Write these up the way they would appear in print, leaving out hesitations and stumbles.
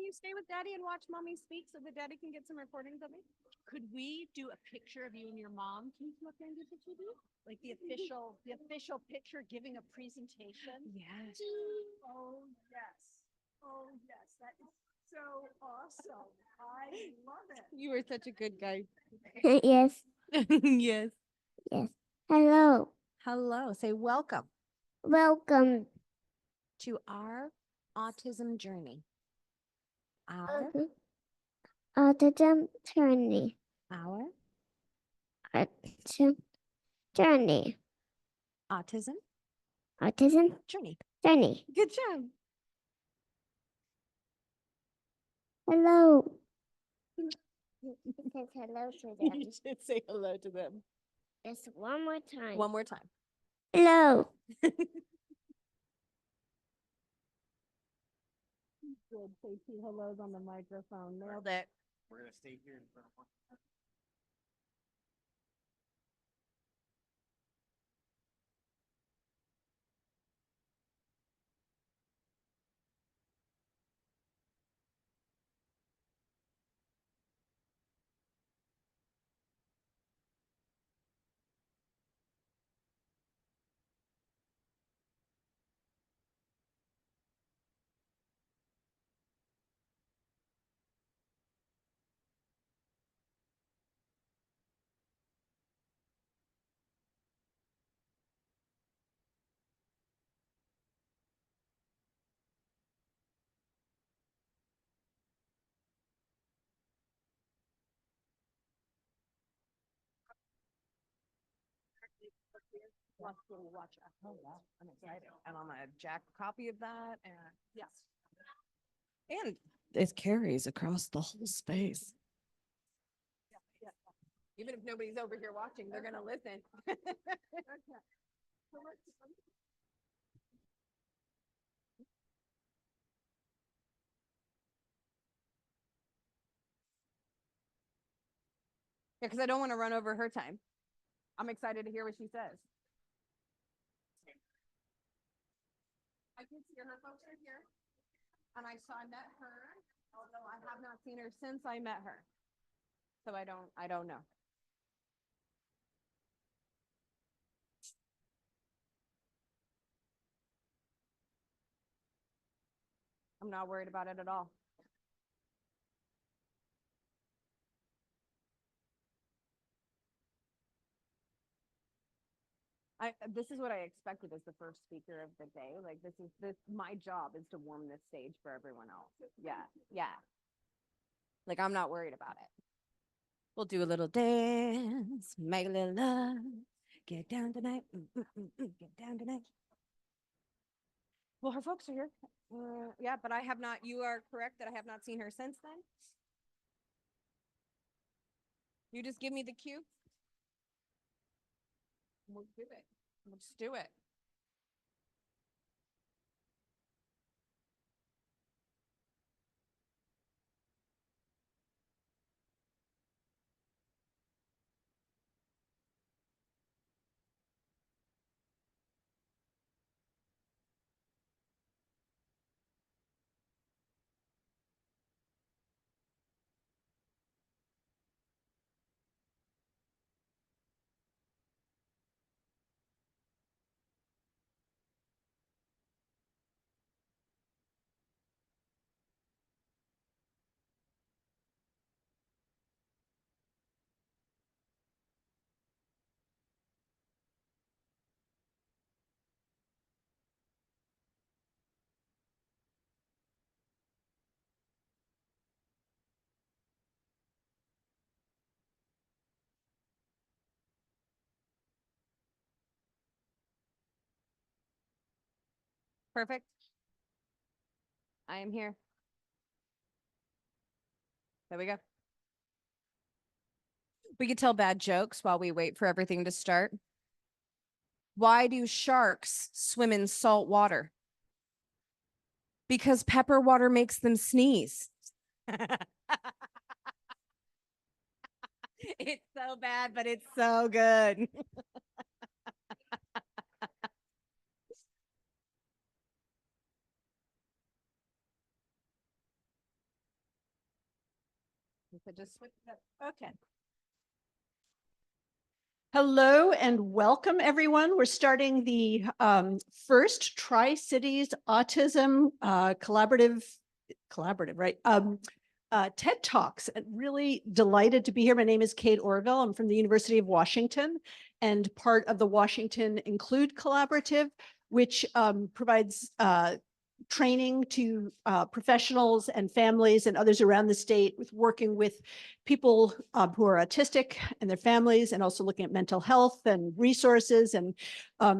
you stay with daddy and watch mommy speak so that daddy can get some recordings of me? Could we do a picture of you and your mom? Can you come up there and do a picture of you? Like the official picture giving a presentation? Yes. Oh, yes. Oh, yes. That is so awesome. I love it. You are such a good guy. Yes, Yes. yes. Hello. Hello. Say welcome Welcome to our autism journey. Our, to Autism Journey. our Autism Journey. autism Autism journey. Journey. Good job. Hello. Says hello to them. You should say hello to them. Just one more time. One more time. Hello. Good. Say two hellos on the microphone. Nailed it. We're gonna stay here in front of one. Watch. Oh, wow. I'm excited. And I'm gonna jack a copy of that. And yes. And it carries across the whole space. Yeah. Even if nobody's over here watching, they're gonna listen. Yeah, because I don't want to run over her time. I'm excited to hear what she says. I can see her folks are here. And I met her, although I have not seen her since I met her. So I don't know. I'm not worried about it at all. This is what I expected as the first speaker of the day. Like my job is to warm this stage for everyone else. Yeah. Like I'm not worried about it. We'll do a little dance, make a little love, get down tonight, get down tonight. Well, her folks are here. Yeah, but I have not. You are correct that I have not seen her since then. You just give me the cue. We'll do it. Let's do it. Perfect. I am here. There we go. We could tell bad jokes while we wait for everything to start. Why do sharks swim in salt water? Because pepper water makes them sneeze. It's so bad, but it's so good. So just switch it up. Okay. Hello and welcome, everyone. We're starting the first Tri-Cities Autism collaborative, right? TED Talks. Really delighted to be here. My name is Kate Orville. I'm from the University of Washington and part of the Washington Include Collaborative, which provides training to professionals and families and others around the state with working with people who are autistic and their families, and also looking at mental health and resources. And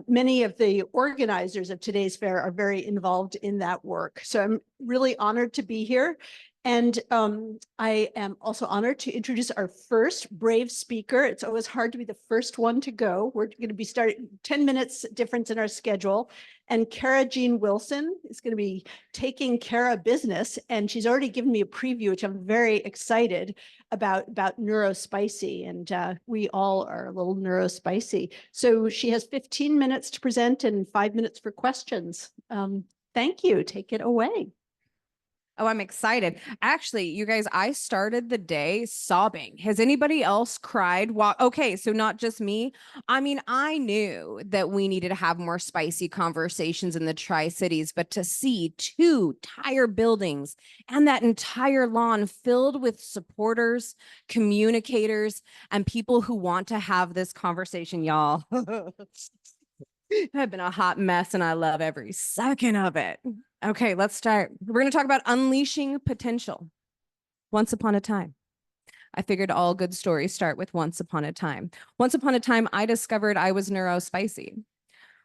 many of the organizers of today's fair are very involved in that work. So I'm really honored to be here. And I am also honored to introduce our first brave speaker. It's always hard to be the first one to go. We're going to be starting 10 minutes difference in our schedule. And Kara Jean Wilson is going to be taking care of business. And she's already given me a preview, which I'm very excited about neurospicy. And we all are a little neurospicy. So she has 15 minutes to present and 5 minutes for questions. Thank you. Take it away. Oh, I'm excited. Actually, you guys, I started the day sobbing. Has anybody else cried? Okay, so not just me. I mean, I knew that we needed to have more spicy conversations in the Tri-Cities, but to see 2 entire buildings and that entire lawn filled with supporters, communicators, and people who want to have this conversation, y'all. I've been a hot mess and I love every second of it. Okay, let's start. We're going to talk about unleashing potential. Once upon a time. I figured all good stories start with once upon a time. Once upon a time, I discovered I was neurospicy.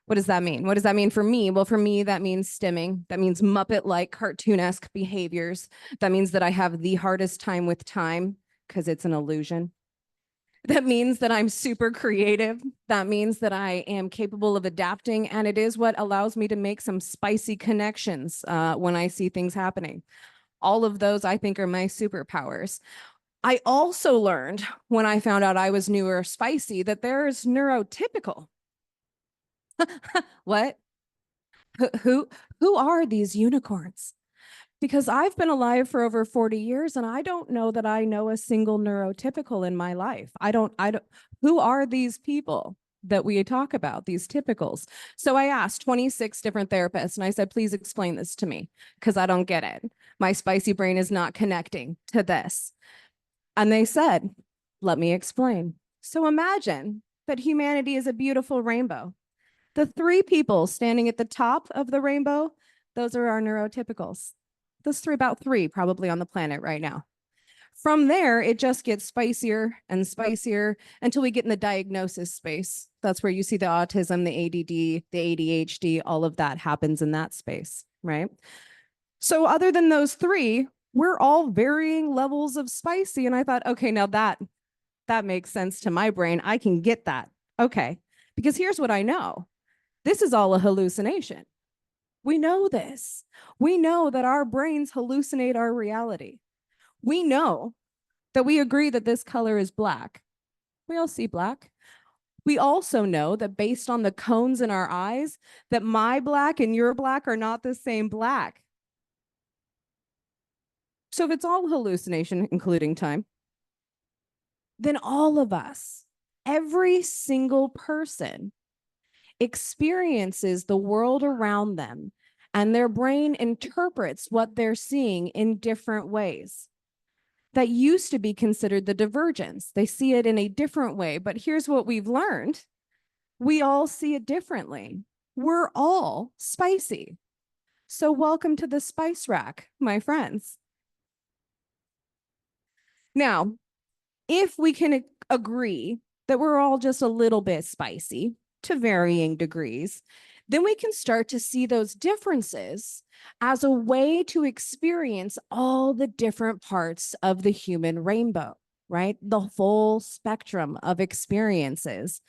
What does that mean? What does that mean for me? Well, for me, that means stimming. That means Muppet-like cartoonesque behaviors. That means that I have the hardest time with time because it's an illusion. That means that I'm super creative. That means that I am capable of adapting. And it is what allows me to make some spicy connections when I see things happening. All of those, I think, are my superpowers. I also learned when I found out I was neurospicy that there's neurotypical. What? Who are these unicorns? Because I've been alive for over 40 years and I don't know that I know a single neurotypical in my life. I don't, who are these people that we talk about, these typicals? So I asked 26 different therapists and I said, please explain this to me because I don't get it. My spicy brain is not connecting to this. And they said, let me explain. So imagine that humanity is a beautiful rainbow. The 3 people standing at the top of the rainbow, those are our neurotypicals. Those 3, about 3 probably on the planet right now. From there, it just gets spicier and spicier until we get in the diagnosis space. That's where you see the autism, the ADD, the ADHD, all of that happens in that space, right? So other than those 3, we're all varying levels of spicy. And I thought, okay, now that makes sense to my brain. I can get that. Okay, because here's what I know. This is all a hallucination. We know this. We know that our brains hallucinate our reality. We know that we agree that this color is black. We all see black. We also know that based on the cones in our eyes, that my black and your black are not the same black. So if it's all hallucination, including time, then all of us, every single person, experiences the world around them and their brain interprets what they're seeing in different ways. That used to be considered the divergence. They see it in a different way, but here's what we've learned. We all see it differently. We're all spicy. So welcome to the spice rack, my friends. Now, if we can agree that we're all just a little bit spicy to varying degrees, then we can start to see those differences as a way to experience all the different parts of the human rainbow, right? The full spectrum of experiences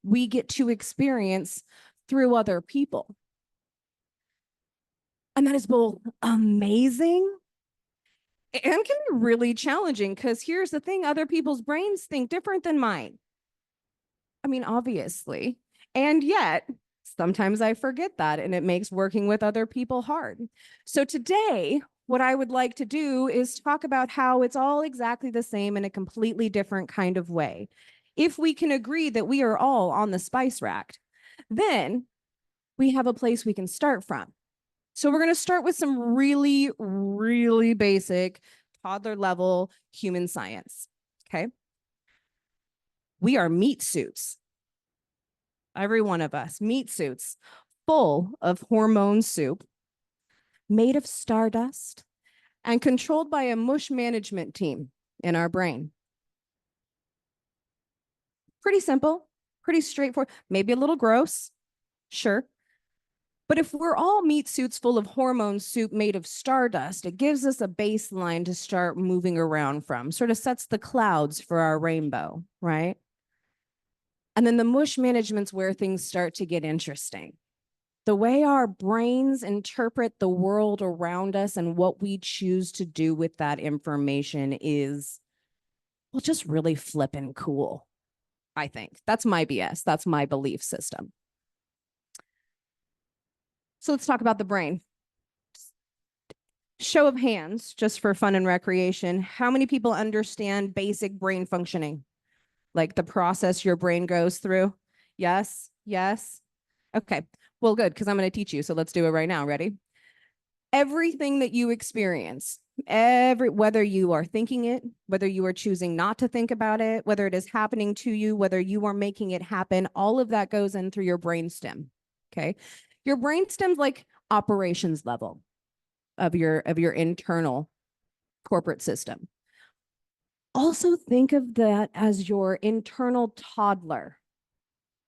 we get to experience through other people. And that is both amazing and can be really challenging because here's the thing, other people's brains think different than mine. I mean, obviously, and yet sometimes I forget that and it makes working with other people hard. So today what I would like to do is talk about how it's all exactly the same in a completely different kind of way. If we can agree that we are all on the spice rack, then we have a place we can start from. So we're going to start with some really, really basic toddler level human science. Okay. We are meat suits. Every one of us, meat suits full of hormone soup, made of stardust, and controlled by a mush management team in our brain. Pretty simple, pretty straightforward, maybe a little gross, sure. But if we're all meat suits full of hormone soup made of stardust, it gives us a baseline to start moving around from, sort of sets the clouds for our rainbow, right? And then the mush management's where things start to get interesting. The way our brains interpret the world around us and what we choose to do with that information is, well, just really flippin' cool, I think. That's my BS. That's my belief system. So let's talk about the brain. Show of hands, just for fun and recreation. How many people understand basic brain functioning? Like the process your brain goes through? Yes, yes. Okay, well, good, because I'm going to teach you. So let's do it right now. Ready? Everything that you experience, whether you are thinking it, whether you are choosing not to think about it, whether it is happening to you, whether you are making it happen, all of that goes in through your brainstem. Okay. Your brainstem's like operations level of your internal corporate system. Also think of that as your internal toddler,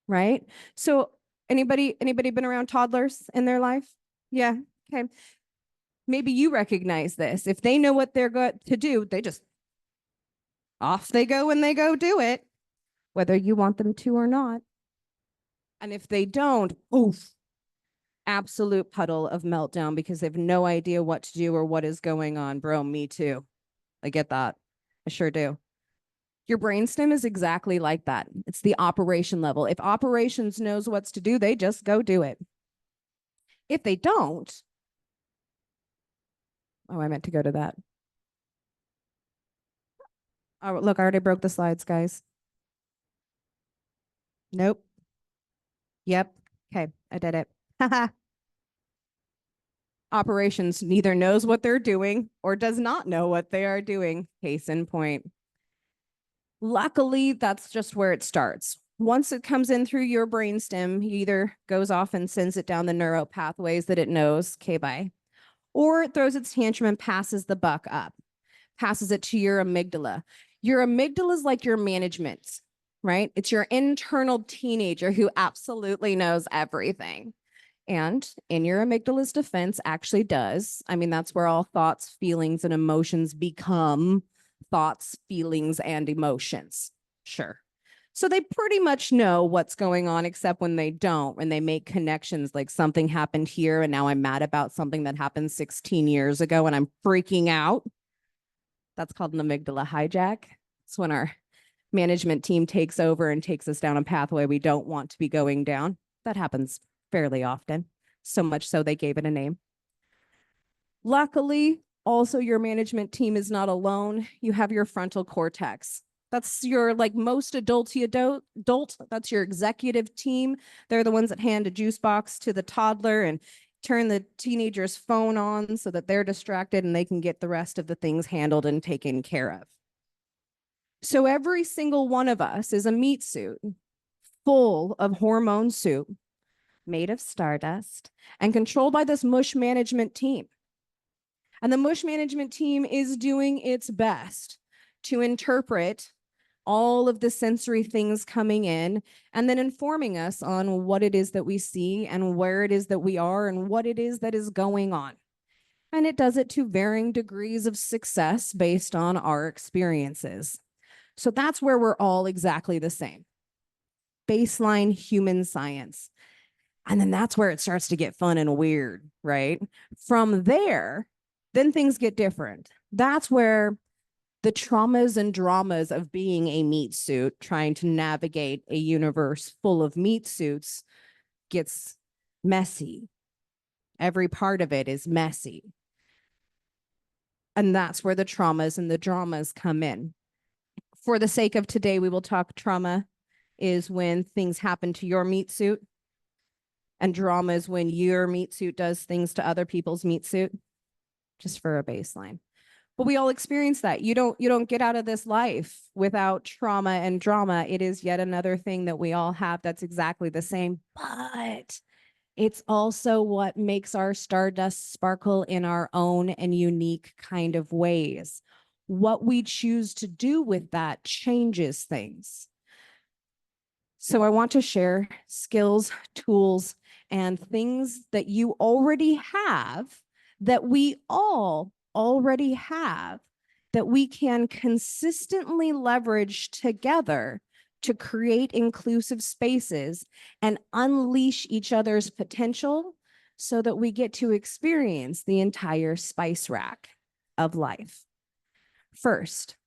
right? So anybody been around toddlers in their life? Yeah. Okay. Maybe you recognize this. If they know what they're going to do, they just off they go and they go do it, whether you want them to or not. And if they don't, oof, absolute puddle of meltdown because they have no idea what to do or what is going on. Bro, me too. I get that. I sure do. Your brainstem is exactly like that. It's the operation level. If operations knows what's to do, they just go do it. If they don't, oh, I meant to go to that. Oh, look, I already broke the slides, guys. Nope. Yep. Okay, I did it. Operations neither knows what they're doing or does not know what they are doing. Case in point. Luckily, that's just where it starts. Once it comes in through your brainstem, he either goes off and sends it down the neural pathways that it knows, okay, bye, or it throws its tantrum and passes the buck up, passes it to your amygdala. Your amygdala is like your management, right? It's your internal teenager who absolutely knows everything. And in your amygdala's defense actually does. I mean, that's where all thoughts, feelings, and emotions become thoughts, feelings, and emotions. Sure. So they pretty much know what's going on, except when they don't, when they make connections like something happened here and now I'm mad about something that happened 16 years ago and I'm freaking out. That's called an amygdala hijack. It's when our management team takes over and takes us down a pathway we don't want to be going down. That happens fairly often, so much so they gave it a name. Luckily, also your management team is not alone. You have your frontal cortex. That's your like most adult. That's your executive team. They're the ones that hand a juice box to the toddler and turn the teenager's phone on so that they're distracted and they can get the rest of the things handled and taken care of. So every single one of us is a meat suit full of hormone soup made of stardust and controlled by this mush management team. And the mush management team is doing its best to interpret all of the sensory things coming in and then informing us on what it is that we see and where it is that we are and what it is that is going on. And it does it to varying degrees of success based on our experiences. So that's where we're all exactly the same. Baseline human science. And then that's where it starts to get fun and weird, right? From there, then things get different. That's where the traumas and dramas of being a meat suit, trying to navigate a universe full of meat suits, gets messy. Every part of it is messy. And that's where the traumas and the dramas come in. For the sake of today, we will talk trauma is when things happen to your meat suit, and drama is when your meat suit does things to other people's meat suit, just for a baseline. But we all experience that. You don't get out of this life without trauma and drama. It is yet another thing that we all have that's exactly the same, but it's also what makes our stardust sparkle in our own and unique kind of ways. What we choose to do with that changes things. So I want to share skills, tools, and things that you already have, that we all already have, that we can consistently leverage together to create inclusive spaces and unleash each other's potential so that we get to experience the entire spice rack of life. First,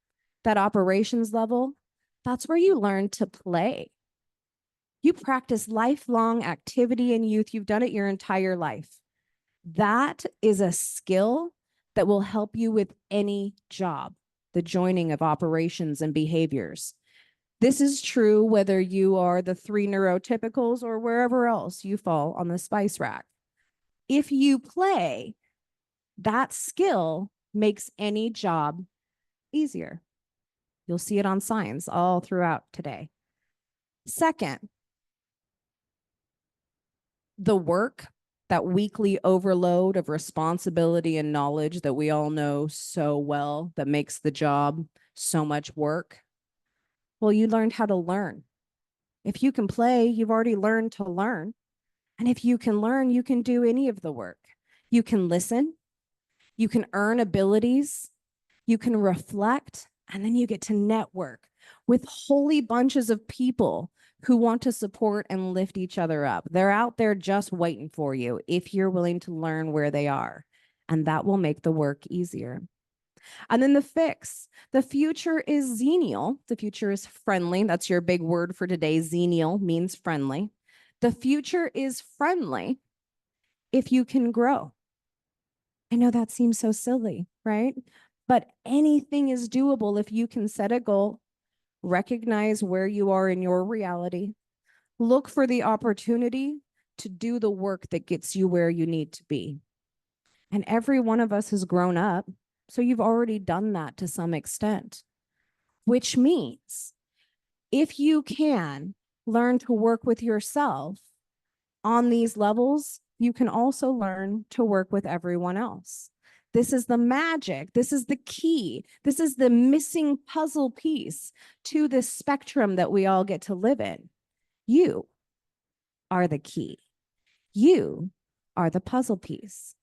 that operations level, that's where you learn to play. You practice lifelong activity in youth. You've done it your entire life. That is a skill that will help you with any job, the joining of operations and behaviors. This is true whether you are the 3 neurotypicals or wherever else you fall on the spice rack. If you play, that skill makes any job easier. You'll see it on signs all throughout today. Second, the work, that weekly overload of responsibility and knowledge that we all know so well that makes the job so much work. Well, you learned how to learn. If you can play, you've already learned to learn. And if you can learn, you can do any of the work. You can listen, you can earn abilities, you can reflect, and then you get to network with wholly bunches of people who want to support and lift each other up. They're out there just waiting for you if you're willing to learn where they are. And that will make the work easier. And then the fix. The future is xenial. The future is friendly. That's your big word for today. Xenial means friendly. The future is friendly if you can grow. I know that seems so silly, right? But anything is doable if you can set a goal, recognize where you are in your reality, look for the opportunity to do the work that gets you where you need to be. And every one of us has grown up, so you've already done that to some extent, which means if you can learn to work with yourself on these levels, you can also learn to work with everyone else. This is the magic. This is the key. This is the missing puzzle piece to this spectrum that we all get to live in. You are the key. You are the puzzle piece.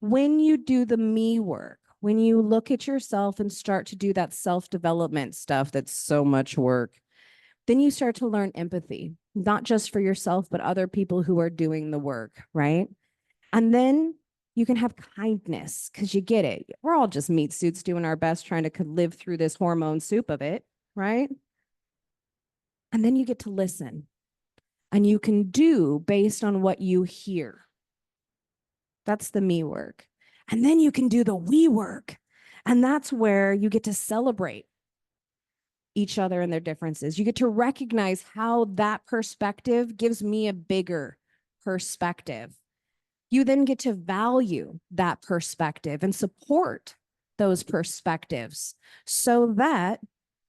When you do the me work, when you look at yourself and start to do that self-development stuff that's so much work, then you start to learn empathy, not just for yourself, but other people who are doing the work, right? And then you can have kindness because you get it. We're all just meat suits doing our best trying to live through this hormone soup of it, right? And then you get to listen and you can do based on what you hear. That's the me work. And then you can do the we work. And that's where you get to celebrate each other and their differences. You get to recognize how that perspective gives me a bigger perspective. You then get to value that perspective and support those perspectives so that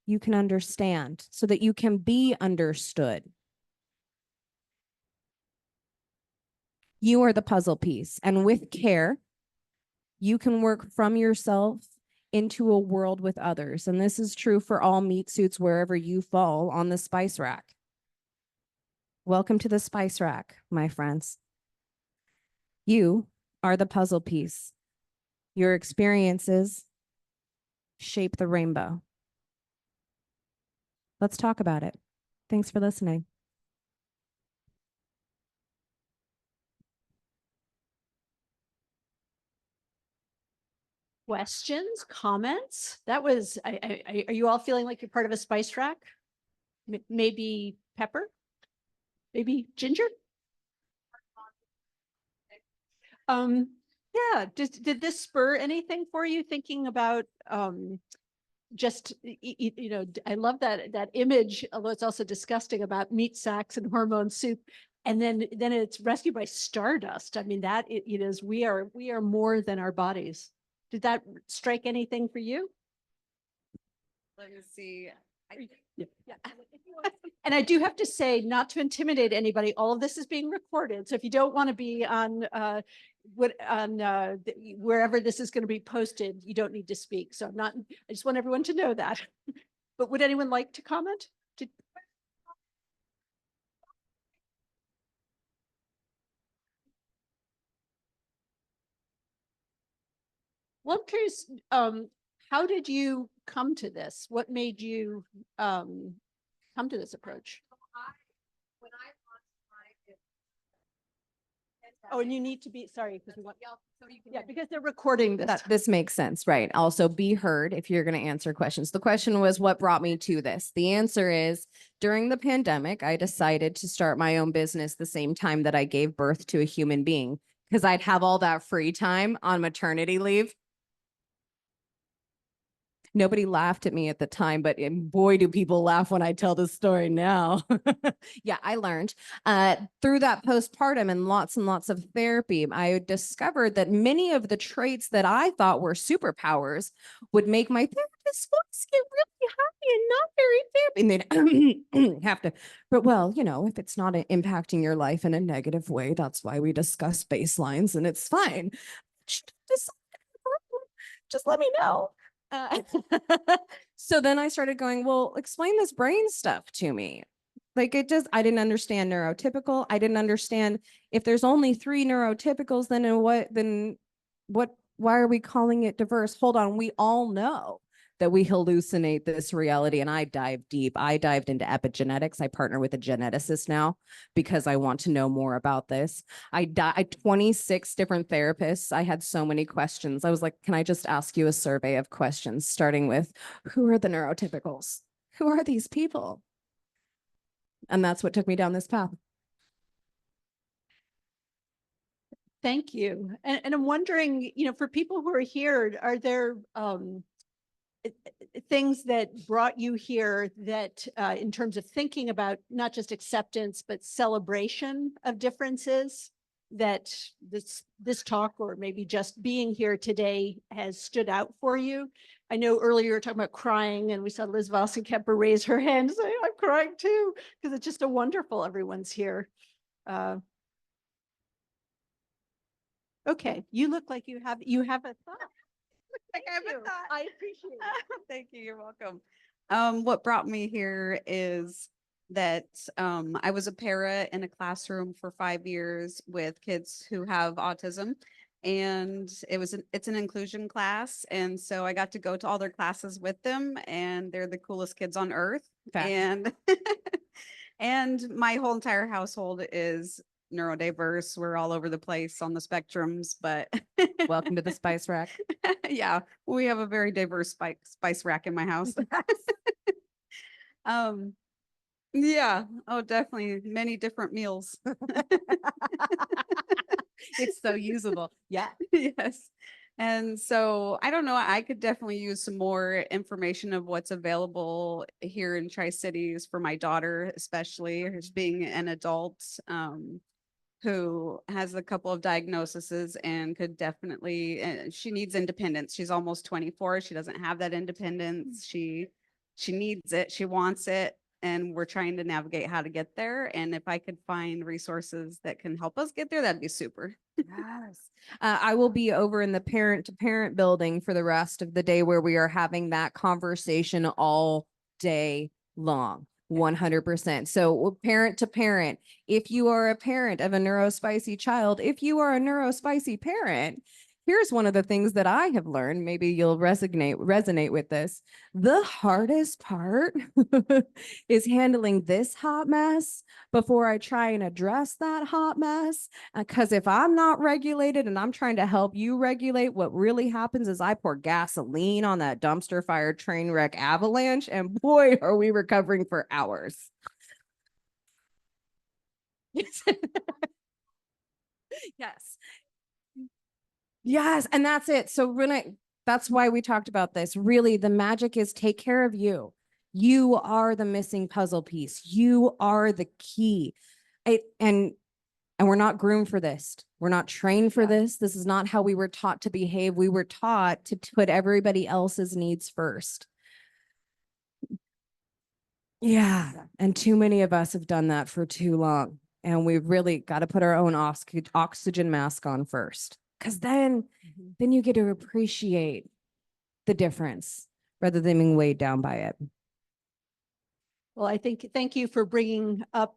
you can understand, so that you can be understood. You are the puzzle piece, and with care, you can work from yourself into a world with others. And this is true for all meat suits wherever you fall on the spice rack. Welcome to the spice rack, my friends. You are the puzzle piece. Your experiences shape the rainbow. Let's talk about it. Thanks for listening. Questions, comments? That was, are you all feeling like you're part of a spice rack? Maybe pepper? Maybe ginger? Yeah, did this spur anything for you thinking about just I love that image, although it's also disgusting, about meat sacks and hormone soup, and then it's rescued by stardust. I mean, that it is, we are more than our bodies. Did that strike anything for you? Let me see. Yeah. And I do have to say, not to intimidate anybody, all of this is being recorded. So if you don't want to be on wherever this is going to be posted, you don't need to speak. So I just want everyone to know that. But would anyone like to comment? Well, I'm curious, how did you come to this? What made you come to this approach? Oh, and you need to be, sorry, because we want, yeah, because they're recording this. This makes sense, right? Also be heard if you're going to answer questions. The question was, what brought me to this? The answer is, during the pandemic, I decided to start my own business the same time that I gave birth to a human being, because I'd have all that free time on maternity leave. Nobody laughed at me at the time, but boy, do people laugh when I tell this story now. Yeah, I learned through that postpartum and lots of therapy, I discovered that many of the traits that I thought were superpowers would make my therapist voice get really happy and not very therapy. And they'd have to, but well, if it's not impacting your life in a negative way, that's why we discuss baselines and it's fine. Just let me know. So then I started going, well, explain this brain stuff to me. Like I didn't understand neurotypical. I didn't understand if there's only 3 neurotypicals, why are we calling it diverse? Hold on. We all know that we hallucinate this reality. And I dive deep. I dived into epigenetics. I partner with a geneticist now because I want to know more about this. I 26 different therapists. I had so many questions. I was like, can I just ask you a survey of questions, starting with, who are the neurotypicals? Who are these people? And that's what took me down this path. Thank you. And I'm wondering, for people who are here, are there things that brought you here that in terms of thinking about not just acceptance, but celebration of differences, that this talk, or maybe just being here today, has stood out for you? I know earlier you were talking about crying, and we saw Liz Kemper raise her hand and say, I'm crying too, because it's just a wonderful everyone's here. Okay, you look like you have a thought. I appreciate it. Thank you. You're welcome. What brought me here is that I was a para in a classroom for 5 years with kids who have autism, and it's an inclusion class, and so I got to go to all their classes with them, and they're the coolest kids on earth. Fact. And and my whole entire household is neurodiverse. We're all over the place on the spectrums, but Welcome to the spice rack. yeah, we have a very diverse spice rack in my house. Yeah, oh, definitely many different meals. It's so usable. Yeah. Yes. And so I don't know, I could definitely use some more information of what's available here in Tri-Cities for my daughter, especially who's being an adult, who has a couple of diagnoses and could definitely, she needs independence. She's almost 24. She doesn't have that independence. She needs it. She wants it. And we're trying to navigate how to get there. And if I could find resources that can help us get there, that'd be super. Yes. I will be over in the parent to parent building for the rest of the day, where we are having that conversation all day long. 100%. So parent to parent, if you are a parent of a neurospicy child, if you are a neurospicy parent, here's one of the things that I have learned. Maybe you'll resonate with this. The hardest part is handling this hot mess before I try and address that hot mess. Because if I'm not regulated and I'm trying to help you regulate, what really happens is I pour gasoline on that dumpster fire train wreck avalanche, and boy, are we recovering for hours. Yes. Yes, and that's it. So that's why we talked about this. Really, the magic is take care of you. You are the missing puzzle piece. You are the key. And we're not groomed for this. We're not trained for this. This is not how we were taught to behave. We were taught to put everybody else's needs first. Yeah. And too many of us have done that for too long. And we've really got to put our own oxygen mask on first. Because then you get to appreciate the difference rather than being weighed down by it. Well, thank you for bringing up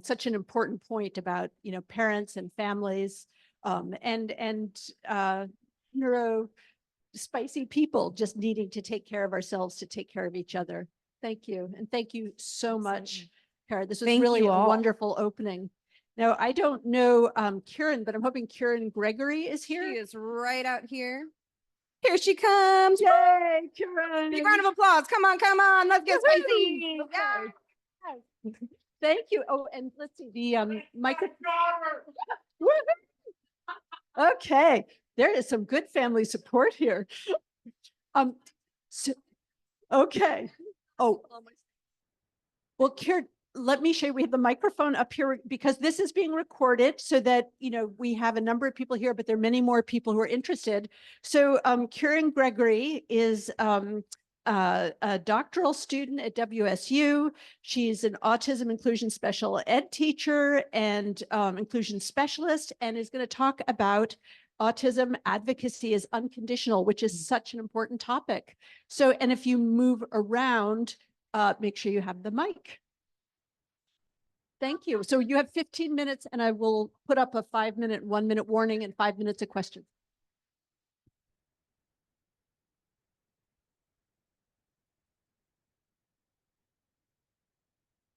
such an important point about, parents and families and neuro spicy people just needing to take care of ourselves, to take care of each other. Thank you. And thank you so much, Kara. This was Thank really you a all. wonderful opening. Now, I don't know Kieran, but I'm hoping Kieran Gregory is She here. is right out here. Here she comes. Yay, Kieran. Big round of applause. Come on. Let's get spicy. Woohoo! Okay. Thank you. Oh, and let's see the microphone. Okay, there is some good family support here. Okay. Oh, well, Kieran, let me show you. We have the microphone up here because this is being recorded so that, we have a number of people here, but there are many more people who are interested. So Kieran Gregory is a doctoral student at WSU. She's an autism inclusion special ed teacher and inclusion specialist, and is going to talk about autism advocacy is unconditional, which is such an important topic. So, and if you move around, make sure you have the mic. Thank you. So you have 15 minutes and I will put up a 5-minute, 1-minute warning and 5 minutes of questions.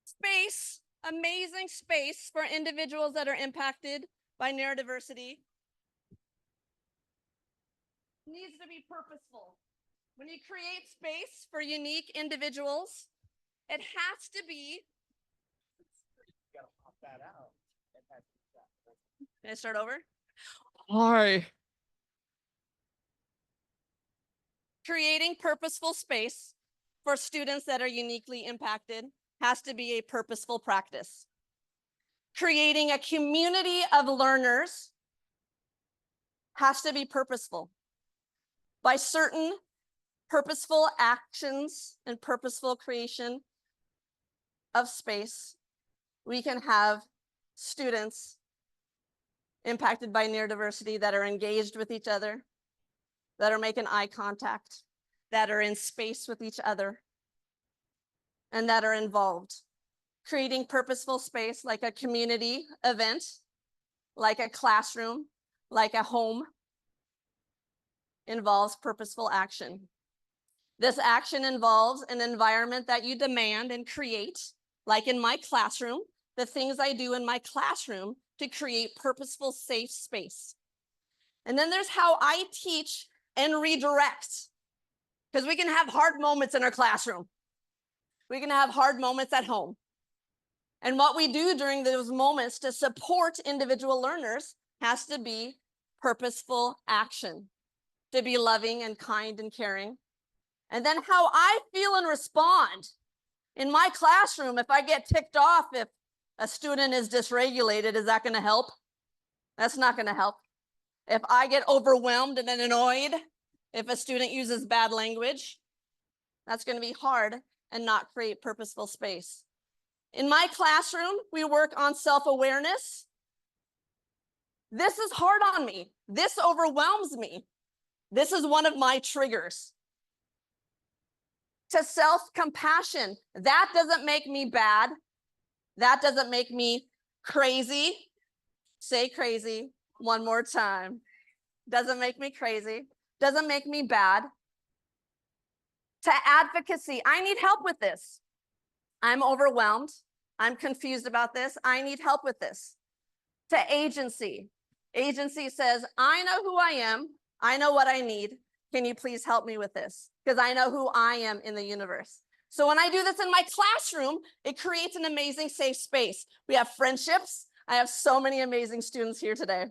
Space, amazing space for individuals that are impacted by neurodiversity needs to be purposeful. When you create space for unique individuals, it has to be. You gotta pop that out. Can I start over? Hi. Creating purposeful space for students that are uniquely impacted has to be a purposeful practice. Creating a community of learners has to be purposeful. By certain purposeful actions and purposeful creation of space, we can have students impacted by neurodiversity that are engaged with each other, that are making eye contact, that are in space with each other, and that are involved. Creating purposeful space like a community event, like a classroom, like a home, involves purposeful action. This action involves an environment that you demand and create, like in my classroom, the things I do in my classroom to create purposeful, safe space. And then there's how I teach and redirect, because we can have hard moments in our classroom. We can have hard moments at home. And what we do during those moments to support individual learners has to be purposeful action, to be loving and kind and caring. And then how I feel and respond in my classroom, if I get ticked off, if a student is dysregulated, is that going to help? That's not going to help. If I get overwhelmed and then annoyed, if a student uses bad language, that's going to be hard and not create purposeful space. In my classroom, we work on self-awareness. This is hard on me. This overwhelms me. This is one of my triggers. To self-compassion, that doesn't make me bad. That doesn't make me crazy. Say crazy one more time. Doesn't make me crazy. Doesn't make me bad. To advocacy, I need help with this. I'm overwhelmed. I'm confused about this. I need help with this. To agency. Agency says, I know who I am. I know what I need. Can you please help me with this? Because I know who I am in the universe. So when I do this in my classroom, it creates an amazing safe space. We have friendships. I have so many amazing students here today.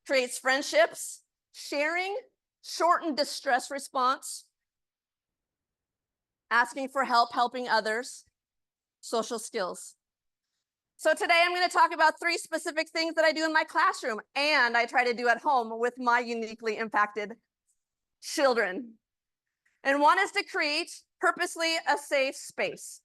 creates friendships, sharing, shortened distress response, asking for help, helping others, social skills. So today I'm going to talk about 3 specific things that I do in my classroom and I try to do at home with my uniquely impacted children. And one is to create purposely a safe space.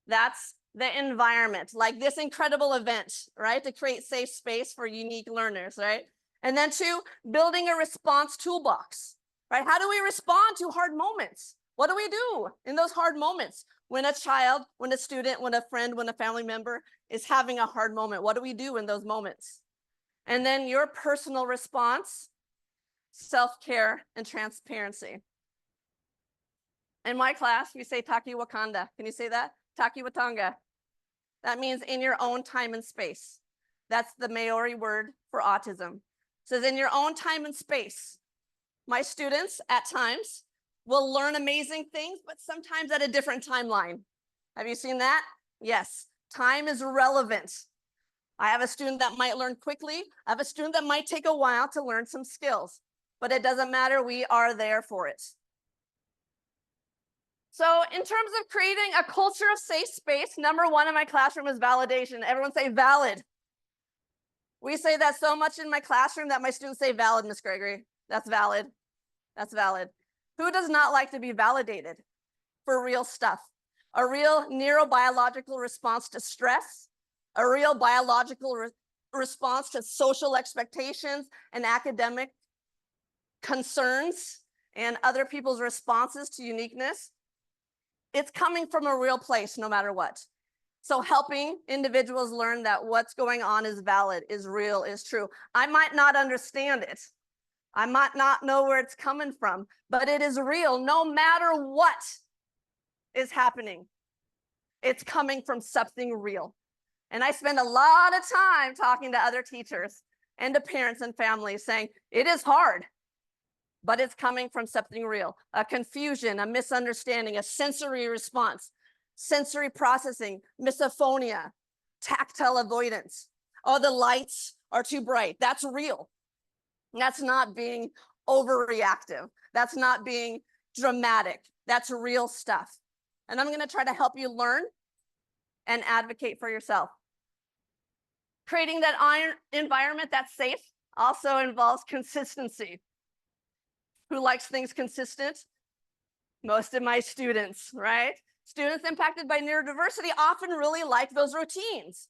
That's the environment, like this incredible event, right? To create safe space for unique learners, right? And then 2, building a response toolbox, right? How do we respond to hard moments? What do we do in those hard moments? When a child, when a student, when a friend, when a family member is having a hard moment, what do we do in those moments? And then your personal response, self-care, and transparency. In my class, we say Taki Wakanda. Can you say that? Taki Watanga. That means in your own time and space. That's the Maori word for autism. It says in your own time and space. My students at times will learn amazing things, but sometimes at a different timeline. Have you seen that? Yes, time is relevant. I have a student that might learn quickly. I have a student that might take a while to learn some skills, but it doesn't matter. We are there for it. So in terms of creating a culture of safe space, number 1 in my classroom is validation. Everyone say valid. We say that so much in my classroom that my students say valid, Miss Gregory. That's valid. That's valid. Who does not like to be validated for real stuff? A real neurobiological response to stress, a real biological response to social expectations and academic concerns and other people's responses to uniqueness. It's coming from a real place no matter what. So helping individuals learn that what's going on is valid, is real, is true. I might not understand it. I might not know where it's coming from, but it is real no matter what is happening. It's coming from something real. And I spend a lot of time talking to other teachers and to parents and families saying, it is hard, but it's coming from something real. A confusion, a misunderstanding, a sensory response, sensory processing, misophonia, tactile avoidance. Oh, the lights are too bright. That's real. That's not being overreactive. That's not being dramatic. That's real stuff. And I'm going to try to help you learn and advocate for yourself. Creating that environment that's safe also involves consistency. Who likes things consistent? Most of my students, right? Students impacted by neurodiversity often really like those routines.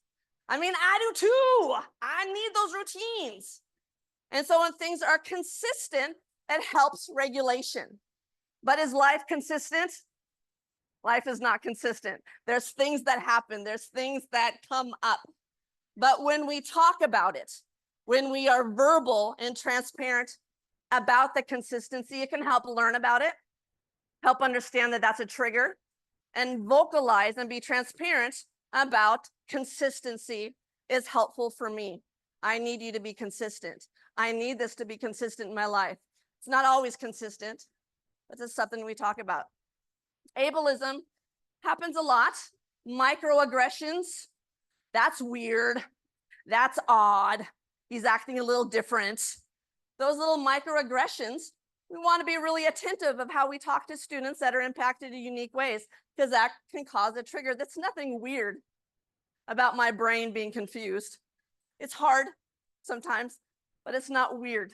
I mean, I do too. I need those routines. And so when things are consistent, it helps regulation. But is life consistent? Life is not consistent. There's things that happen. There's things that come up. But when we talk about it, when we are verbal and transparent about the consistency, it can help learn about it, help understand that that's a trigger, and vocalize and be transparent about consistency is helpful for me. I need you to be consistent. I need this to be consistent in my life. It's not always consistent, but it's something we talk about. Ableism happens a lot. Microaggressions, that's weird. That's odd. He's acting a little different. Those little microaggressions, we want to be really attentive of how we talk to students that are impacted in unique ways, because that can cause a trigger. That's nothing weird about my brain being confused. It's hard sometimes, but it's not weird.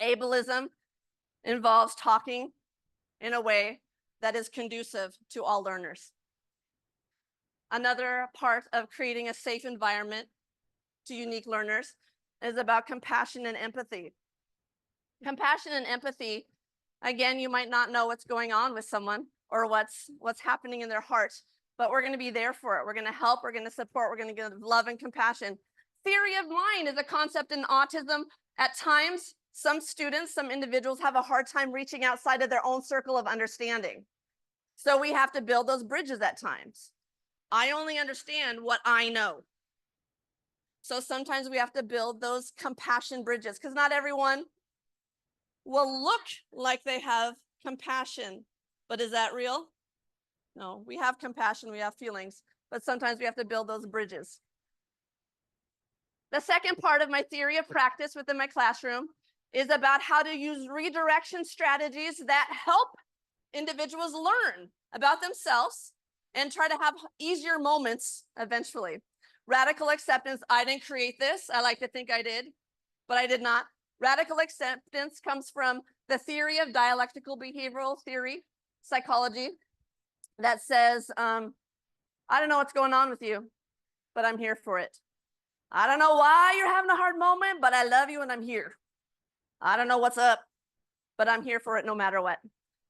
Ableism involves talking in a way that is conducive to all learners. Another part of creating a safe environment to unique learners is about compassion and empathy. Compassion and empathy, again, you might not know what's going on with someone or what's happening in their heart, but we're going to be there for it. We're going to help, we're going to support, we're going to give love and compassion. Theory of mind is a concept in autism. At times, some students, some individuals have a hard time reaching outside of their own circle of understanding. So we have to build those bridges at times. I only understand what I know. So sometimes we have to build those compassion bridges, because not everyone will look like they have compassion. But is that real? No, we have compassion, we have feelings, but sometimes we have to build those bridges. The second part of my theory of practice within my classroom is about how to use redirection strategies that help individuals learn about themselves and try to have easier moments eventually. Radical acceptance, I didn't create this. I like to think I did, but I did not. Radical acceptance comes from the theory of dialectical behavioral theory, psychology, that says, I don't know what's going on with you, but I'm here for it. I don't know why you're having a hard moment, but I love you and I'm here. I don't know what's up, but I'm here for it no matter what.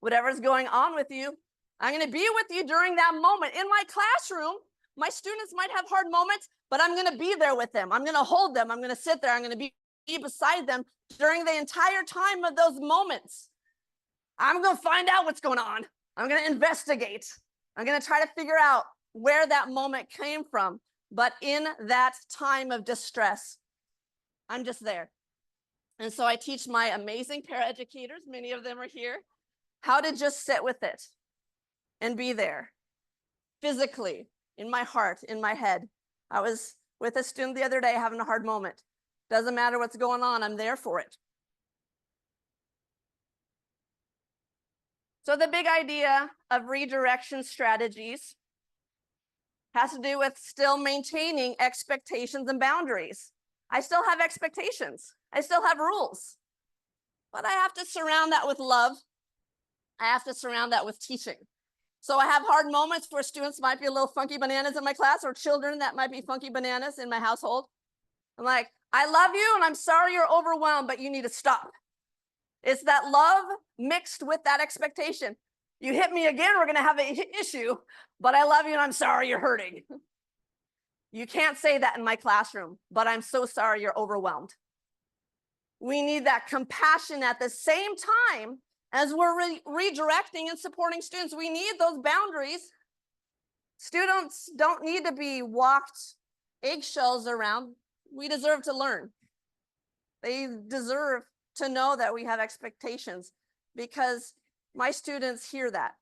Whatever's going on with you, I'm going to be with you during that moment. In my classroom, my students might have hard moments, but I'm going to be there with them. I'm going to hold them. I'm going to sit there. I'm going to be beside them during the entire time of those moments. I'm going to find out what's going on. I'm going to investigate. I'm going to try to figure out where that moment came from. But in that time of distress, I'm just there. And so I teach my amazing paraeducators, many of them are here, how to just sit with it and be there physically, in my heart, in my head. I was with a student the other day having a hard moment. Doesn't matter what's going on, I'm there for it. So the big idea of redirection strategies has to do with still maintaining expectations and boundaries. I still have expectations. I still have rules, but I have to surround that with love. I have to surround that with teaching. So I have hard moments where students might be a little funky bananas in my class, or children that might be funky bananas in my household. I'm like, I love you and I'm sorry you're overwhelmed, but you need to stop. It's that love mixed with that expectation. You hit me again, we're gonna have an issue, but I love you and I'm sorry you're hurting. You can't say that in my classroom, but I'm so sorry you're overwhelmed. We need that compassion at the same time as we're redirecting and supporting students. We need those boundaries. Students don't need to be walked eggshells around. We deserve to learn. They deserve to know that we have expectations, because my students hear that.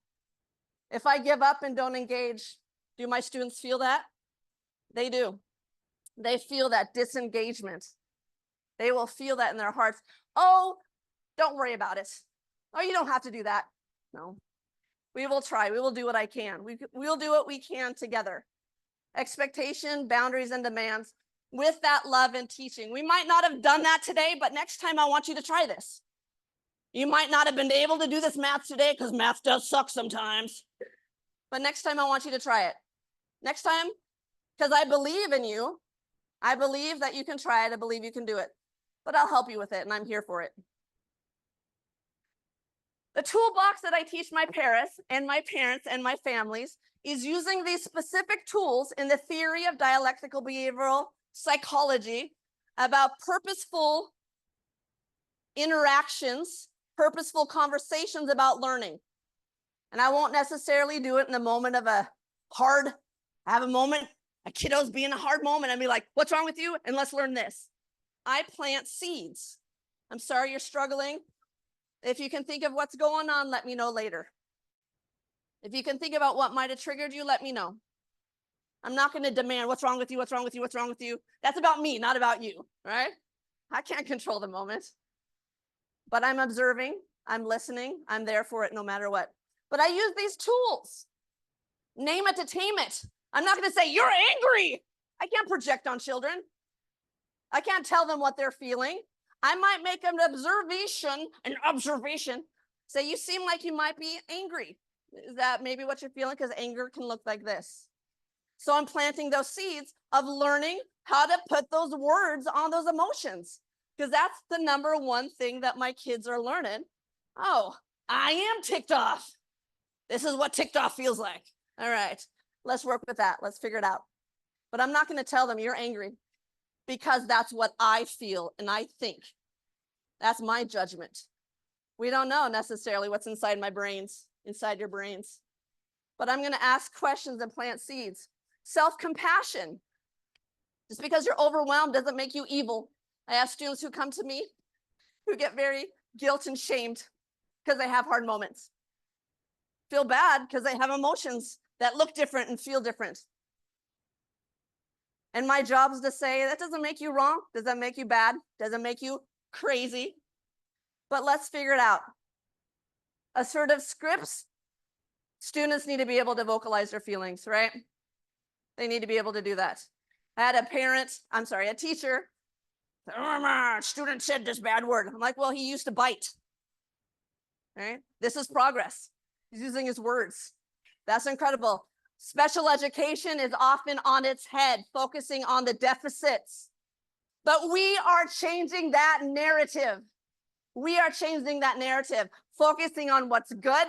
If I give up and don't engage, do my students feel that? They do. They feel that disengagement. They will feel that in their hearts. Oh, don't worry about it. Oh, you don't have to do that. No, we will try. We will do what I can. We'll do what we can together. Expectation, boundaries, and demands with that love and teaching. We might not have done that today, but next time I want you to try this. You might not have been able to do this math today because math does suck sometimes. But next time I want you to try it. Next time, because I believe in you. I believe that you can try it. I believe you can do it. But I'll help you with it, and I'm here for it. The toolbox that I teach my parents and my families is using these specific tools in the theory of dialectical behavioral psychology about purposeful interactions, purposeful conversations about learning. And I won't necessarily do it in the moment of a kiddo's being a hard moment and be like, what's wrong with you? And let's learn this. I plant seeds. I'm sorry you're struggling. If you can think of what's going on, let me know later. If you can think about what might have triggered you, let me know. I'm not going to demand what's wrong with you, what's wrong with you, what's wrong with you. That's about me, not about you, right? I can't control the moment. But I'm observing, I'm listening, I'm there for it no matter what. But I use these tools. Name it to tame it. I'm not going to say, you're angry. I can't project on children. I can't tell them what they're feeling. I might make an observation, say, you seem like you might be angry. Is that maybe what you're feeling? Because anger can look like this. So I'm planting those seeds of learning how to put those words on those emotions, because that's the number one thing that my kids are learning. Oh, I am ticked off. This is what ticked off feels like. All right, let's work with that. Let's figure it out. But I'm not going to tell them you're angry, because that's what I feel and I think. That's my judgment. We don't know necessarily what's inside my brains, inside your brains. But I'm going to ask questions and plant seeds. Self-compassion. Just because you're overwhelmed doesn't make you evil. I have students who come to me who get very guilt and shamed because they have hard moments. Feel bad because they have emotions that look different and feel different. And my job is to say, that doesn't make you wrong. Does that make you bad? Does it make you crazy? But let's figure it out. Assertive scripts, students need to be able to vocalize their feelings, right? They need to be able to do that. I had a teacher, student said this bad word. I'm like, well, he used to bite. All right, this is progress. He's using his words. That's incredible. Special education is often on its head, focusing on the deficits. But we are changing that narrative. We are changing that narrative, focusing on what's good,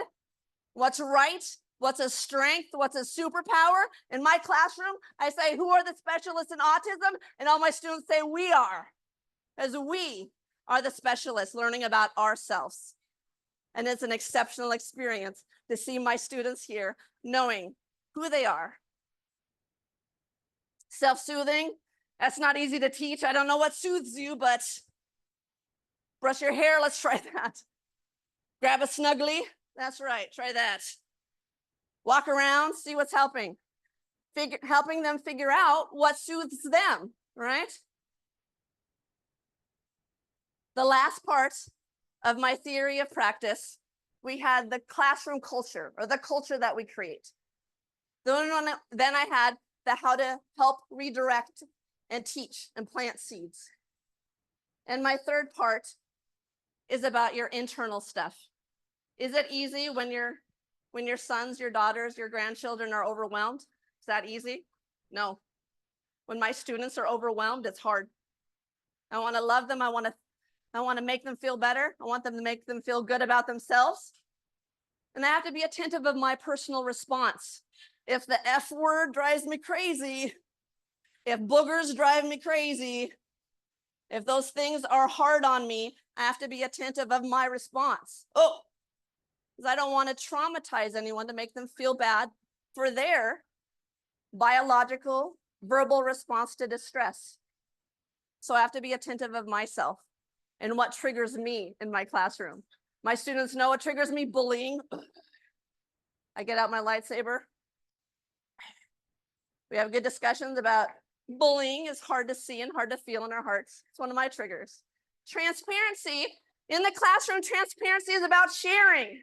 what's right, what's a strength, what's a superpower. In my classroom, I say, who are the specialists in autism? And all my students say, we are, as we are the specialists learning about ourselves. And it's an exceptional experience to see my students here knowing who they are. Self-soothing, that's not easy to teach. I don't know what soothes you, but brush your hair, let's try that. Grab a snuggly, that's right, try that. Walk around, see what's helping. Helping them figure out what soothes them, right? The last part of my theory of practice, we had the classroom culture, or the culture that we create. Then I had the how to help redirect and teach and plant seeds. And my third part is about your internal stuff. Is it easy when your sons, your daughters, your grandchildren are overwhelmed? Is that easy? No. When my students are overwhelmed, it's hard. I want to love them. I want to make them feel better. I want them to make them feel good about themselves. And I have to be attentive of my personal response. If the F word drives me crazy, if boogers drive me crazy, if those things are hard on me, I have to be attentive of my response. Oh, because I don't want to traumatize anyone to make them feel bad for their biological, verbal response to distress. So I have to be attentive of myself and what triggers me in my classroom. My students know what triggers me, bullying. I get out my lightsaber. We have good discussions about bullying is hard to see and hard to feel in our hearts. It's one of my triggers. Transparency. In the classroom, transparency is about sharing,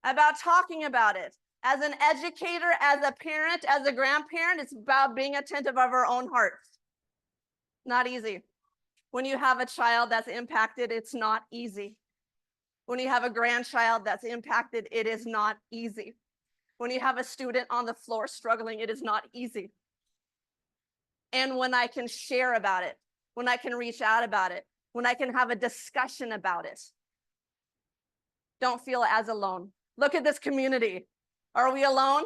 about talking about it. As an educator, as a parent, as a grandparent, it's about being attentive of our own hearts. Not easy. When you have a child that's impacted, it's not easy. When you have a grandchild that's impacted, it is not easy. When you have a student on the floor struggling, it is not easy. And when I can share about it, when I can reach out about it, when I can have a discussion about it, don't feel as alone. Look at this community. Are we alone?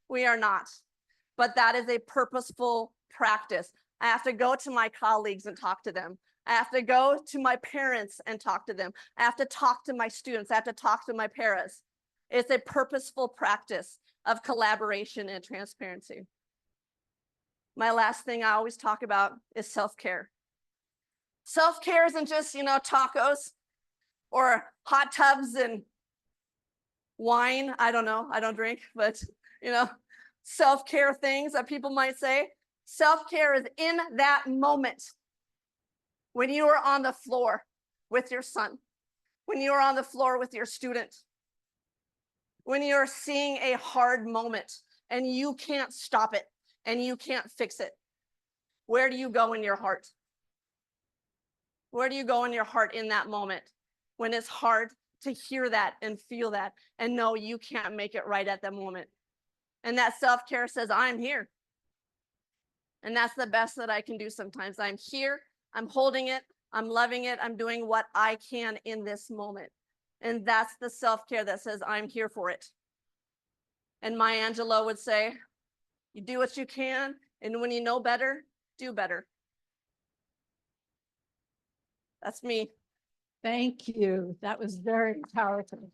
We are not. But that is a purposeful practice. I have to go to my colleagues and talk to them. I have to go to my parents and talk to them. I have to talk to my students. I have to talk to my parents. It's a purposeful practice of collaboration and transparency. My last thing I always talk about is self-care. Self-care isn't just, tacos or hot tubs and wine. I don't know. I don't drink, but, self-care things that people might say. Self-care is in that moment when you are on the floor with your son, when you are on the floor with your student, when you're seeing a hard moment and you can't stop it and you can't fix it. Where do you go in your heart? Where do you go in your heart in that moment when it's hard to hear that and feel that and know you can't make it right at the moment? And that self-care says, I'm here. And that's the best that I can do sometimes. I'm here, I'm holding it, I'm loving it, I'm doing what I can in this moment. And that's the self-care that says, I'm here for it. And Maya Angelou would say, you do what you can, and when you know better, do better. That's me. Thank you. That was very powerful.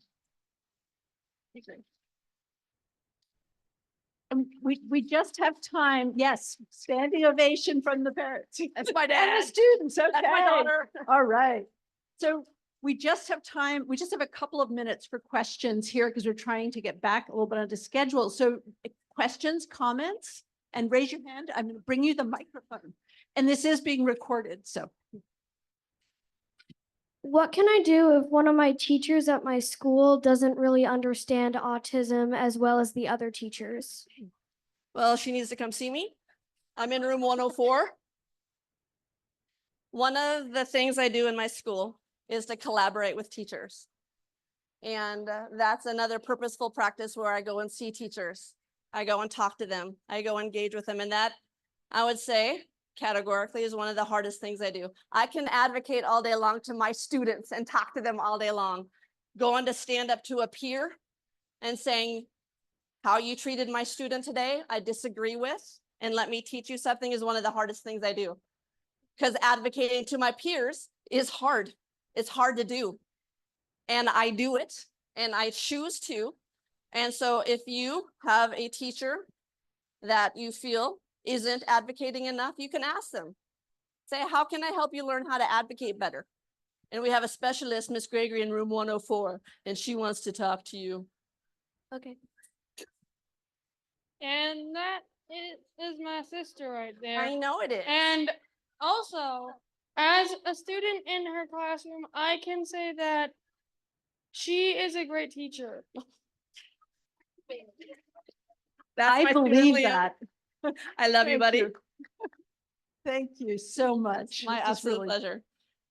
And we just have time. Yes, standing ovation from the parents. That's my And dad. the students, okay. That's my daughter. All right. So we just have time. We just have a couple of minutes for questions here because we're trying to get back a little bit onto schedule. So questions, comments, and raise your hand. I'm going to bring you the microphone. And this is being recorded, so. What can I do if one of my teachers at my school doesn't really understand autism as well as the other teachers? Well, she needs to come see me. I'm in room 104. One of the things I do in my school is to collaborate with teachers. And that's another purposeful practice where I go and see teachers. I go and talk to them. I go engage with them. And that, I would say, categorically is one of the hardest things I do. I can advocate all day long to my students and talk to them all day long. Going to stand up to a peer and saying, how you treated my student today, I disagree with, and let me teach you something is one of the hardest things I do. Because advocating to my peers is hard. It's hard to do. And I do it, and I choose to. And so if you have a teacher that you feel isn't advocating enough, you can ask them. Say, how can I help you learn how to advocate better? And we have a specialist, Miss Gregory, in room 104, and she wants to talk to you. Okay. And that is my sister right there. I know it is. And also, as a student in her classroom, I can say that she is a great teacher. That's I my student, believe Leah. that. I love you, Thank buddy. you. Thank you so much. My This is absolute really pleasure.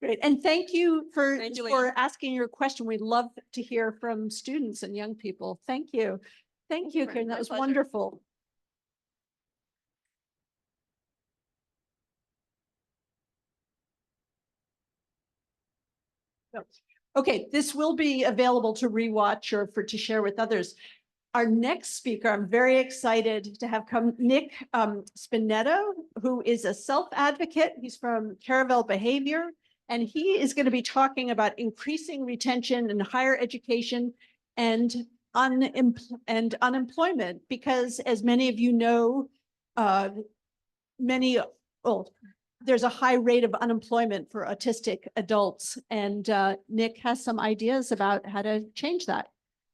great. And thank you for Thank you, for asking your question. We'd love to hear from students and young people. Thank you. Thank you, friend. Karen. My That was pleasure. wonderful. Okay, this will be available to rewatch or to share with others. Our next speaker, I'm very excited to have come, Nick Spinetto, who is a self-advocate. He's from Caravel Behavior, and he is going to be talking about increasing retention in higher education and unemployment, because as many of you know, there's a high rate of unemployment for autistic adults, and Nick has some ideas about how to change that.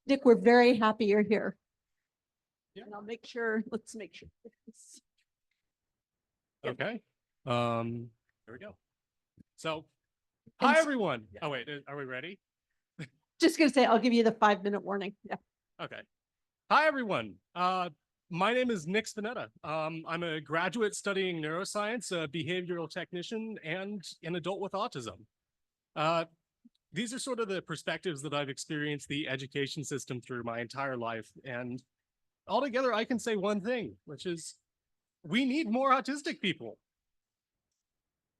Nick, we're very happy you're here. Yeah. And I'll make sure, let's make sure. Yep. Okay. There we go. So, And hi s- everyone. Oh wait, are we ready? Just gonna say, I'll give you the 5-minute warning. Yeah. Okay. Hi everyone. My name is Nick Spinetta. I'm a graduate studying neuroscience, a behavioral technician, and an adult with autism. These are sort of the perspectives that I've experienced the education system through my entire life. And altogether, I can say one thing, which is we need more autistic people.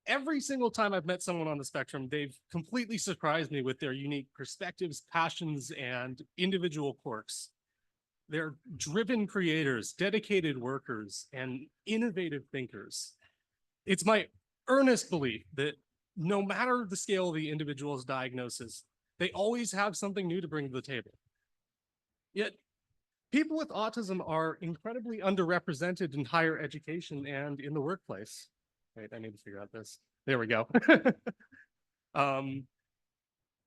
Every single time I've met someone on the spectrum, they've completely surprised me with their unique perspectives, passions, and individual quirks. They're driven creators, dedicated workers, and innovative thinkers. It's my earnest belief that no matter the scale of the individual's diagnosis, they always have something new to bring to the table. Yet, people with autism are incredibly underrepresented in higher education and in the workplace. Wait, I need to figure out this. There we go.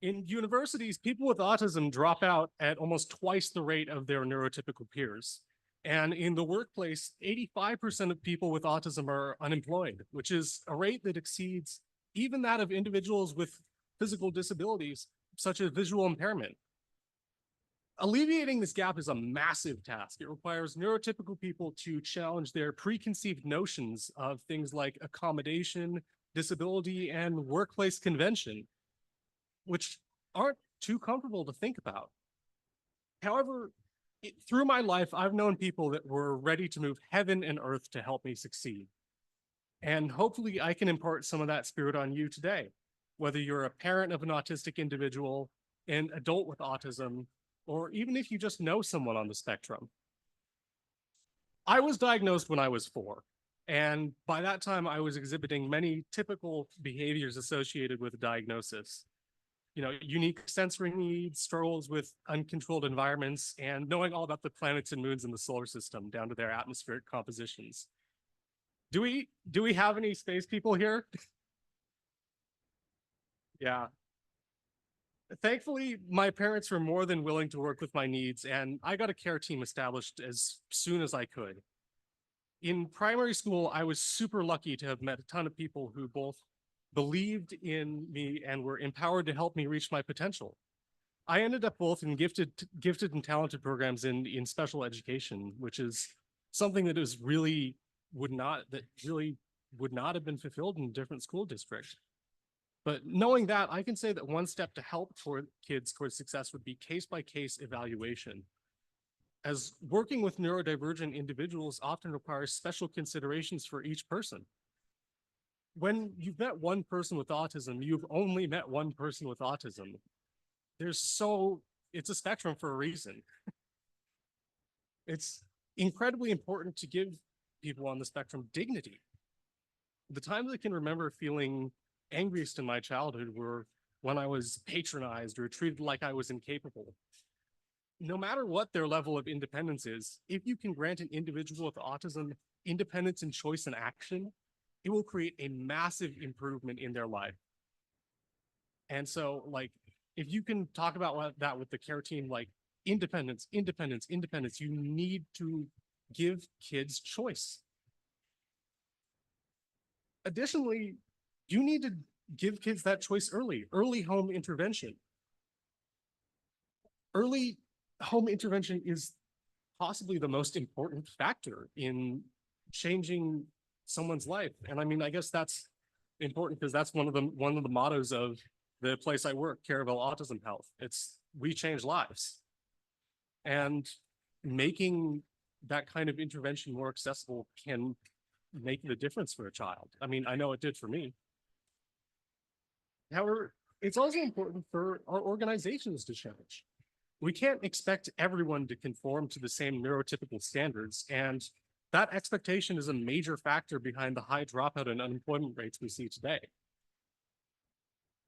In universities, people with autism drop out at almost twice the rate of their neurotypical peers. And in the workplace, 85% of people with autism are unemployed, which is a rate that exceeds even that of individuals with physical disabilities, such as visual impairment. Alleviating this gap is a massive task. It requires neurotypical people to challenge their preconceived notions of things like accommodation, disability, and workplace convention, which aren't too comfortable to think about. However, through my life, I've known people that were ready to move heaven and earth to help me succeed. And hopefully I can impart some of that spirit on you today, whether you're a parent of an autistic individual, an adult with autism, or even if you just know someone on the spectrum. I was diagnosed when I was 4, and by that time I was exhibiting many typical behaviors associated with a diagnosis. Unique sensory needs, struggles with uncontrolled environments, and knowing all about the planets and moons in the solar system down to their atmospheric compositions. Do we have any space people here? Yeah. Thankfully, my parents were more than willing to work with my needs, and I got a care team established as soon as I could. In primary school, I was super lucky to have met a ton of people who both believed in me and were empowered to help me reach my potential. I ended up both in gifted and talented programs in special education, which is something that really would not have been fulfilled in a different school district. But knowing that, I can say that one step to help toward kids towards success would be case-by-case evaluation. As working with neurodivergent individuals often requires special considerations for each person. When you've met one person with autism, you've only met one person with autism. It's a spectrum for a reason. It's incredibly important to give people on the spectrum dignity. The times I can remember feeling angriest in my childhood were when I was patronized or treated like I was incapable. No matter what their level of independence is, if you can grant an individual with autism independence in choice and action, it will create a massive improvement in their life. And so, like, if you can talk about that with the care team, like independence, independence, independence, you need to give kids choice. Additionally, you need to give kids that choice early home intervention. Early home intervention is possibly the most important factor in changing someone's life. And I mean, I guess that's important because that's one of the mottos of the place I work, Caravel Autism Health. It's we change lives. And making that kind of intervention more accessible can make the difference for a child. I mean, I know it did for me. However, it's also important for our organizations to change. We can't expect everyone to conform to the same neurotypical standards, and that expectation is a major factor behind the high dropout and unemployment rates we see today.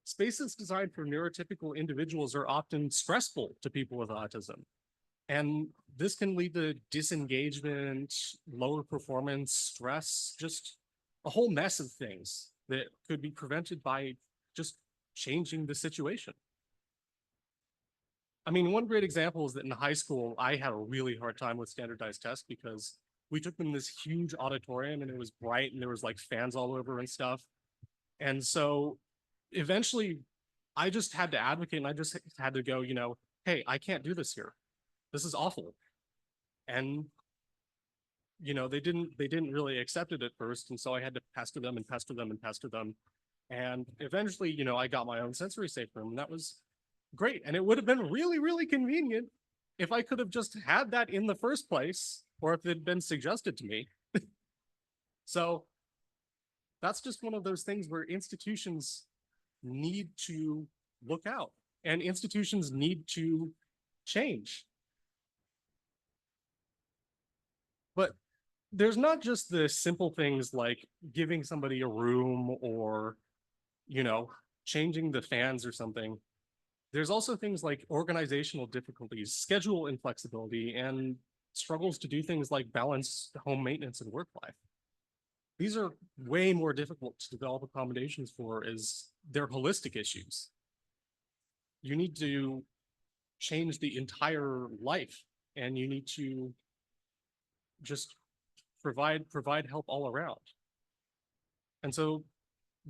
Spaces designed for neurotypical individuals are often stressful to people with autism, and this can lead to disengagement, lower performance, stress, just a whole mess of things that could be prevented by just changing the situation. I mean, one great example is that in high school, I had a really hard time with standardized tests because we took them in this huge auditorium and it was bright and there was like fans all over and stuff. And so eventually I just had to advocate and I just had to go, hey, I can't do this here. This is awful. And, they didn't really accept it at first. And so I had to pester them and pester them and pester them. And eventually, I got my own sensory safe room and that was great. And it would have been really, really convenient if I could have just had that in the first place or if it had been suggested to me. So that's just one of those things where institutions need to look out and institutions need to change. But there's not just the simple things like giving somebody a room or, changing the fans or something. There's also things like organizational difficulties, schedule inflexibility, and struggles to do things like balance home maintenance and work life. These are way more difficult to develop accommodations for as they're holistic issues. You need to change the entire life and you need to just provide help all around. And so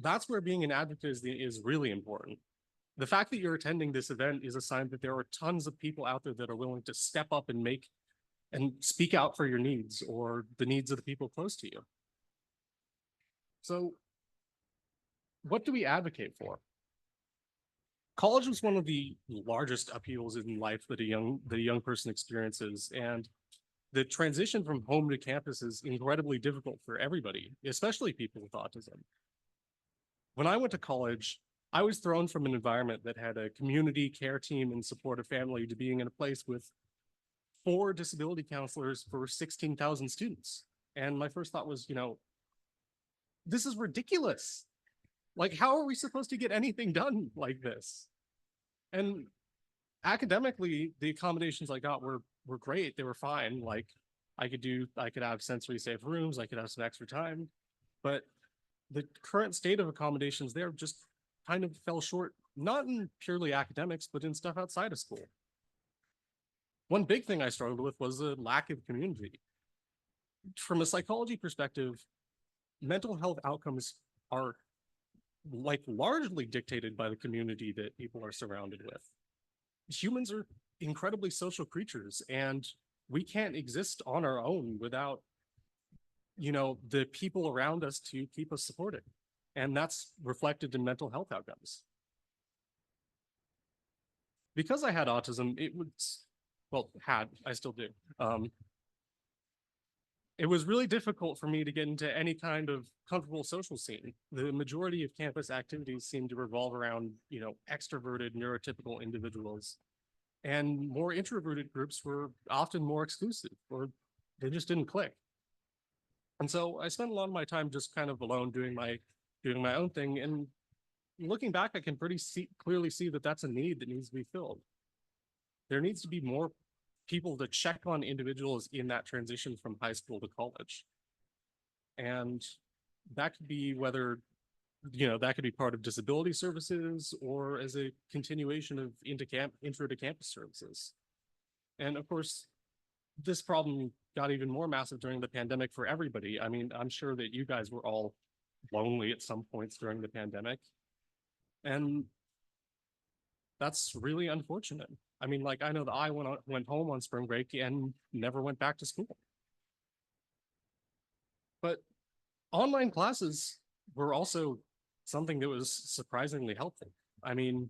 that's where being an advocate is really important. The fact that you're attending this event is a sign that there are tons of people out there that are willing to step up and speak out for your needs or the needs of the people close to you. So what do we advocate for? College was one of the largest upheavals in life that a young person experiences, and the transition from home to campus is incredibly difficult for everybody, especially people with autism. When I went to college, I was thrown from an environment that had a community care team and supportive family to being in a place with 4 disability counselors for 16,000 students. And my first thought was, this is ridiculous. Like, how are we supposed to get anything done like this? And academically, the accommodations I got were great. They were fine. Like, I could have sensory safe rooms. I could have some extra time, but the current state of accommodations there just kind of fell short, not in purely academics, but in stuff outside of school. One big thing I struggled with was a lack of community. from a psychology perspective, mental health outcomes are like largely dictated by the community that people are surrounded with. Humans are incredibly social creatures, and we can't exist on our own without, the people around us to keep us supported. And that's reflected in mental health outcomes. Because I had autism, I still do. It was really difficult for me to get into any kind of comfortable social scene. The majority of campus activities seemed to revolve around, extroverted, neurotypical individuals. And more introverted groups were often more exclusive, or they just didn't click. And so I spent a lot of my time just kind of alone doing my own thing. And looking back, I can clearly see that that's a need that needs to be filled. There needs to be more people to check on individuals in that transition from high school to college. And that could be whether, that could be part of disability services or as a continuation of intro to campus services. And of course, this problem got even more massive during the pandemic for everybody. I mean, I'm sure that you guys were all lonely at some points during the pandemic. And that's really unfortunate. I mean, like, I know that I went home on spring break and never went back to school. But online classes were also something that was surprisingly helpful. I mean,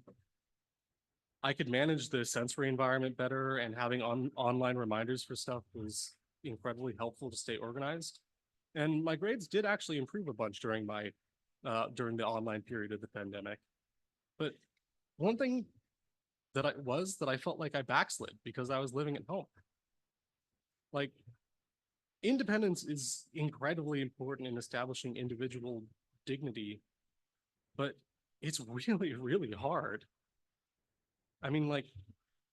I could manage the sensory environment better, and having online reminders for stuff was incredibly helpful to stay organized. And my grades did actually improve a bunch during the online period of the pandemic. But one thing that I felt like I backslid because I was living at home. Like, independence is incredibly important in establishing individual dignity, but it's really, really hard. I mean, like,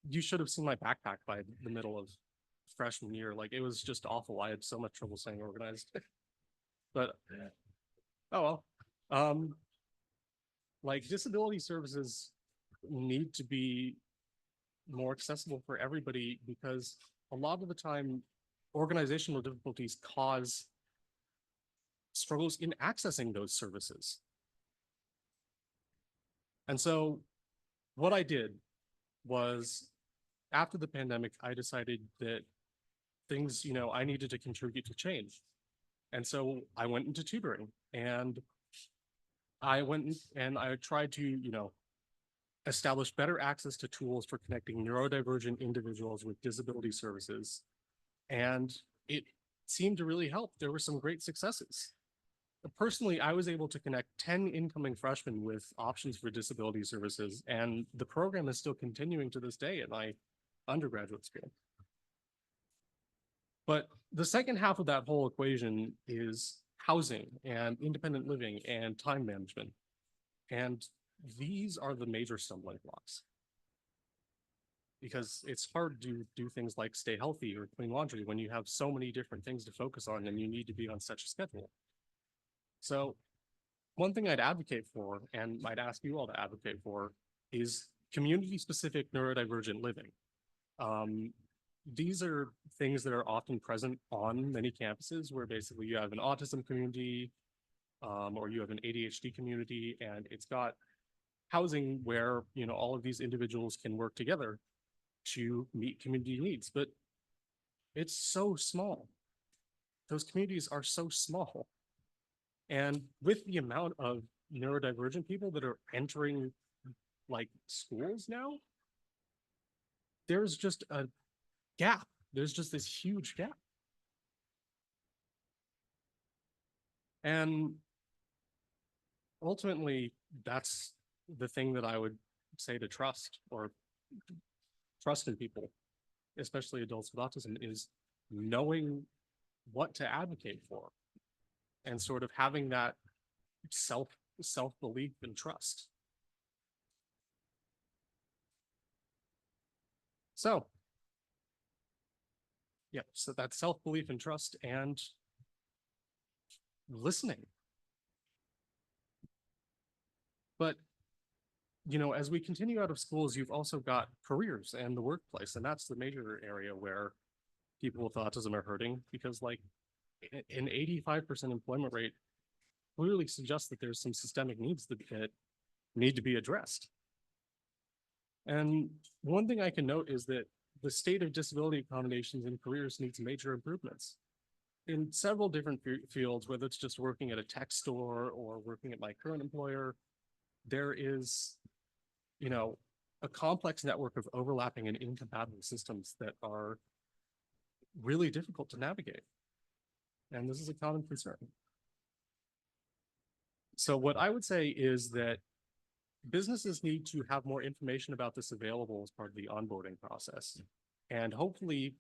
you should have seen my backpack by the middle of freshman year. Like, it was just awful. I had so much trouble staying organized. But oh well. Like, disability services need to be more accessible for everybody, because a lot of the time organizational difficulties cause struggles in accessing those services. And so what I did was, after the pandemic, I decided that things, I needed to contribute to change. And so I went into tutoring, and I tried to, establish better access to tools for connecting neurodivergent individuals with disability services. And it seemed to really help. There were some great successes. Personally, I was able to connect 10 incoming freshmen with options for disability services, and the program is still continuing to this day at my undergraduate school. But the second half of that whole equation is housing and independent living and time management. And these are the major stumbling blocks, because it's hard to do things like stay healthy or clean laundry when you have so many different things to focus on and you need to be on such a schedule. So one thing I'd advocate for, and I'd ask you all to advocate for, is community-specific neurodivergent living. These are things that are often present on many campuses, where basically you have an autism community, or you have an ADHD community, and it's got housing where, all of these individuals can work together to meet community needs. But it's so small. Those communities are so small. And with the amount of neurodivergent people that are entering like schools now, there's just a gap. There's just this huge gap. And ultimately, that's the thing that I would say to trust in people, especially adults with autism, is knowing what to advocate for and sort of having that self-belief and trust. So yeah, so that self-belief and trust and listening. But as we continue out of schools, you've also got careers and the workplace, and that's the major area where people with autism are hurting, because like an 85% employment rate clearly suggests that there's some systemic needs that need to be addressed. And one thing I can note is that the state of disability accommodations in careers needs major improvements. In several different fields, whether it's just working at a tech store or working at my current employer, there is, you know, a complex network of overlapping and incompatible systems that are really difficult to navigate. And this is a common concern. So what I would say is that businesses need to have more information about this available as part of the onboarding process. And hopefully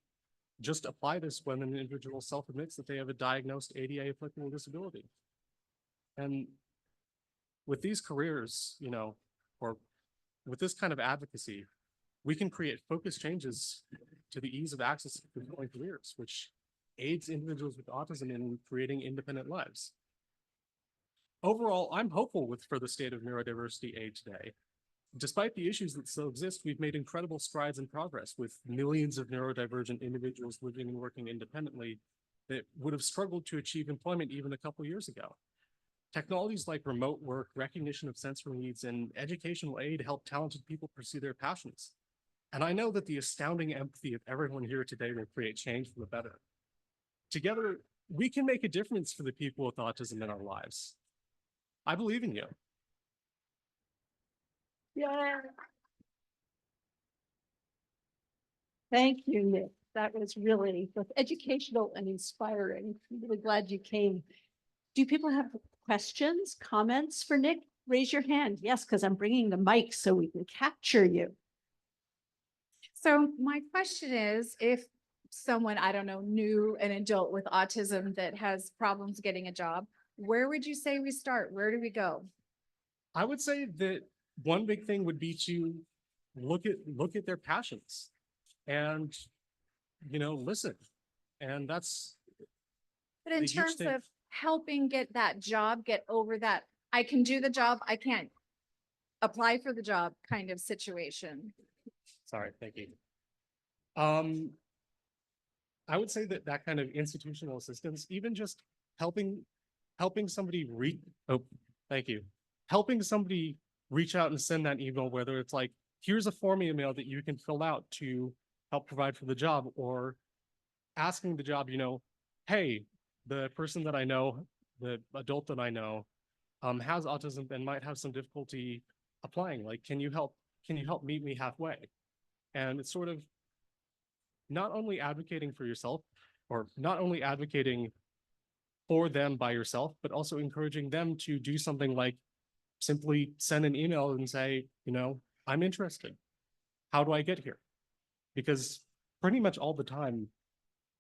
just apply this when an individual self-admits that they have a diagnosed ADA applicable disability. And with these careers, you know, or with this kind of advocacy, we can create focused changes to the ease of access to fulfilling careers, which aids individuals with autism in creating independent lives. Overall, I'm hopeful for the state of neurodiversity aid today. Despite the issues that still exist, we've made incredible strides in progress with millions of neurodivergent individuals living and working independently that would have struggled to achieve employment even a couple years ago. Technologies like remote work, recognition of sensory needs, and educational aid help talented people pursue their passions. And I know that the astounding empathy of everyone here today will create change for the better. Together, we can make a difference for the people with autism in our lives. I believe in you. Yeah. Thank you, Nick. That was really both educational and inspiring. I'm really glad you came. Do people have questions, comments for Nick? Raise your hand. Yes, because I'm bringing the mic so we can capture you. So my question is, if someone, I don't know, new, an adult with autism that has problems getting a job, where would you say we start? Where do we go? I would say that one big thing would be to look at their passions and, you know, listen. And that's But in the huge terms thing. of helping get that job, get over that, I can do the job, I can't apply for the job kind of situation. Sorry, thank you. I would say that that kind of institutional assistance, even just helping somebody helping somebody reach out and send that email, whether it's like, here's a form email that you can fill out to help provide for the job, or asking the job, you know, hey, the person that I know, the adult that I know, has autism and might have some difficulty applying. Like, can you help meet me halfway? And it's sort of not only advocating for yourself, or not only advocating for them by yourself, but also encouraging them to do something like simply send an email and say, you know, I'm interested. How do I get here? Because pretty much all the time,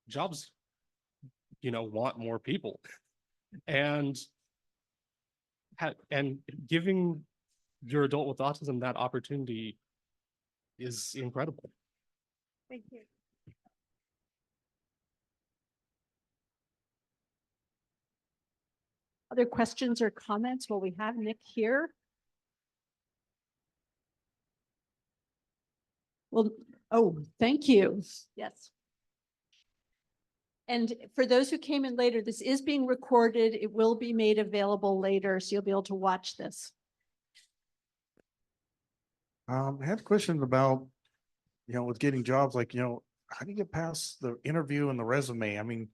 jobs, you know, want more people. And giving your adult with autism that opportunity is incredible. Thank you. Other questions or comments? Well, we have Nick here. Well, oh, thank you. Yes. And for those who came in later, this is being recorded. It will be made available later, so you'll be able to watch this. I had a question about, you know, with getting jobs, like, you know, how do you get past the interview and the resume? I mean,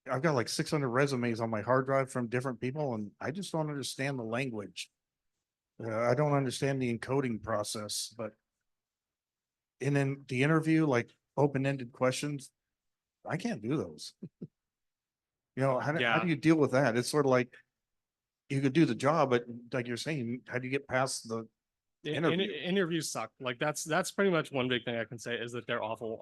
I've got like 600 resumes on my hard drive from different people, and I just don't understand the language. I don't understand the encoding process, but and then the interview, like open-ended questions, I can't do those. You know, how Yeah. do you deal with that? It's sort of like you could do the job, but like you're saying, how do you get past the interview? Interviews suck. Like that's pretty much one big thing I can say is that they're awful.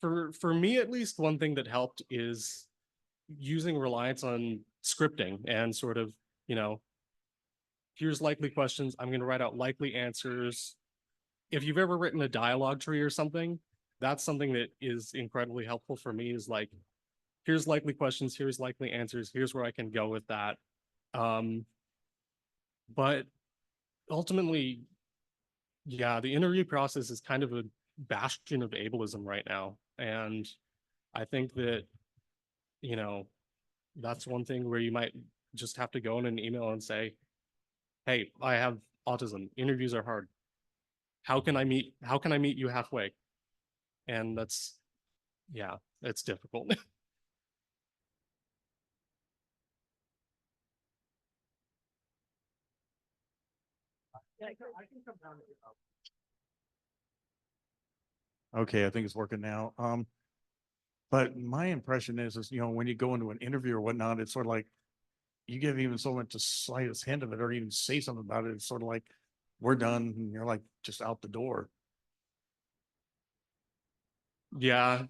For me at least, one thing that helped is using reliance on scripting and sort of, you know, here's likely questions. I'm going to write out likely answers. If you've ever written a dialogue tree or something, that's something that is incredibly helpful for me, is like, here's likely questions, here's likely answers, here's where I can go with that. But ultimately, yeah, the interview process is kind of a bastion of ableism right now. And I think that, you know, that's one thing where you might just have to go in an email and say, hey, I have autism. Interviews are hard. How can I meet you halfway? And that's, yeah, it's difficult. Okay, I think it's working now. But my impression is, you know, when you go into an interview or whatnot, it's sort of like you give even someone the slightest hint of it or even say something about it. It's sort of like, we're done. And you're like just out the door. Yeah,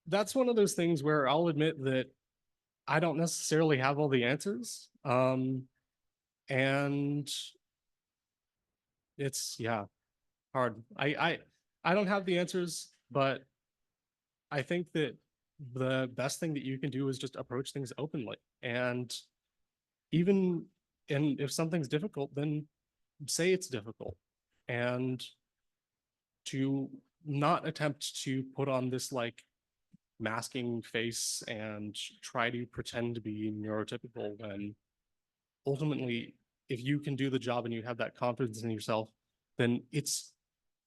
that's one of those things where I'll admit that I don't necessarily have all the answers. And it's, yeah, hard. I don't have the answers, but I think that the best thing that you can do is just approach things openly. And even and if something's difficult, then say it's difficult. And to not attempt to put on this like masking face and try to pretend to be neurotypical when ultimately, if you can do the job and you have that confidence in yourself, then it's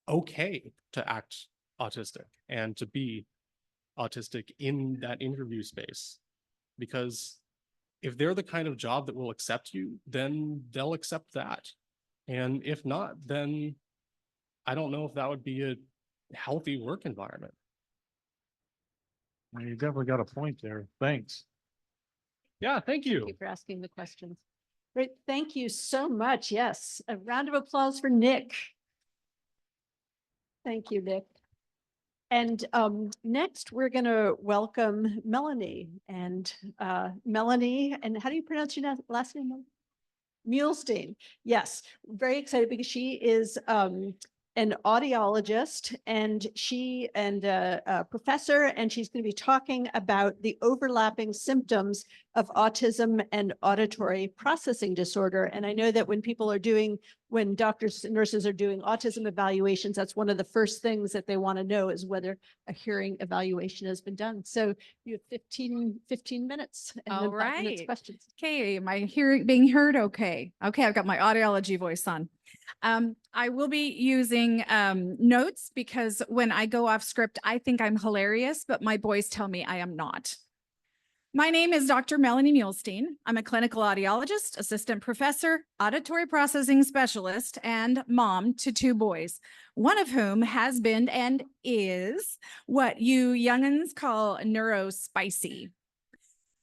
okay to act autistic and to be autistic in that interview space. Because if they're the kind of job that will accept you, then they'll accept that. And if not, then I don't know if that would be a healthy work environment. You definitely got a point there. Thanks. Yeah, thank you. Thank you for asking the questions. Great, thank you so much. Yes, a round of applause for Nick. Thank you, Nick. And next, we're going to welcome Melanie. And Melanie, and how do you pronounce your last name? Muhlstein. Yes, very excited because she is an audiologist and a professor, and she's going to be talking about the overlapping symptoms of autism and auditory processing disorder. And I know that when doctors and nurses are doing autism evaluations, that's one of the first things that they want to know is whether a hearing evaluation has been done. So you have 15 minutes and All then 5 minutes right. questions. Okay, am I being heard? Okay. Okay, I've got my audiology voice on. I will be using notes because when I go off script, I think I'm hilarious, but my boys tell me I am not. My name is Dr. Melanie Muhlstein. I'm a clinical audiologist, assistant professor, auditory processing specialist, and mom to 2 boys, one of whom has been and is what you youngins call neurospicy.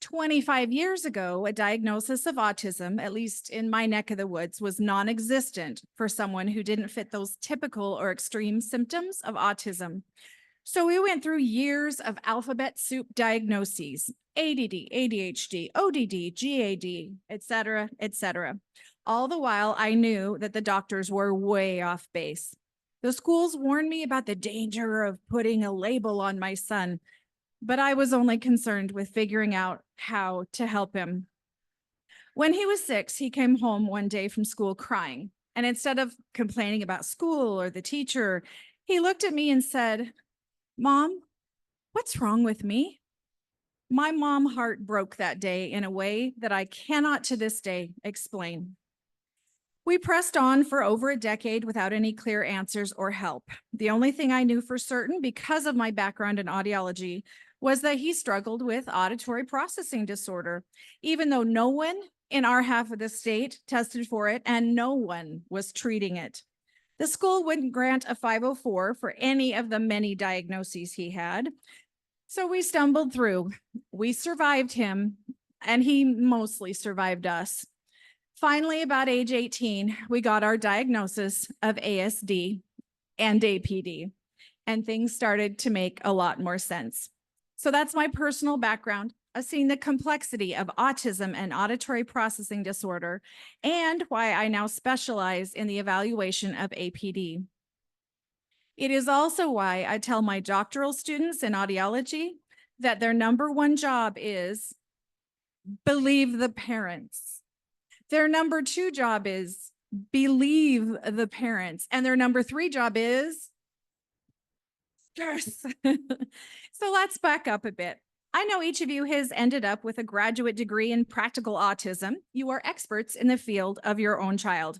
25 years ago, a diagnosis of autism, at least in my neck of the woods, was non-existent for someone who didn't fit those typical or extreme symptoms of autism. So we went through years of alphabet soup diagnoses, ADD, ADHD, ODD, GAD, et cetera, all the while I knew that the doctors were way off base. The schools warned me about the danger of putting a label on my son, but I was only concerned with figuring out how to help him. When he was 6, he came home one day from school crying. And instead of complaining about school or the teacher, he looked at me and said, "Mom, what's wrong with me?" My mom heart broke that day in a way that I cannot to this day explain. We pressed on for over a decade without any clear answers or help. The only thing I knew for certain, because of my background in audiology, was that he struggled with auditory processing disorder, even though no one in our half of the state tested for it and no one was treating it. The school wouldn't grant a 504 for any of the many diagnoses he had. So we stumbled through. We survived him, and he mostly survived us. Finally, about age 18, we got our diagnosis of ASD and APD, and things started to make a lot more sense. So that's my personal background of seeing the complexity of autism and auditory processing disorder, and why I now specialize in the evaluation of APD. It is also why I tell my doctoral students in audiology that their number 1 job is believe the parents. Their number 2 job is believe the parents. And their number 3 job is Yes. So let's back up a bit. I know each of you has ended up with a graduate degree in practical autism. You are experts in the field of your own child.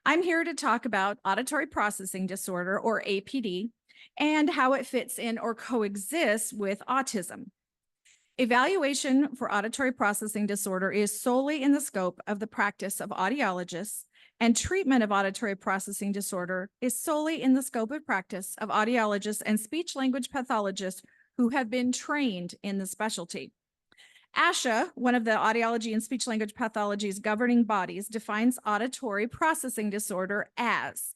I'm here to talk about auditory processing disorder, or APD, and how it fits in or coexists with autism. Evaluation for auditory processing disorder is solely in the scope of the practice of audiologists, and treatment of auditory processing disorder is solely in the scope of practice of audiologists and speech language pathologists who have been trained in the specialty. ASHA, one of the audiology and speech language pathology's governing bodies, defines auditory processing disorder as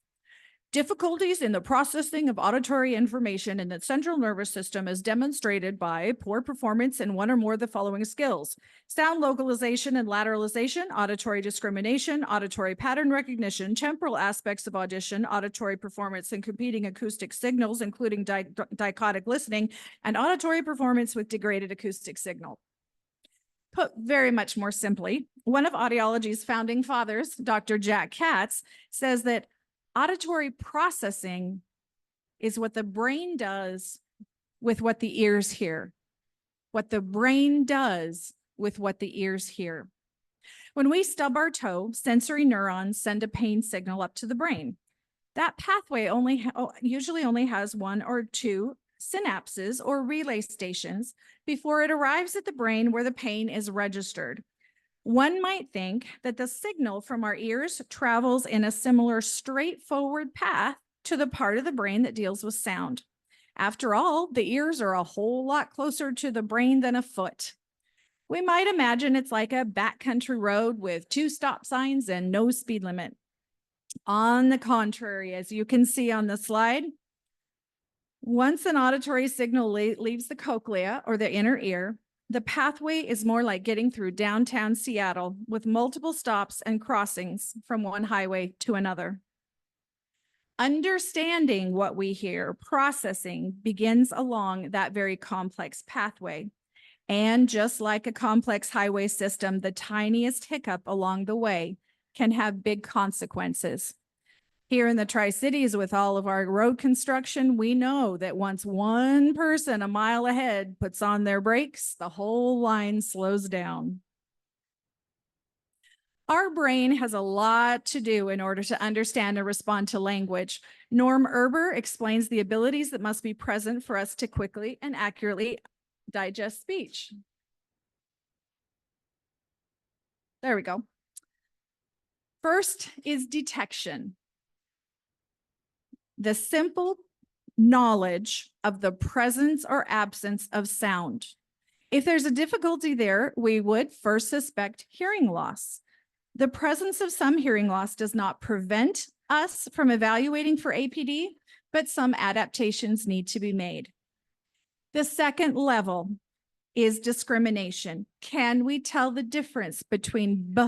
difficulties in the processing of auditory information in the central nervous system as demonstrated by poor performance in one or more of the following skills: sound localization and lateralization, auditory discrimination, auditory pattern recognition, temporal aspects of audition, auditory performance and competing acoustic signals, including dichotic listening, and auditory performance with degraded acoustic signal. Put very much more simply, one of audiology's founding fathers, Dr. Jack Katz, says that auditory processing is what the brain does with what the ears hear. What the brain does with what the ears hear. When we stub our toe, sensory neurons send a pain signal up to the brain. That pathway usually only has one or two synapses or relay stations before it arrives at the brain where the pain is registered. One might think that the signal from our ears travels in a similar straightforward path to the part of the brain that deals with sound. After all, the ears are a whole lot closer to the brain than a foot. We might imagine it's like a backcountry road with 2 stop signs and no speed limit. On the contrary, as you can see on the slide, once an auditory signal leaves the cochlea or the inner ear, the pathway is more like getting through downtown Seattle with multiple stops and crossings from one highway to another. Understanding what we hear, processing, begins along that very complex pathway. And just like a complex highway system, the tiniest hiccup along the way can have big consequences. Here in the Tri-Cities, with all of our road construction, we know that once one person a mile ahead puts on their brakes, the whole line slows down. Our brain has a lot to do in order to understand and respond to language. Norm Erber explains the abilities that must be present for us to quickly and accurately digest speech. There we go. First is detection. The simple knowledge of the presence or absence of sound. If there's a difficulty there, we would first suspect hearing loss. The presence of some hearing loss does not prevent us from evaluating for APD, but some adaptations need to be made. The second level is discrimination. Can we tell the difference between B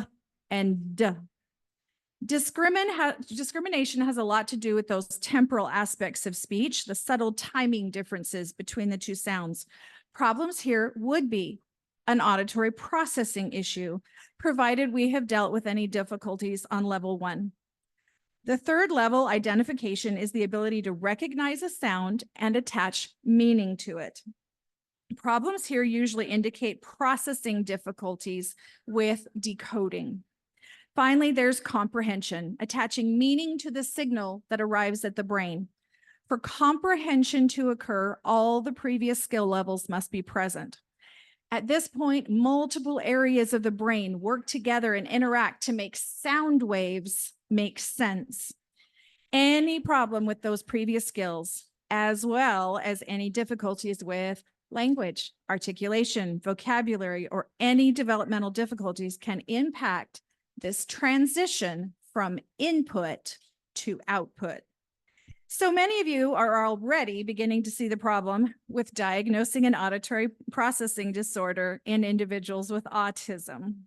and D? Discrimination has a lot to do with those temporal aspects of speech, the subtle timing differences between the two sounds. Problems here would be an auditory processing issue, provided we have dealt with any difficulties on level 1. The third level identification is the ability to recognize a sound and attach meaning to it. Problems here usually indicate processing difficulties with decoding. Finally, there's comprehension, attaching meaning to the signal that arrives at the brain. For comprehension to occur, all the previous skill levels must be present. At this point, multiple areas of the brain work together and interact to make sound waves make sense. Any problem with those previous skills, as well as any difficulties with language, articulation, vocabulary, or any developmental difficulties, can impact this transition from input to output. So many of you are already beginning to see the problem with diagnosing an auditory processing disorder in individuals with autism.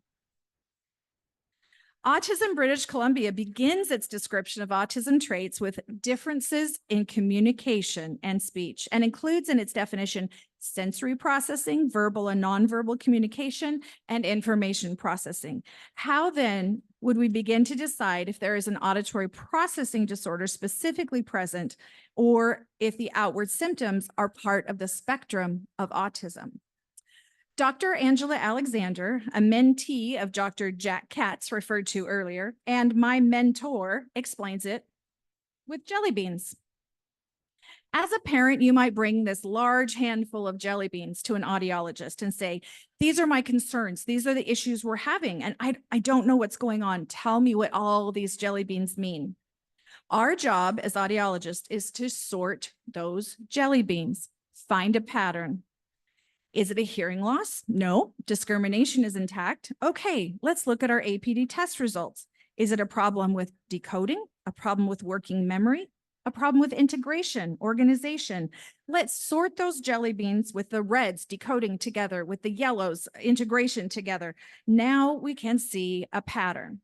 Autism British Columbia begins its description of autism traits with differences in communication and speech, and includes in its definition sensory processing, verbal and nonverbal communication, and information processing. How then would we begin to decide if there is an auditory processing disorder specifically present, or if the outward symptoms are part of the spectrum of autism? Dr. Angela Alexander, a mentee of Dr. Jack Katz referred to earlier, and my mentor, explains it with jelly beans. As a parent, you might bring this large handful of jelly beans to an audiologist and say, these are my concerns. These are the issues we're having. And I don't know what's going on. Tell me what all these jelly beans mean. Our job as audiologists is to sort those jelly beans, find a pattern. Is it a hearing loss? No. Discrimination is intact. Okay, let's look at our APD test results. Is it a problem with decoding? A problem with working memory? A problem with integration, organization? Let's sort those jelly beans with the reds decoding together, with the yellows integration together. Now we can see a pattern.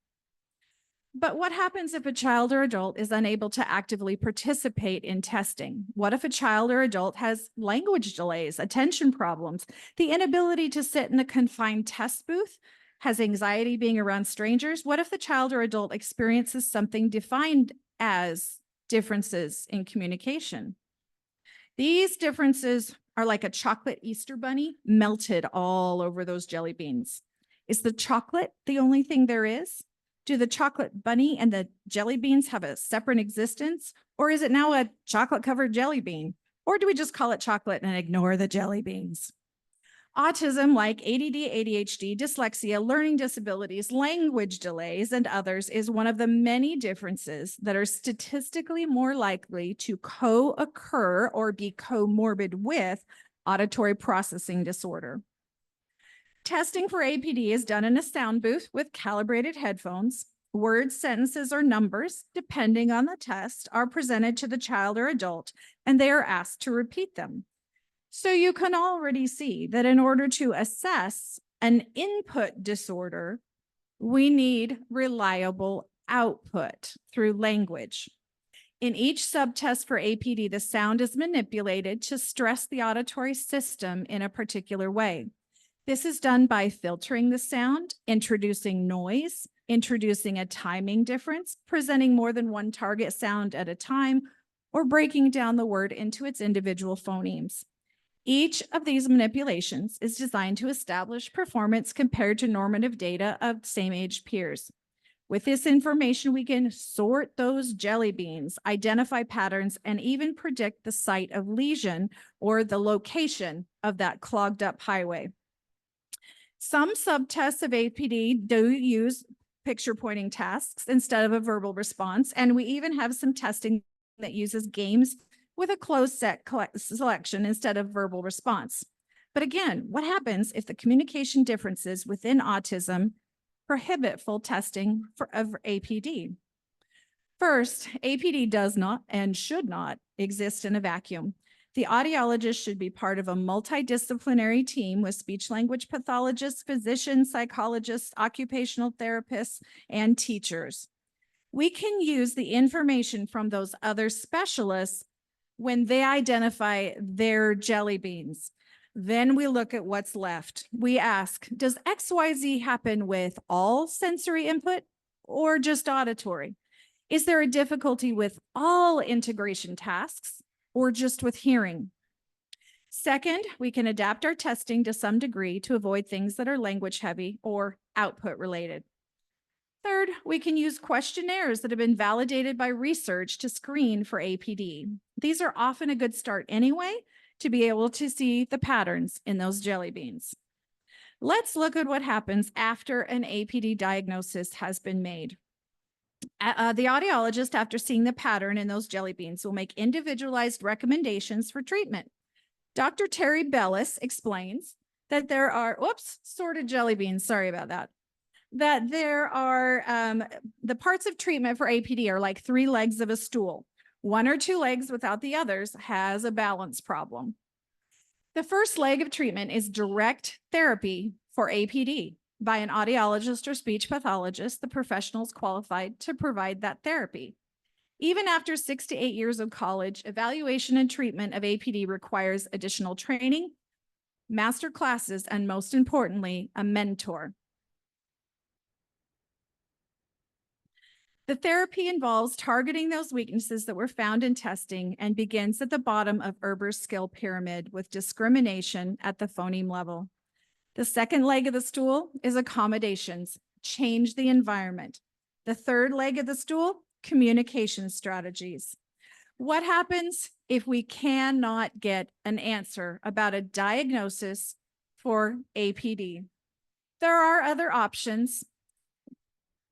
But what happens if a child or adult is unable to actively participate in testing? What if a child or adult has language delays, attention problems, the inability to sit in a confined test booth, has anxiety being around strangers? What if the child or adult experiences something defined as differences in communication? These differences are like a chocolate Easter bunny melted all over those jelly beans. Is the chocolate the only thing there is? Do the chocolate bunny and the jelly beans have a separate existence? Or is it now a chocolate covered jelly bean? Or do we just call it chocolate and ignore the jelly beans? Autism, like ADD, ADHD, dyslexia, learning disabilities, language delays, and others, is one of the many differences that are statistically more likely to co-occur or be comorbid with auditory processing disorder. Testing for APD is done in a sound booth with calibrated headphones. Words, sentences, or numbers, depending on the test, are presented to the child or adult, and they are asked to repeat them. So you can already see that in order to assess an input disorder, we need reliable output through language. In each subtest for APD, the sound is manipulated to stress the auditory system in a particular way. This is done by filtering the sound, introducing noise, introducing a timing difference, presenting more than one target sound at a time, or breaking down the word into its individual phonemes. Each of these manipulations is designed to establish performance compared to normative data of same-age peers. With this information, we can sort those jelly beans, identify patterns, and even predict the site of lesion or the location of that clogged up highway. Some subtests of APD do use picture pointing tasks instead of a verbal response, and we even have some testing that uses games with a closed set selection instead of verbal response. But again, what happens if the communication differences within autism prohibit full testing of APD? First, APD does not and should not exist in a vacuum. The audiologist should be part of a multidisciplinary team with speech-language pathologists, physicians, psychologists, occupational therapists, and teachers. We can use the information from those other specialists when they identify their jelly beans. Then we look at what's left. We ask, does XYZ happen with all sensory input or just auditory? Is there a difficulty with all integration tasks or just with hearing? Second, we can adapt our testing to some degree to avoid things that are language heavy or output related. Third, we can use questionnaires that have been validated by research to screen for APD. These are often a good start anyway to be able to see the patterns in those jelly beans. Let's look at what happens after an APD diagnosis has been made. The audiologist, after seeing the pattern in those jelly beans, will make individualized recommendations for treatment. Dr. Terry Bellis explains that there are, sorted jelly beans, sorry about that. That there are, the parts of treatment for APD are like 3 legs of a stool. 1 or 2 legs without the others has a balance problem. The first leg of treatment is direct therapy for APD by an audiologist or speech pathologist, the professionals qualified to provide that therapy. Even after 6 to 8 years of college, evaluation and treatment of APD requires additional training master classes, and most importantly, a mentor. The therapy involves targeting those weaknesses that were found in testing and begins at the bottom of Erber's skill pyramid with discrimination at the phoneme level. The second leg of the stool is accommodations, change the environment. The third leg of the stool, communication strategies. What happens if we cannot get an answer about a diagnosis for APD? There are other options.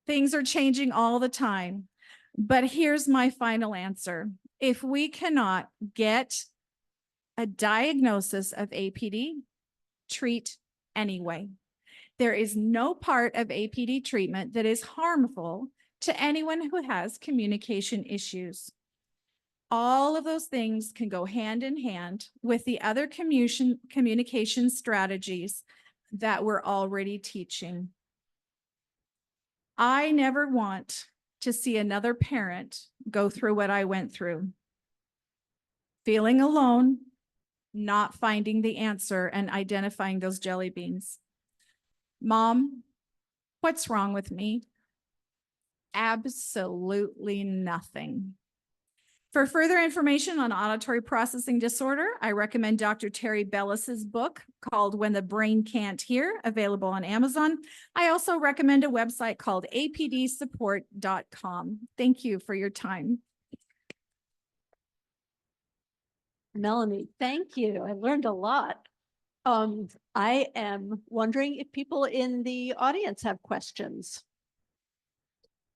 Things are changing all the time, but here's my final answer. If we cannot get a diagnosis of APD, treat anyway. There is no part of APD treatment that is harmful to anyone who has communication issues. All of those things can go hand in hand with the other communication strategies that we're already teaching. I never want to see another parent go through what I went through. Feeling alone, not finding the answer, and identifying those jelly beans. Mom, what's wrong with me? Absolutely nothing. For further information on auditory processing disorder, I recommend Dr. Terry Bellis's book called When the Brain Can't Hear, available on Amazon. I also recommend a website called apdsupport.com. Thank you for your time. Melanie, thank you. I learned a lot. I am wondering if people in the audience have questions.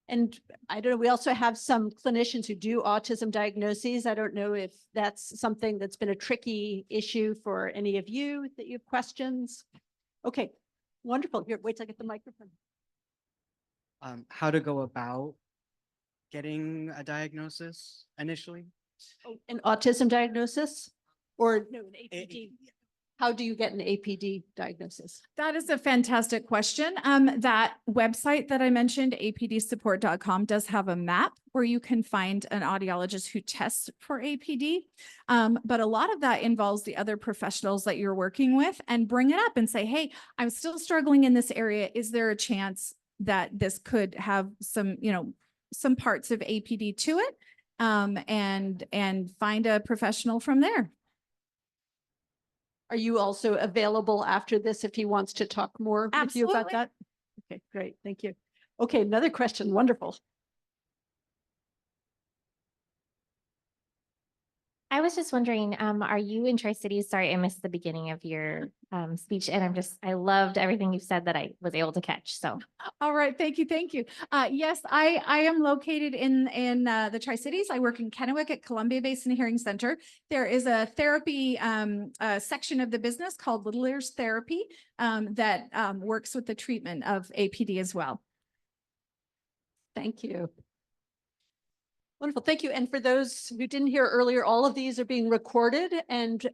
And I don't know, we also have some clinicians who do autism diagnoses. I don't know if that's something that's been a tricky issue for any of you that you have questions. Okay, wonderful. Here, wait till I get the microphone. How to go about getting a diagnosis initially? Oh, an autism diagnosis or no, an APD? How do you get an APD diagnosis? That is a fantastic question. That website that I mentioned, apdsupport.com, does have a map where you can find an audiologist who tests for APD. But a lot of that involves the other professionals that you're working with and bring it up and say, hey, I'm still struggling in this area. Is there a chance that this could have some, some parts of APD to it? And find a professional from there. Are you also available after this if he wants to talk more with you about Absolutely. that? Okay, great. Thank you. Okay, another question. Wonderful. I was just wondering, are you in Tri-Cities? Sorry, I missed the beginning of your speech, and I loved everything you said that I was able to catch. So, all right, thank you, thank you. Yes, I am located in the Tri-Cities. I work in Kennewick at Columbia Basin Hearing Center. There is a therapy section of the business called Little Ears Therapy that works with the treatment of APD as well. Thank you. Wonderful. Thank you. And for those who didn't hear earlier, all of these are being recorded and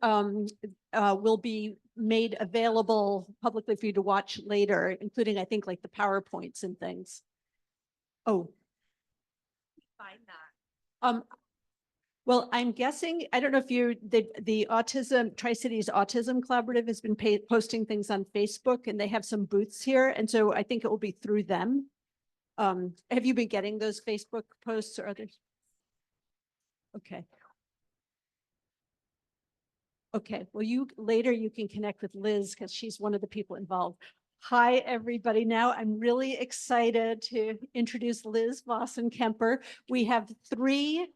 will be made available publicly for you to watch later, including, I think, like the PowerPoints and things. Oh. Find that. Well, I'm guessing, I don't know if the Autism, Tri-Cities Autism Collaborative has been posting things on Facebook, and they have some booths here. And so I think it will be through them. Have you been getting those Facebook posts or others? Okay. Okay, well, later you can connect with Liz because she's one of the people involved. Hi, everybody. Now I'm really excited to introduce Liz Vossen-Kemper. We have three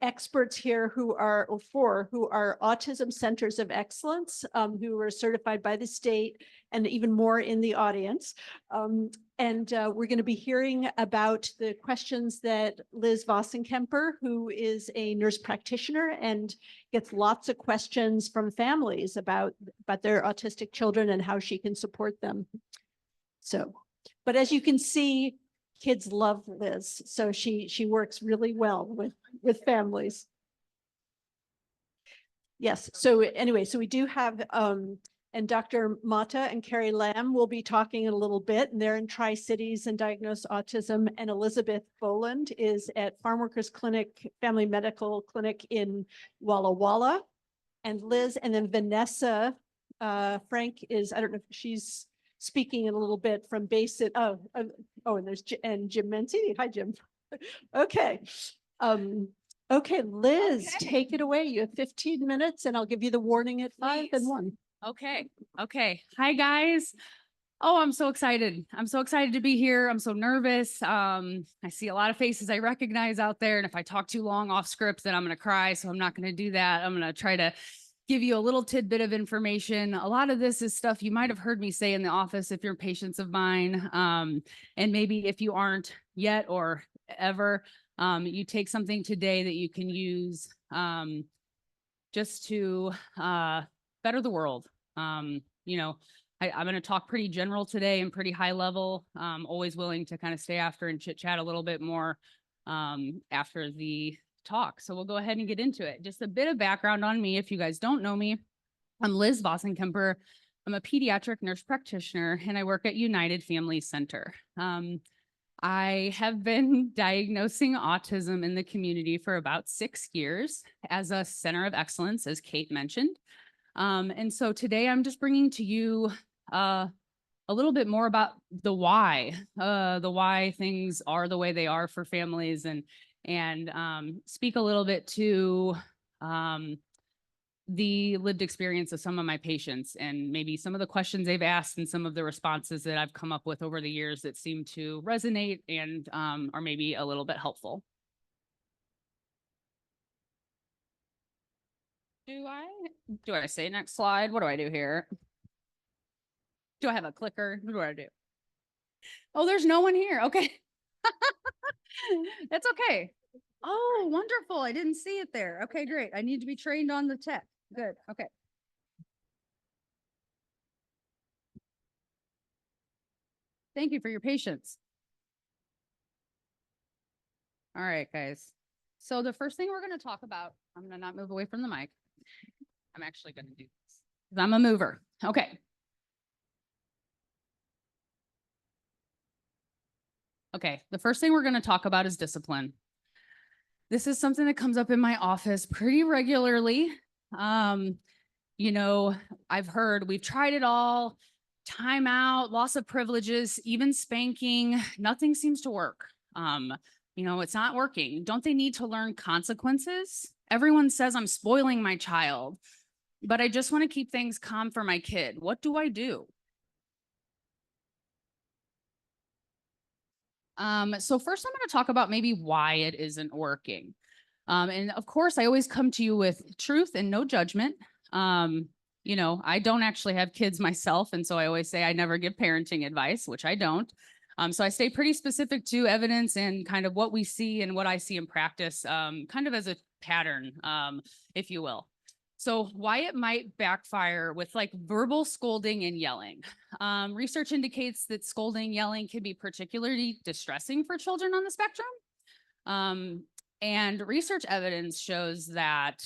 experts here or four who are Autism Centers of Excellence, who are certified by the state, and even more in the audience. We're going to be hearing about the questions that Liz Vossen-Kemper, who is a nurse practitioner and gets lots of questions from families about their autistic children and how she can support them. So, but as you can see, kids love Liz, so she works really well with families. Yes, so anyway, so we do have, and Dr. Mata and Carrie Lamb will be talking in a little bit, and they're in Tri-Cities and Diagnosed Autism, and Elizabeth Boland is at Farm Workers Clinic, Family Medical Clinic in Walla Walla. and Liz, and then Vanessa. Frank is, I don't know if she's speaking in a little bit from Basin. And there's and Jim Mancini. Hi, Jim. Okay. Okay, Liz, Okay. take it away. You have 15 minutes and I'll give you the warning at 5 and Please. 1. Okay. Okay. Hi, guys. Oh, I'm so excited. I'm so excited to be here. I'm so nervous. I see a lot of faces I recognize out there. And if I talk too long off script, then I'm going to cry. So I'm not going to do that. I'm going to try to give you a little tidbit of information. A lot of this is stuff you might have heard me say in the office if you're patients of mine. And maybe if you aren't yet or ever, you take something today that you can use just to better the world. You know, I'm going to talk pretty general today and pretty high level. Always willing to kind of stay after and chit chat a little bit more after the talk. So we'll go ahead and get into it. Just a bit of background on me. If you guys don't know me, I'm Liz Vossenkemper. I'm a pediatric nurse practitioner and I work at United Family Center. I have been diagnosing autism in the community for about 6 years as a center of excellence, as Kate mentioned. And so today I'm just bringing to you a little bit more about the why things are the way they are for families and speak a little bit to the lived experience of some of my patients and maybe some of the questions they've asked and some of the responses that I've come up with over the years that seem to resonate and are maybe a little bit helpful. Do I say next slide? What do I do here? Do I have a clicker? What do I do? Oh, there's no one here. Okay. That's okay. Oh, wonderful. I didn't see it there. Okay, great. I need to be trained on the tech. Good. Okay. Thank you for your patience. All right, guys. So the first thing we're going to talk about, I'm going to not move away from the mic. I'm actually going to do this because I'm a mover. Okay. Okay. The first thing we're going to talk about is discipline. This is something that comes up in my office pretty regularly. You know, I've heard we've tried it all, timeout, loss of privileges, even spanking, nothing seems to work. You know, it's not working. Don't they need to learn consequences? Everyone says I'm spoiling my child, but I just want to keep things calm for my kid. What do I do? So first I'm going to talk about maybe why it isn't working. And of course, I always come to you with truth and no judgment. You know, I don't actually have kids myself. And so I always say I never give parenting advice, which I don't. So I stay pretty specific to evidence and kind of what we see and what I see in practice, kind of as a pattern, if you will. So why it might backfire with like verbal scolding and yelling. Research indicates that scolding, yelling can be particularly distressing for children on the spectrum. And research evidence shows that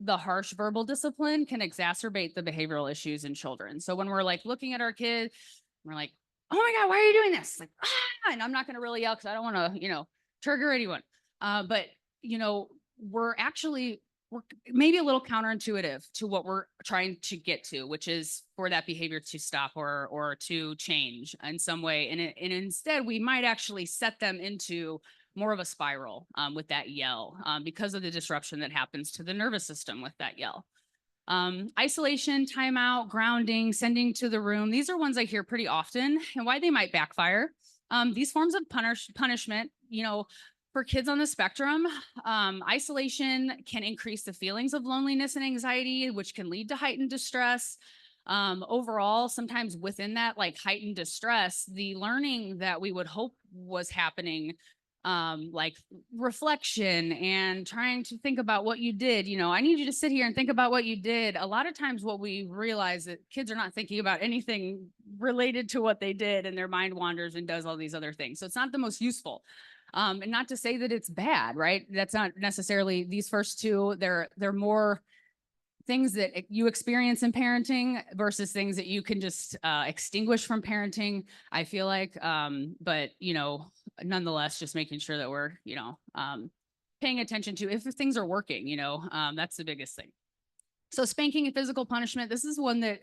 the harsh verbal discipline can exacerbate the behavioral issues in children. So when we're like looking at our kid, we're like, oh my God, why are you doing this? Like, and I'm not going to really yell because I don't want to, you know, trigger anyone. But, you know, we're maybe a little counterintuitive to what we're trying to get to, which is for that behavior to stop or to change in some way. And instead, we might actually set them into more of a spiral with that yell because of the disruption that happens to the nervous system with that yell. Isolation, timeout, grounding, sending to the room. These are ones I hear pretty often and why they might backfire. These forms of punishment, you know, for kids on the spectrum, isolation can increase the feelings of loneliness and anxiety, which can lead to heightened distress. Overall, sometimes within that like heightened distress, the learning that we would hope was happening, like reflection and trying to think about what you did. You know, I need you to sit here and think about what you did. A lot of times what we realize that kids are not thinking about anything related to what they did and their mind wanders and does all these other things. So it's not the most useful. And not to say that it's bad, right? That's not necessarily these first two. They're more things that you experience in parenting versus things that you can just extinguish from parenting, I feel like. But, you know, nonetheless, just making sure that we're, you know, paying attention to if things are working, you know, that's the biggest thing. So spanking and physical punishment, this is one that,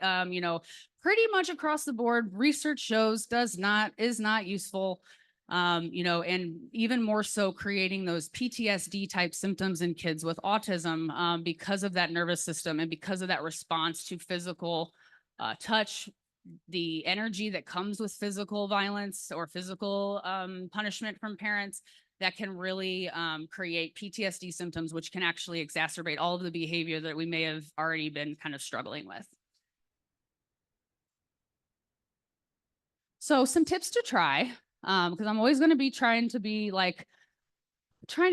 pretty much across the board, research shows is not useful. And even more so creating those PTSD type symptoms in kids with autism because of that nervous system and because of that response to physical touch, the energy that comes with physical violence or physical punishment from parents that can really create PTSD symptoms, which can actually exacerbate all of the behavior that we may have already been kind of struggling with. So some tips to try, because I'm always going to be trying to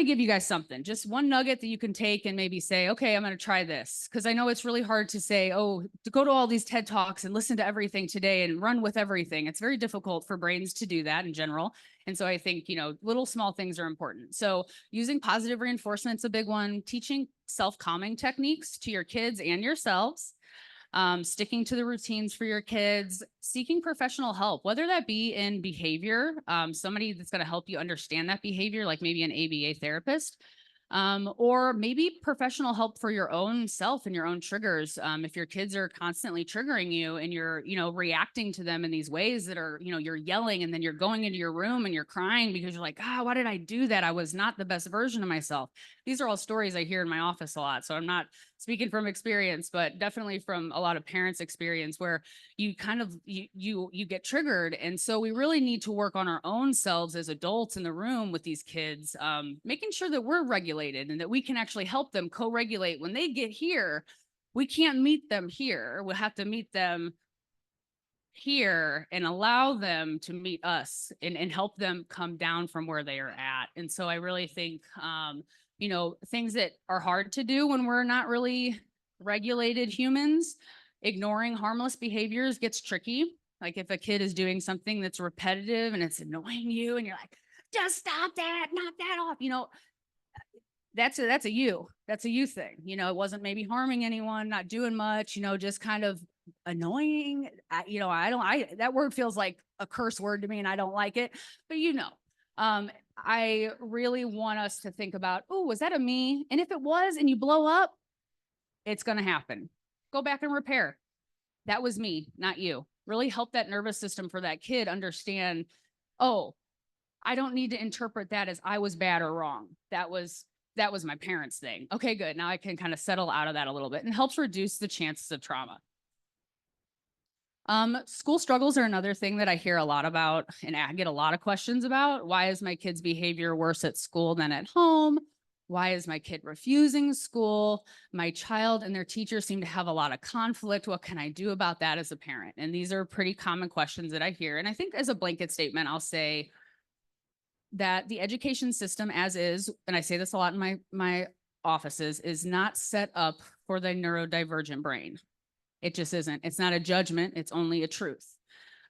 give you guys something, just one nugget that you can take and maybe say, okay, I'm going to try this. Because I know it's really hard to say, oh, to go to all these TED Talks and listen to everything today and run with everything. It's very difficult for brains to do that in general. And so I think, little small things are important. So using positive reinforcement's a big one, teaching self-calming techniques to your kids and yourselves. Sticking to the routines for your kids, seeking professional help, whether that be in behavior, somebody that's going to help you understand that behavior, like maybe an ABA therapist, or maybe professional help for your own self and your own triggers. If your kids are constantly triggering you and you're, reacting to them in these ways that are, you're yelling and then you're going into your room and you're crying because you're like, why did I do that? I was not the best version of myself. These are all stories I hear in my office a lot. So I'm not speaking from experience, but definitely from a lot of parents' experience where you kind of, you get triggered. And so we really need to work on our own selves as adults in the room with these kids, making sure that we're regulated and that we can actually help them co-regulate. When they get here, we can't meet them here. We'll have to meet them here and allow them to meet us and help them come down from where they are at. And so I really think, things that are hard to do when we're not really regulated humans, ignoring harmless behaviors gets tricky. Like if a kid is doing something that's repetitive and it's annoying you and you're like, just stop that, knock that off. That's a you thing. It wasn't maybe harming anyone, not doing much, just kind of annoying. That word feels like a curse word to me and I don't like it, but I really want us to think about, oh, was that a me? And if it was, and you blow up, it's going to happen. Go back and repair. That was me, not you. Really help that nervous system for that kid understand, oh, I don't need to interpret that as I was bad or wrong. That was my parents' thing. Okay, good. Now I can kind of settle out of that a little bit and helps reduce the chances of trauma. School struggles are another thing that I hear a lot about and I get a lot of questions about. Why is my kid's behavior worse at school than at home? Why is my kid refusing school? My child and their teacher seem to have a lot of conflict. What can I do about that as a parent? And these are pretty common questions that I hear. And I think as a blanket statement, I'll say that the education system as is, and I say this a lot in my offices, is not set up for the neurodivergent brain. It just isn't. It's not a judgment. It's only a truth.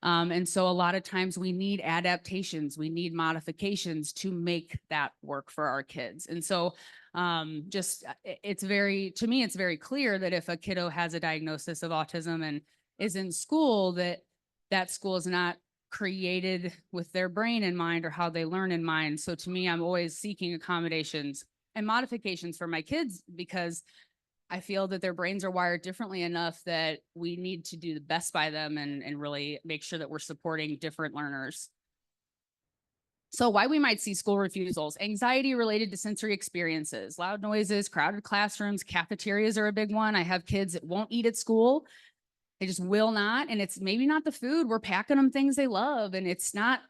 And so a lot of times we need adaptations, we need modifications to make that work for our kids. And so to me, it's very clear that if a kiddo has a diagnosis of autism and is in school, that school is not created with their brain in mind or how they learn in mind. So to me, I'm always seeking accommodations and modifications for my kids because I feel that their brains are wired differently enough that we need to do the best by them and really make sure that we're supporting different learners. So why we might see school refusals, anxiety related to sensory experiences, loud noises, crowded classrooms, cafeterias are a big one. I have kids that won't eat at school. They just will not. And it's maybe not the food. We're packing them things they love. And it's not,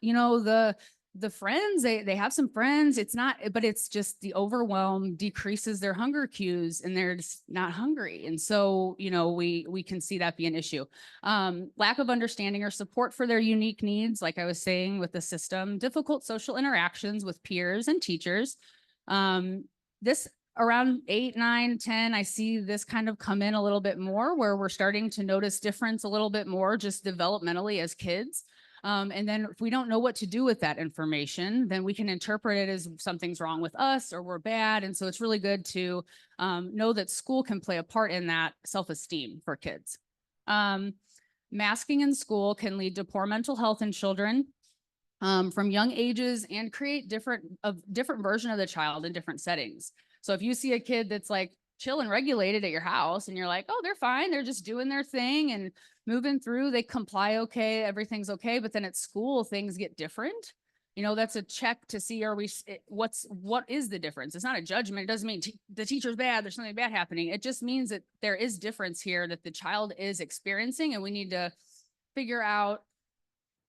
the friends, they have some friends. It's not, but it's just the overwhelm decreases their hunger cues and they're just not hungry. And so, we can see that be an issue. Lack of understanding or support for their unique needs, like I was saying with the system, difficult social interactions with peers and teachers. This around 8, 9, 10, I see this kind of come in a little bit more where we're starting to notice difference a little bit more just developmentally as kids. And then if we don't know what to do with that information, then we can interpret it as something's wrong with us or we're bad. And so it's really good to know that school can play a part in that self-esteem for kids. Masking in school can lead to poor mental health in children from young ages and create different version of the child in different settings. So if you see a kid that's like chill and regulated at your house and you're like, oh, they're fine. They're just doing their thing and moving through. They comply okay. Everything's okay. But then at school, things get different. You know, that's a check to see, are we, what is the difference? It's not a judgment. It doesn't mean the teacher's bad. There's something bad happening. It just means that there is difference here that the child is experiencing, and we need to figure out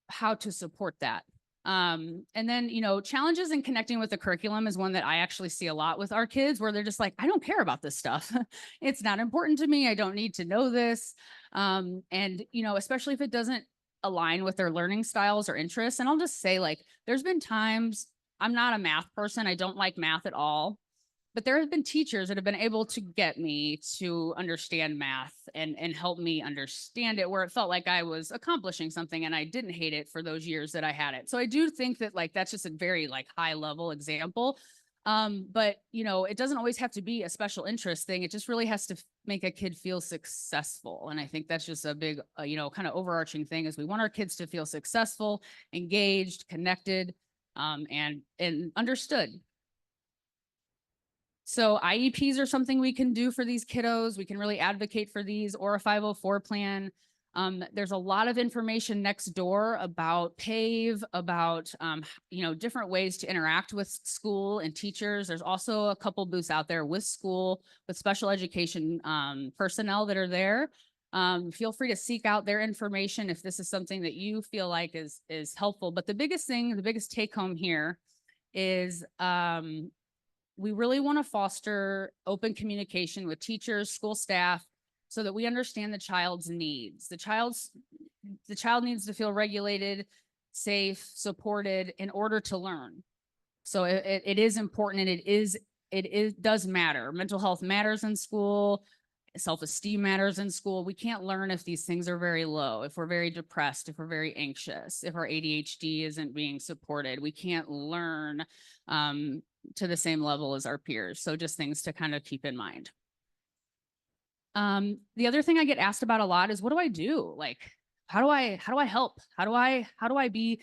how to support that. And then, you know, challenges in connecting with the curriculum is one that I actually see a lot with our kids, where they're just like, I don't care about this stuff. It's not important to me. I don't need to know this. And, you know, especially if it doesn't align with their learning styles or interests. And I'll just say, like, there's been times, I'm not a math person. I don't like math at all. But there have been teachers that have been able to get me to understand math and help me understand it, where it felt like I was accomplishing something and I didn't hate it for those years that I had it. So I do think that, like, that's just a very, like, high level example. But, you know, it doesn't always have to be a special interest thing. It just really has to make a kid feel successful. And I think that's just a big, you know, kind of overarching thing, is we want our kids to feel successful, engaged, connected, and understood. So IEPs are something we can do for these kiddos. We can really advocate for these, or a 504 plan. There's a lot of information next door about PAVE, about, you know, different ways to interact with school and teachers. There's also a couple booths out there with school, with special education personnel that are there. Feel free to seek out their information if this is something that you feel like is helpful. But the biggest thing, the biggest take home here is, we really want to foster open communication with teachers, school staff, so that we understand the child's needs. The child needs to feel regulated, safe, supported in order to learn. So it is important, and it does matter. Mental health matters in school. Self-esteem matters in school. We can't learn if these things are very low, if we're very depressed, if we're very anxious, if our ADHD isn't being supported. We can't learn to the same level as our peers. So just things to kind of keep in mind. The other thing I get asked about a lot is, what do I do? Like, how do I help? How do I be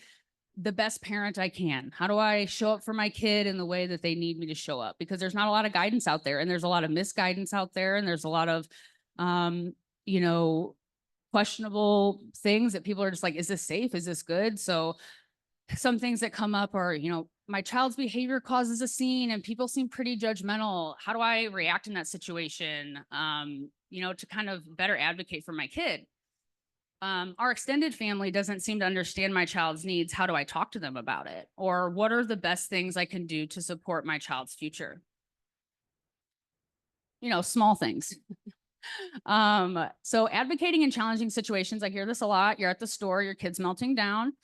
the best parent I can? How do I show up for my kid in the way that they need me to show up? Because there's not a lot of guidance out there, and there's a lot of misguidance out there, and there's a lot of, you know, questionable things that people are just like, is this safe? Is this good? So some things that come up are, you know, my child's behavior causes a scene and people seem pretty judgmental. How do I react in that situation? You know, to kind of better advocate for my kid. Our extended family doesn't seem to understand my child's needs. How do I talk to them about it? Or what are the best things I can do to support my child's future? You know, small things. So advocating in challenging situations, I hear this a lot. You're at the store, your kid's melting down.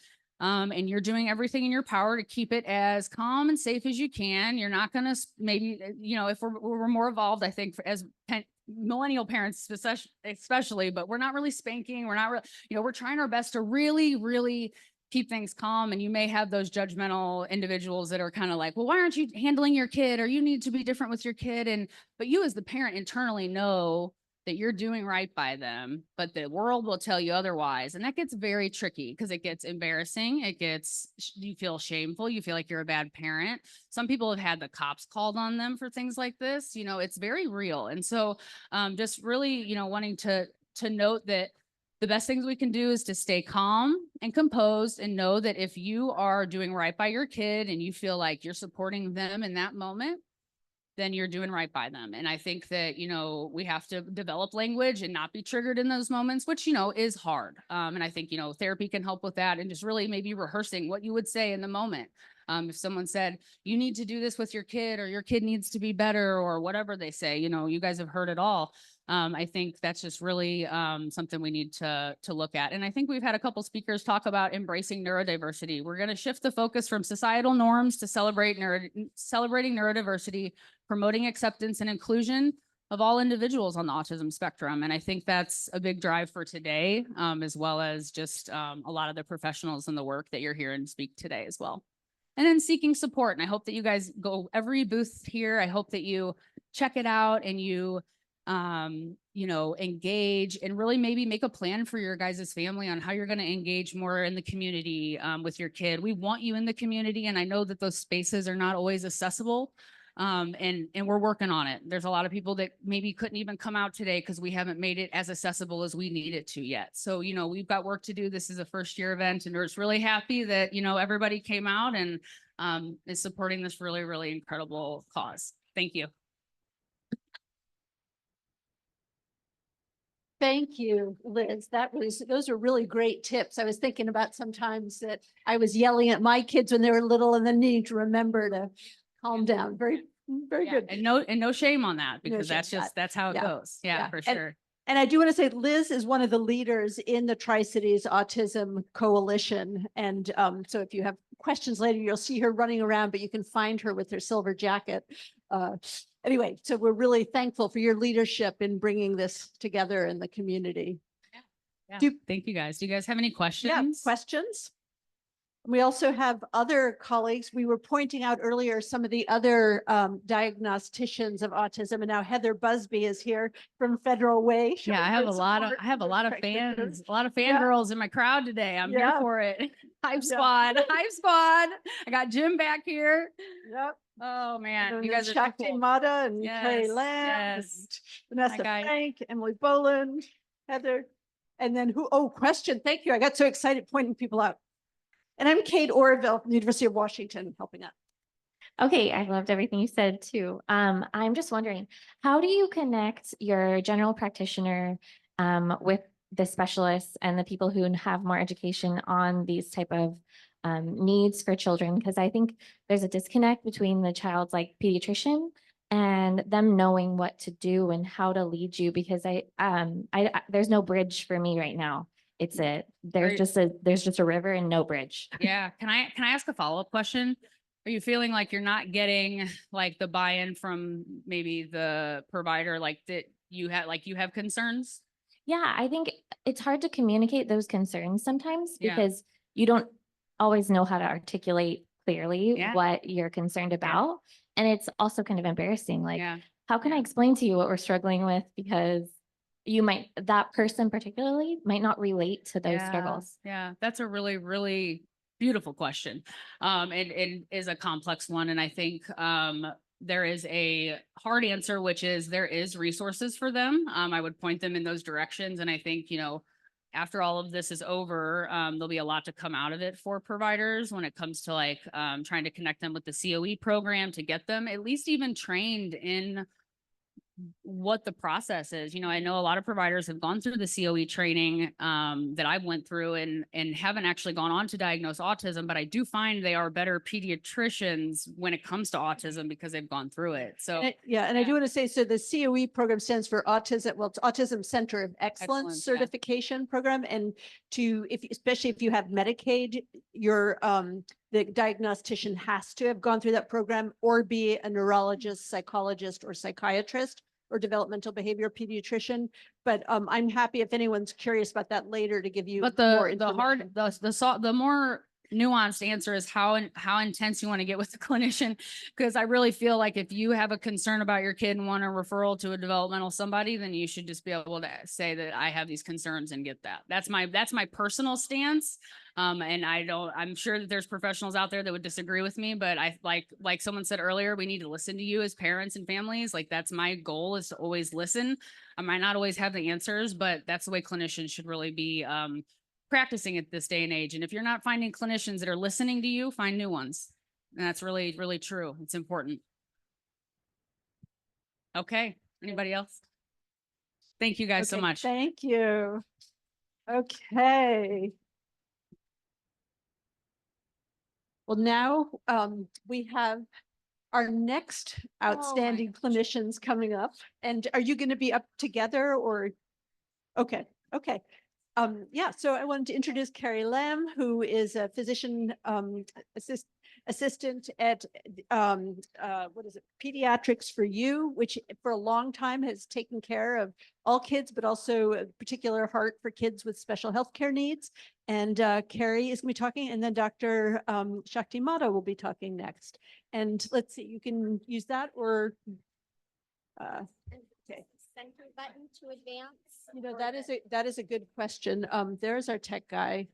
And you're doing everything in your power to keep it as calm and safe as you can. You're not going to, maybe, you know, if we're more evolved, I think, as millennial parents, especially, but we're not really spanking. We're not, you know, we're trying our best to really, really keep things calm. And you may have those judgmental individuals that are kind of like, well, why aren't you handling your kid? Or you need to be different with your kid. But you as the parent internally know that you're doing right by them, but the world will tell you otherwise. And that gets very tricky, because it gets embarrassing. You feel shameful. You feel like you're a bad parent. Some people have had the cops called on them for things like this. You know, it's very real. And so just really, you know, wanting to note that the best things we can do is to stay calm and composed, and know that if you are doing right by your kid and you feel like you're supporting them in that moment, then you're doing right by them. And I think that, you know, we have to develop language and not be triggered in those moments, which, you know, is hard. And I think, you know, therapy can help with that, and just really maybe rehearsing what you would say in the moment. If someone said, you need to do this with your kid, or your kid needs to be better, or whatever they say, you know, you guys have heard it all. I think that's just really something we need to look at. And I think we've had a couple speakers talk about embracing neurodiversity. We're going to shift the focus from societal norms to celebrating neurodiversity, promoting acceptance and inclusion of all individuals on the autism spectrum. And I think that's a big drive for today, as well as just a lot of the professionals in the work that you're here and speak today as well. And then seeking support. And I hope that you guys go every booth here. I hope that you check it out and you, you know, engage and really maybe make a plan for your guys' family on how you're going to engage more in the community with your kid. We want you in the community. And I know that those spaces are not always accessible. And we're working on it. There's a lot of people that maybe couldn't even come out today because we haven't made it as accessible as we need it to yet. So, you know, we've got work to do. This is a first year event, and we're just really happy that, you know, everybody came out and is supporting this really, really incredible cause. Thank you. Thank you, Liz. Those are really great tips. I was thinking about sometimes that I was yelling at my kids when they were little and then needing to remember to calm down. Very Yeah, good. and no shame on that, because shame that's on just, that. that's how it Yeah, goes. Yeah, for And- sure. And I do want to say Liz is one of the leaders in the Tri-Cities Autism Coalition. And so if you have questions later, you'll see her running around, but you can find her with her silver jacket. Anyway, so we're really thankful for your leadership in bringing this together in the community. Yeah. Do- Thank you guys. Do you guys have any Yeah, questions? questions? We also have other colleagues. We were pointing out earlier some of the other diagnosticians of autism, and now Heather Busby is here from Federal Way. Yeah, I showing have her a lot of, support I have a for lot of practitioners. fans, a lot of Yeah. fangirls in my crowd today. I'm here Yeah. for it. Hype Yeah. squad, hype squad. I got Jim back here. Yep. Oh man, And you then guys are so Shakti cool. Mata and Carrie Yes, Lamb, yes. and Vanessa guy. Frank, Emily Boland, Heather. And then who, oh, question. Thank you. I got so excited pointing people out. And I'm Kate Orville from the University of Washington helping out. Okay, I loved everything you said too. I'm just wondering, how do you connect your general practitioner with the specialists and the people who have more education on these type of needs for children? Because I think there's a disconnect between the child's like pediatrician and them knowing what to do and how to lead you. Because there's no bridge for me right now. There's just a river and no bridge. Yeah. Can I ask a follow-up question? Are you feeling like you're not getting like the buy-in from maybe the provider, like that you have concerns? Yeah, I think it's hard to communicate those concerns sometimes Yeah. because you don't always know how to articulate clearly Yeah. what you're concerned about. And it's also kind of embarrassing. Like, Yeah. how can I explain to you what we're struggling with? Because that person particularly might not relate to those struggles. Yeah, that's a really, really beautiful question. And is a complex one. And I think there is a hard answer, which is there is resources for them. I would point them in those directions. And I think, you know, after all of this is over, there'll be a lot to come out of it for providers when it comes to like trying to connect them with the COE program to get them at least even trained in what the process is. You know, I know a lot of providers have gone through the COE training that I went through and haven't actually gone on to diagnose autism, but I do find they are better pediatricians when it comes to autism because they've gone through it. So And I do want to say, so the COE program stands for Autism, well, it's Autism Center of Excellence Excellence, yeah. certification program. And especially if you have Medicaid, the diagnostician has to have gone through that program or be a neurologist, psychologist, or psychiatrist or developmental behavior pediatrician. But I'm happy if anyone's curious about that later to give you but more the hard information. the more nuanced answer is how intense you want to get with the clinician, because I really feel like if you have a concern about your kid and want a referral to a developmental somebody, then you should just be able to say that I have these concerns and get that. That's my personal stance. And I'm sure that there's professionals out there that would disagree with me, but I like someone said earlier, we need to listen to you as parents and families. Like that's my goal, is to always listen. I might not always have the answers, but that's the way clinicians should really be practicing at this day and age. And if you're not finding clinicians that are listening to you, find new ones. And that's really, really true. It's important. Okay. Anybody else? Thank you guys so Okay, much. Thank you. Okay. Well, now we have our next outstanding clinicians coming up. And are you going to be up together or? Okay, okay. Yeah, so I wanted to introduce Carrie Lamb, who is a physician assistant at Pediatrics for You, which for a long time has taken care of all kids, but also a particular heart for kids with special healthcare needs. And Carrie is going to be talking, and then Dr. Shakti Mata will be talking next. And let's see, you can use that or okay. Center button to advance. You know, that is a good question. There's our tech guy.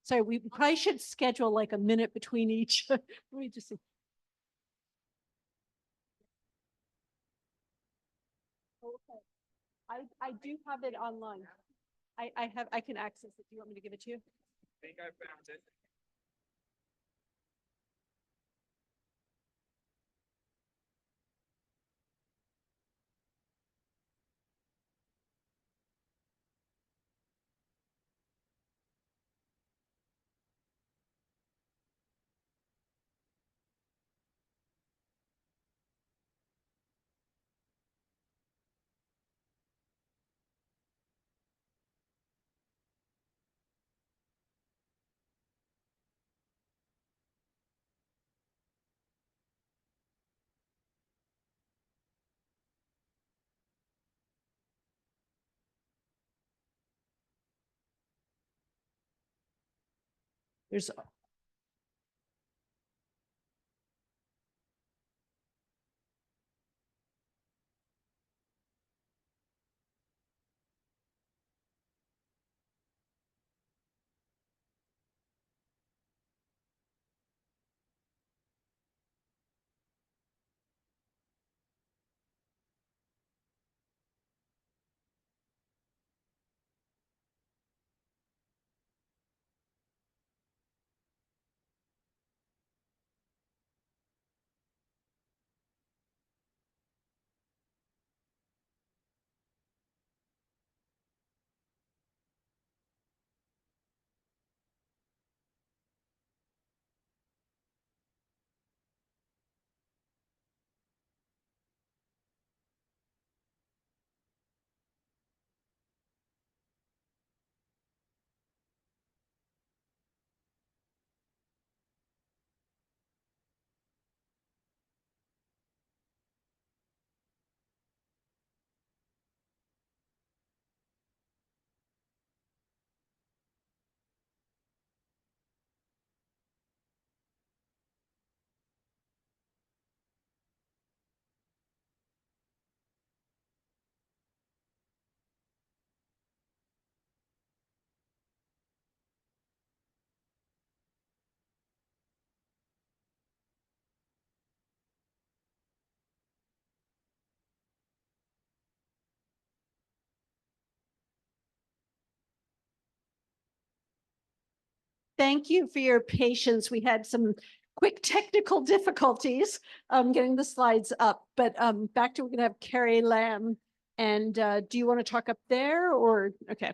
Sorry, we probably should schedule like a minute between each. Let me just see. I do have it online. I can access it. Do you want me to give it to you? I think I found it. There's thank you for your patience. We had some quick technical difficulties getting the slides up, but back to, we're gonna have Carrie Lamb. And do you want to talk up there or, okay.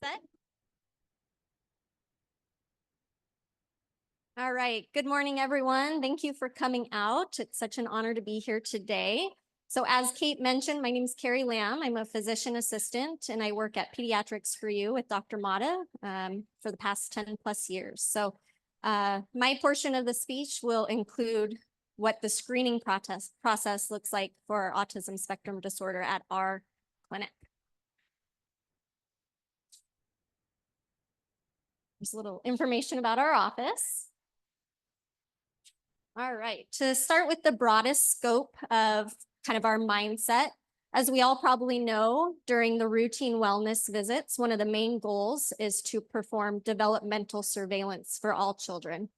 Set. All right. Good morning, everyone. Thank you for coming out. It's such an honor to be here today. So as Kate mentioned, my name is Carrie Lamb. I'm a physician assistant and I work at Pediatrics for You with Dr. Mata for the past 10 plus years. So my portion of the speech will include what the screening process looks like for autism spectrum disorder at our clinic. There's a little information about our office. All right, to start with the broadest scope of kind of our mindset, as we all probably know, during the routine wellness visits, one of the main goals is to perform developmental surveillance for all children.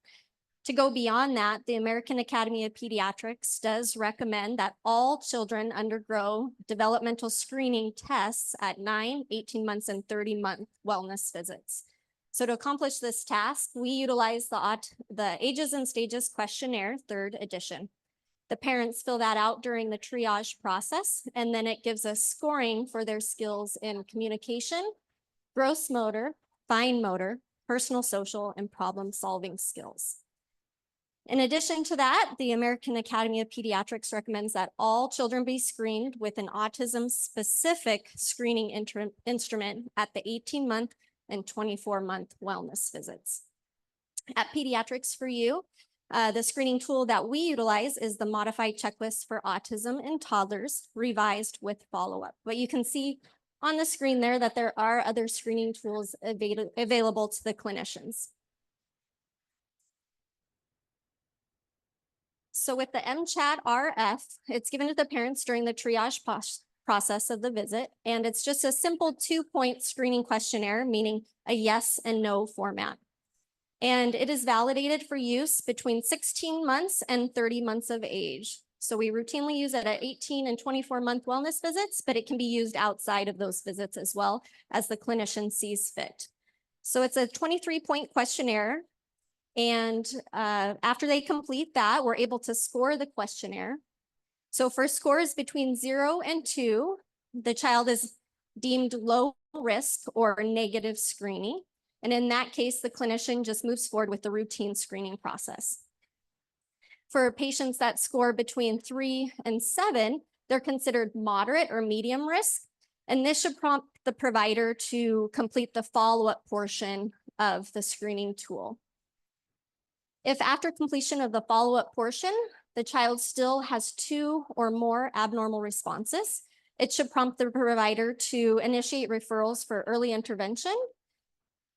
To go beyond that, the American Academy of Pediatrics does recommend that all children undergo developmental screening tests at 9, 18 months, and 30-month wellness visits. So to accomplish this task, we utilize the Ages and Stages Questionnaire, 3rd edition. The parents fill that out during the triage process, and then it gives us scoring for their skills in communication, gross motor, fine motor, personal, social, and problem-solving skills. In addition to that, the American Academy of Pediatrics recommends that all children be screened with an autism-specific screening instrument at the 18-month and 24-month wellness visits. At Pediatrics for You, the screening tool that we utilize is the Modified Checklist for Autism in Toddlers, revised with follow-up. But you can see on the screen there that there are other screening tools available to the clinicians. So with the MCHAT RF, it's given to the parents during the triage process of the visit, and it's just a simple 2-point screening questionnaire, meaning a yes and no format. And it is validated for use between 16 months and 30 months of age. So we routinely use it at 18 and 24-month wellness visits, but it can be used outside of those visits as well as the clinician sees fit. So it's a 23-point questionnaire. And after they complete that, we're able to score the questionnaire. So for scores between 0 and 2, the child is deemed low risk or negative screening. And in that case, the clinician just moves forward with the routine screening process. For patients that score between 3 and 7, they're considered moderate or medium risk. And this should prompt the provider to complete the follow-up portion of the screening tool. If after completion of the follow-up portion, the child still has 2 or more abnormal responses, it should prompt the provider to initiate referrals for early intervention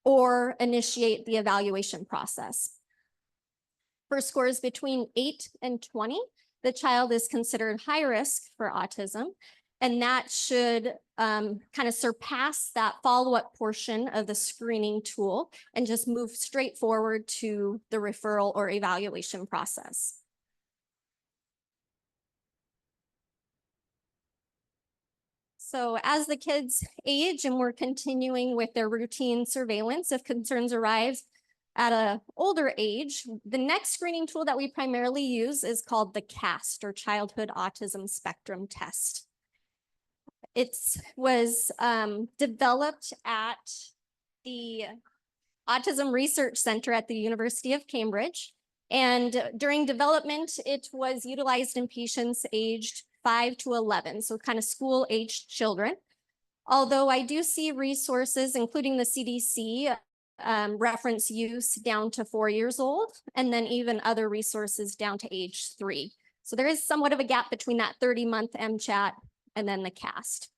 or initiate the evaluation process. For scores between 8 and 20, the child is considered high risk for autism, and that should kind of surpass that follow-up portion of the screening tool and just move straight forward to the referral or evaluation process. So as the kids age and we're continuing with their routine surveillance, if concerns arise at an older age, the next screening tool that we primarily use is called the CAST, or Childhood Autism Spectrum Test. It was developed at the Autism Research Center at the University of Cambridge. And during development, it was utilized in patients aged 5 to 11, so kind of school-aged children. Although I do see resources, including the CDC, reference use down to 4 years old, and then even other resources down to age 3. So there is somewhat of a gap between that 30-month MCHAT and then the CAST.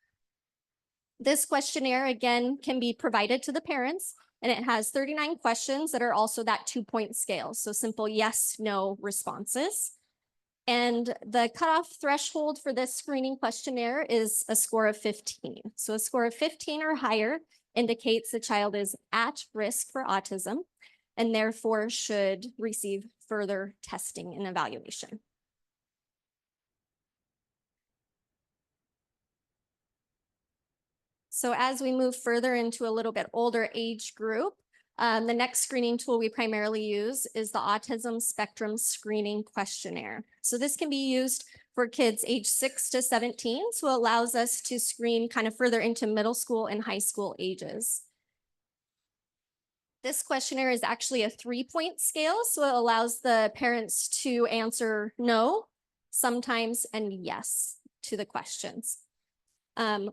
This questionnaire, again, can be provided to the parents, and it has 39 questions that are also that 2-point scale. So simple yes, no responses. And the cutoff threshold for this screening questionnaire is a score of 15. So a score of 15 or higher indicates the child is at risk for autism and therefore should receive further testing and evaluation. So as we move further into a little bit older age group, the next screening tool we primarily use is the Autism Spectrum Screening Questionnaire. So this can be used for kids age 6 to 17, so it allows us to screen kind of further into middle school and high school ages. This questionnaire is actually a 3-point scale, so it allows the parents to answer no, sometimes, and yes to the questions.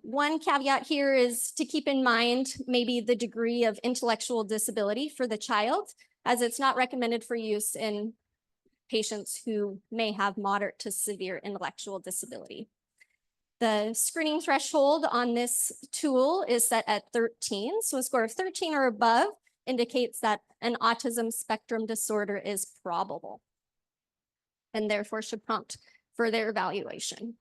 One caveat here is to keep in mind maybe the degree of intellectual disability for the child, as it's not recommended for use in patients who may have moderate to severe intellectual disability. The screening threshold on this tool is set at 13. So a score of 13 or above indicates that an autism spectrum disorder is probable and therefore should prompt further evaluation.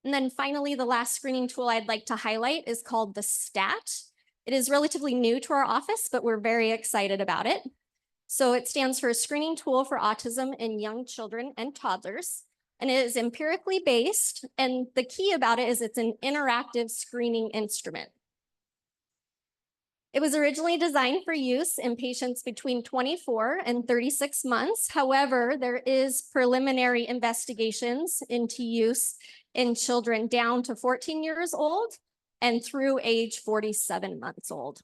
And then finally, the last screening tool I'd like to highlight is called the STAT. It is relatively new to our office, but we're very excited about it. So it stands for Screening Tool for Autism in Young Children and Toddlers, and it is empirically based. And the key about it is it's an interactive screening instrument. It was originally designed for use in patients between 24 and 36 months. However, there is preliminary investigations into use in children down to 14 years old and through age 47 months old.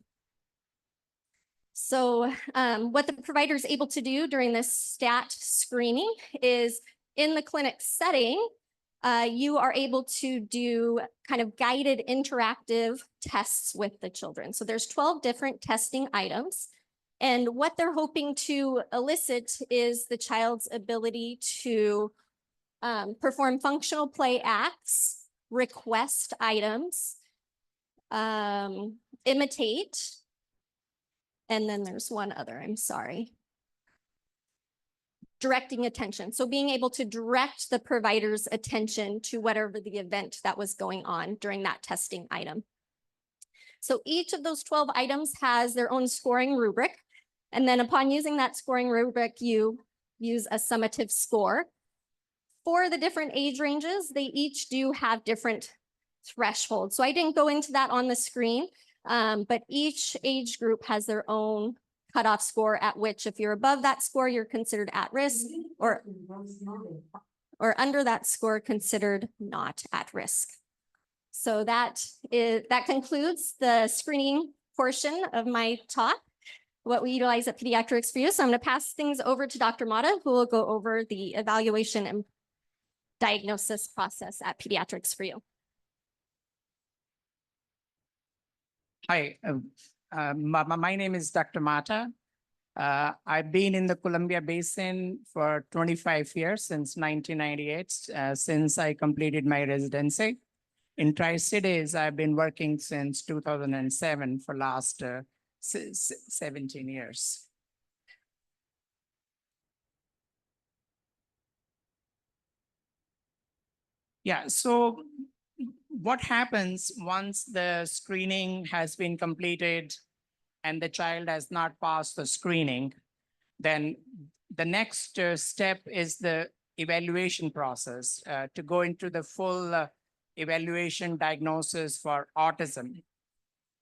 So what the provider is able to do during this STAT screening is in the clinic setting, you are able to do kind of guided interactive tests with the children. So there's 12 different testing items. And what they're hoping to elicit is the child's ability to perform functional play acts, request items, imitate, and then there's one other, I'm sorry. Directing attention. So being able to direct the provider's attention to whatever the event that was going on during that testing item. So each of those 12 items has their own scoring rubric. And then upon using that scoring rubric, you use a summative score. For the different age ranges, they each do have different thresholds. So I didn't go into that on the screen, but each age group has their own cutoff score at which if you're above that score, you're considered at risk, or under that score, considered not at risk. So that concludes the screening portion of my talk, what we utilize at Pediatrics for You. So I'm going to pass things over to Dr. Mata, who will go over the evaluation and diagnosis process at Pediatrics for You. Hi, my name is Dr. Mata. I've been in the Columbia Basin for 25 years, since 1998, since I completed my residency. In Tri-Cities, I've been working since 2007 for last 17 years. Yeah, so what happens once the screening has been completed and the child has not passed the screening, then the next step is the evaluation process to go into the full evaluation diagnosis for autism.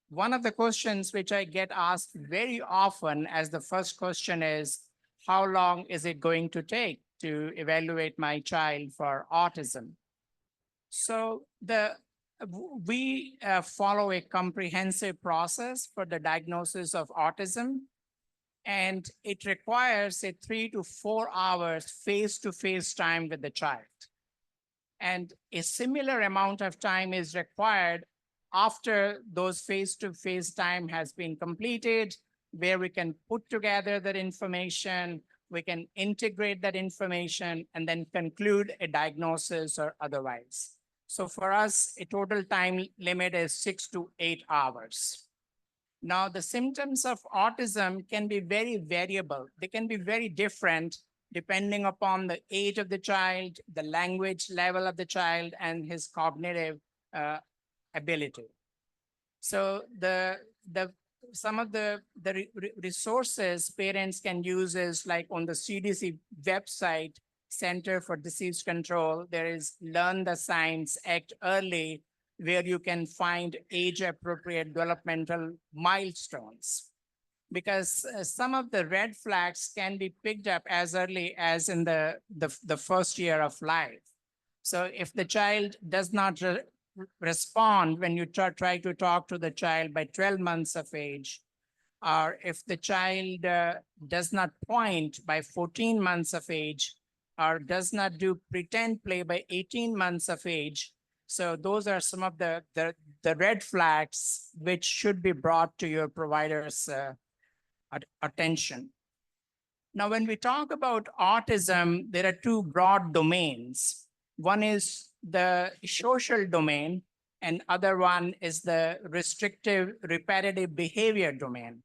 One of the questions which I get asked very often as the first question is, how long is it going to take to evaluate my child for autism? So we follow a comprehensive process for the diagnosis of autism, and it requires a 3 to 4 hours face-to-face time with the child. And a similar amount of time is required after those face-to-face time has been completed, where we can put together that information, we can integrate that information, and then conclude a diagnosis or otherwise. So for us, a total time limit is 6 to 8 hours. Now, the symptoms of autism can be very variable. They can be very different depending upon the age of the child, the language level of the child, and his cognitive ability. So some of the resources parents can use is like on the CDC website, Center for Disease Control, there is Learn the Signs, Act Early, where you can find age-appropriate developmental milestones. Because some of the red flags can be picked up as early as in the first year of life. So if the child does not respond when you try to talk to the child by 12 months of age, or if the child does not point by 14 months of age, or does not do pretend play by 18 months of age. So those are some of the red flags which should be brought to your provider's attention. Now, when we talk about autism, there are two broad domains. One is the social domain, and other one is the restrictive repetitive behavior domain.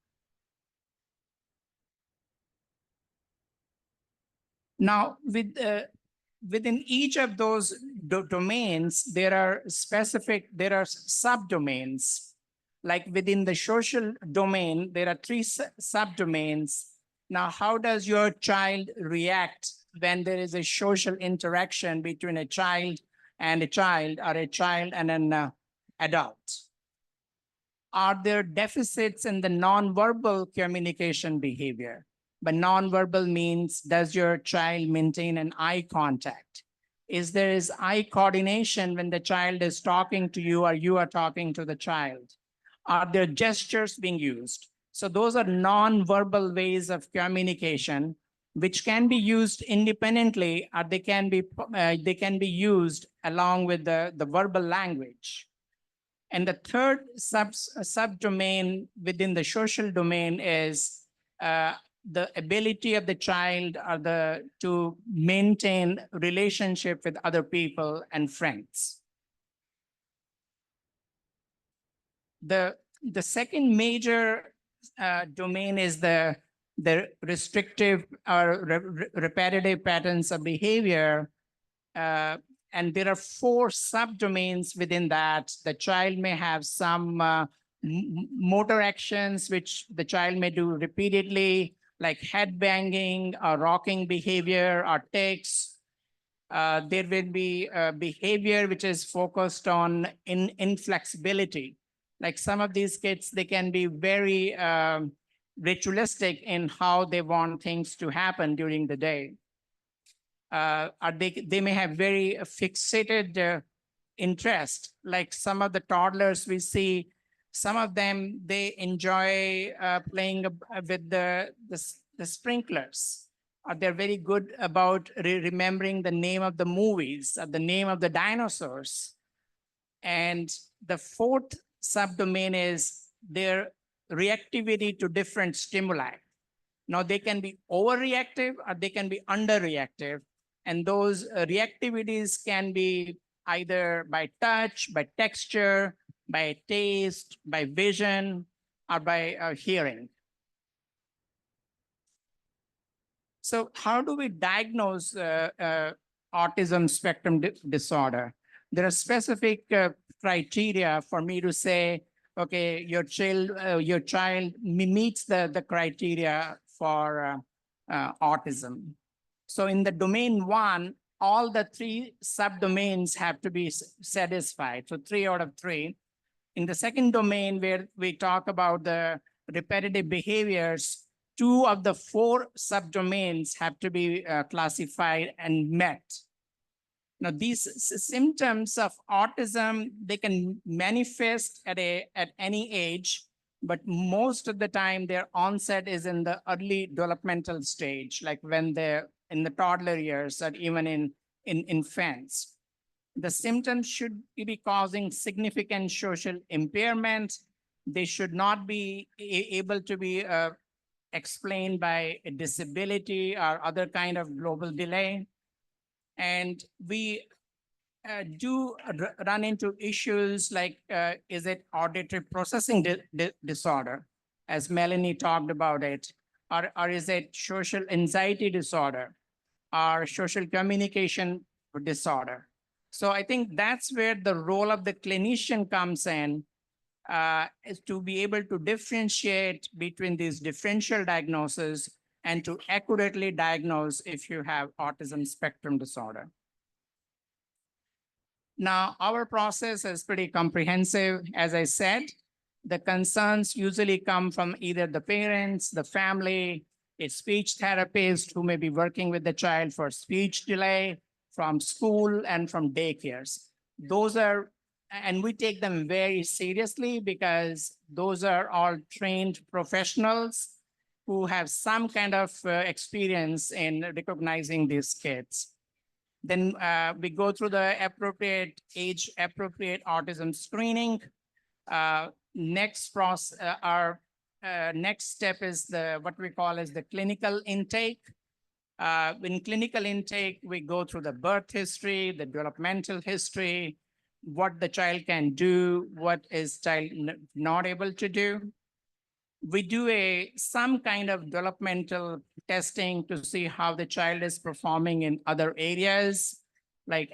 Now, within each of those domains, there are subdomains. Like within the social domain, there are 3 subdomains. Now, how does your child react when there is a social interaction between a child and a child, or a child and an adult? Are there deficits in the nonverbal communication behavior? But nonverbal means, does your child maintain an eye contact? Is there eye coordination when the child is talking to you or you are talking to the child? Are there gestures being used? So those are nonverbal ways of communication, which can be used independently, or they can be used along with the verbal language. And the third subdomain within the social domain is the ability of the child to maintain relationship with other people and friends. The second major domain is the restrictive or repetitive patterns of behavior. And there are 4 subdomains within that. The child may have some motor actions which the child may do repeatedly, like head banging or rocking behavior or tics. There will be behavior which is focused on inflexibility. Like some of these kids, they can be very ritualistic in how they want things to happen during the day. They may have very fixated interest. Like some of the toddlers we see, some of them, they enjoy playing with the sprinklers. Or they're very good about remembering the name of the movies, or the name of the dinosaurs. And the fourth subdomain is their reactivity to different stimuli. Now they can be overreactive or they can be underreactive. And those reactivities can be either by touch, by texture, by taste, by vision, or by hearing. So how do we diagnose autism spectrum disorder? There are specific criteria for me to say, okay, your child meets the criteria for autism. So in the domain 1, all the 3 subdomains have to be satisfied. So 3 out of 3. In the second domain, where we talk about the repetitive behaviors, 2 of the 4 subdomains have to be classified and met. Now, these symptoms of autism, they can manifest at any age, but most of the time their onset is in the early developmental stage, like when they're in the toddler years or even in infants. The symptoms should be causing significant social impairment. They should not be able to be explained by a disability or other kind of global delay. And we do run into issues like, is it auditory processing disorder, as Melanie talked about it, or is it social anxiety disorder, or social communication disorder? So I think that's where the role of the clinician comes in, is to be able to differentiate between these differential diagnoses and to accurately diagnose if you have autism spectrum disorder. Now, our process is pretty comprehensive. As I said, the concerns usually come from either the parents, the family, a speech therapist who may be working with the child for speech delay, from school and from daycares. Those are, and we take them very seriously because those are all trained professionals who have some kind of experience in recognizing these kids. Then we go through the appropriate age-appropriate autism screening. Next step is what we call as the clinical intake. In clinical intake, we go through the birth history, the developmental history, what the child can do, what is child not able to do. We do some kind of developmental testing to see how the child is performing in other areas. Like,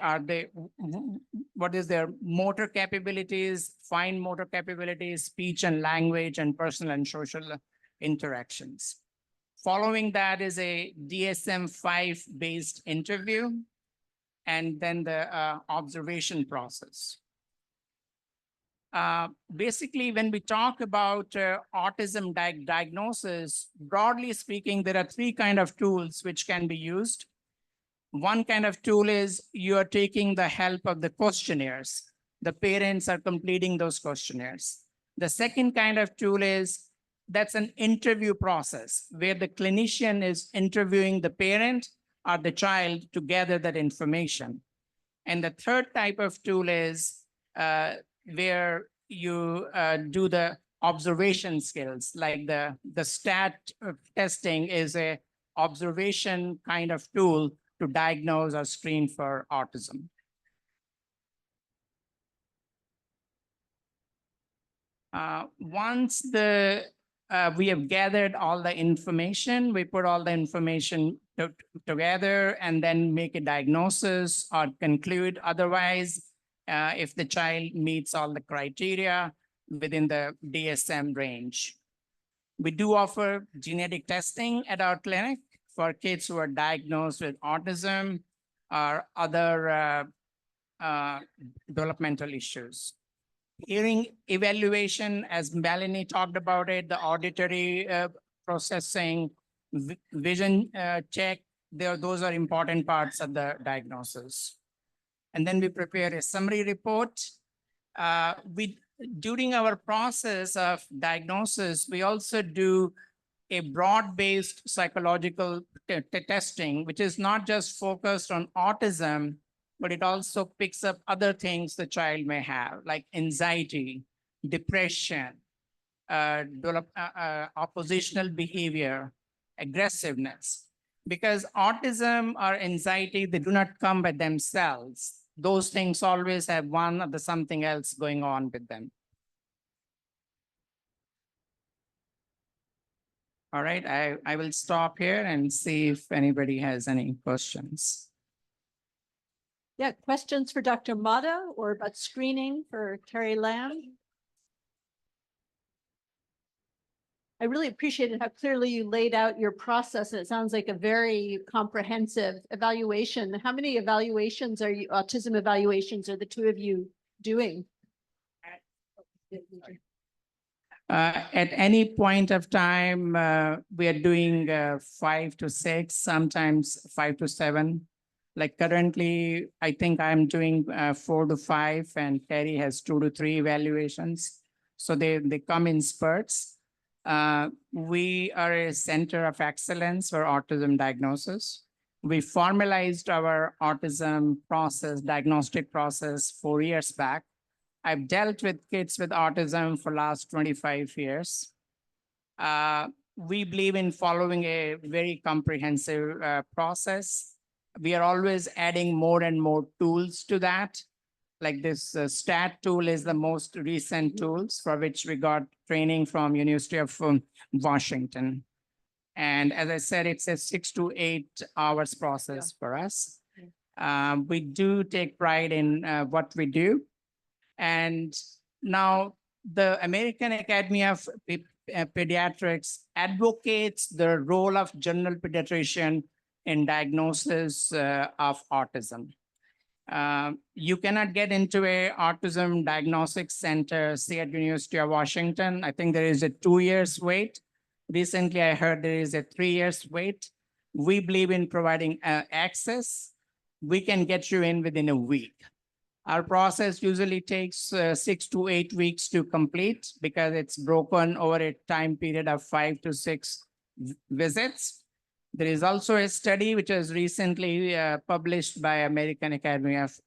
what is their motor capabilities, fine motor capabilities, speech and language, and personal and social interactions. Following that is a DSM-5 based interview, and then the observation process. Basically, when we talk about autism diagnosis, broadly speaking, there are 3 kinds of tools which can be used. One kind of tool is you are taking the help of the questionnaires. The parents are completing those questionnaires. The second kind of tool is that's an interview process where the clinician is interviewing the parent or the child to gather that information. And the third type of tool is where you do the observation skills, like the STAT testing is a observation kind of tool to diagnose or screen for autism. Once we have gathered all the information, we put all the information together and then make a diagnosis or conclude otherwise. If the child meets all the criteria, within the DSM range. We do offer genetic testing at our clinic for kids who are diagnosed with autism or other developmental issues. Hearing evaluation, as Melanie talked about it, the auditory processing, vision check, those are important parts of the diagnosis. And then we prepare a summary report. During our process of diagnosis, we also do a broad-based psychological testing, which is not just focused on autism, but it also picks up other things the child may have, like anxiety, depression, oppositional behavior, aggressiveness. Because autism or anxiety, they do not come by themselves. Those things always have one or something else going on with them. All right, I will stop here and see if anybody has any questions. Yeah, questions for Dr. Mata or about screening for Terry Lamb? I really appreciated how clearly you laid out your process, and it sounds like a very comprehensive evaluation. How many evaluations autism evaluations are the two of you doing? At any point of time, we are doing 5 to 6, sometimes 5 to 7. Like currently, I think I'm doing 4 to 5, and Terry has 2 to 3 evaluations. So they come in spurts. We are a center of excellence for autism diagnosis. We formalized our autism process, diagnostic process 4 years back. I've dealt with kids with autism for last 25 years. We believe in following a very comprehensive process. We are always adding more and more tools to that. Like this STAT tool is the most recent tools for which we got training from University of Washington. And as I said, it's a 6 to 8 hours process for us. We do take pride in what we do. And now the American Academy of Pediatrics advocates the role of general pediatrician in diagnosis of autism. You cannot get into a autism diagnostic center, say at University of Washington. I think there is a 2 years wait. Recently, I heard there is a 3 years wait. We believe in providing access. We can get you in within a week. Our process usually takes 6 to 8 weeks to complete because it's broken over a time period of 5 to 6 visits. There is also a study which was recently published by American Academy of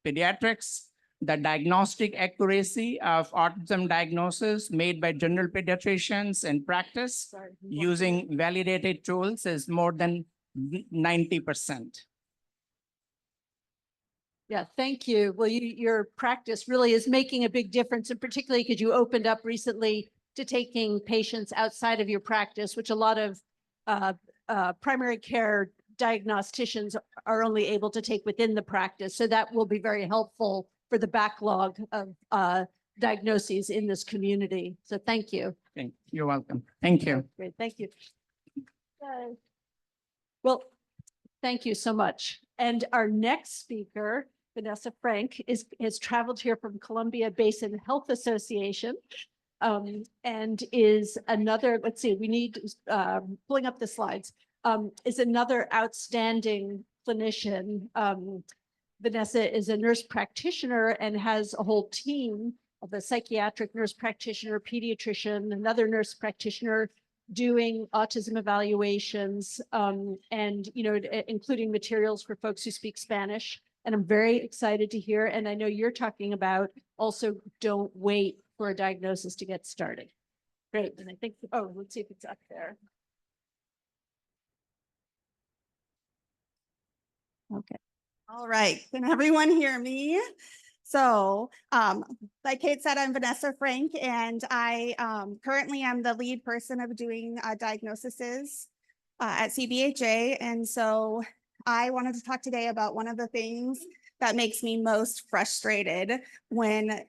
Pediatrics. The diagnostic accuracy of autism diagnosis made by general pediatricians in practice using validated tools is more than 90%. Yeah, thank you. Well, your practice really is making a big difference, and particularly because you opened up recently to taking patients outside of your practice, which a lot of primary care diagnosticians are only able to take within the practice. So that will be very helpful for the backlog of diagnoses in this community. So thank you. Okay, you're welcome. Thank you. Great, thank you. Well, thank you so much. And our next speaker, Vanessa Frank, has traveled here from Columbia Basin Health Association, and is another, let's see, we need, pulling up the slides, is another outstanding clinician. Vanessa is a nurse practitioner and has a whole team of a psychiatric nurse practitioner, pediatrician, another nurse practitioner doing autism evaluations, and, you know, including materials for folks who speak Spanish. And I'm very excited to hear, and I know you're talking about also don't wait for a diagnosis to get started. Great, and I think, oh, let's see if it's up there. Okay. All right, can everyone hear me? So, like Kate said, I'm Vanessa Frank, and I currently am the lead person of doing diagnoses at CBHA. And so I wanted to talk today about one of the things that makes me most frustrated when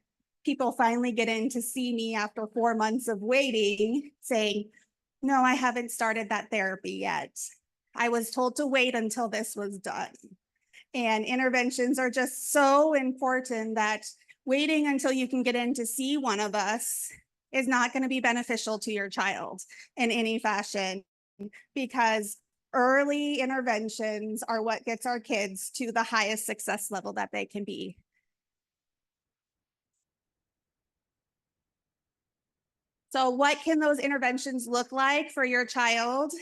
people finally get in to see me after 4 months of waiting, saying, no, I haven't started that therapy yet. I was told to wait until this was done. And interventions are just so important that waiting until you can get in to see one of us is not going to be beneficial to your child in any fashion, because early interventions are what gets our kids to the highest success level that they can be. So what can those interventions look like for your child?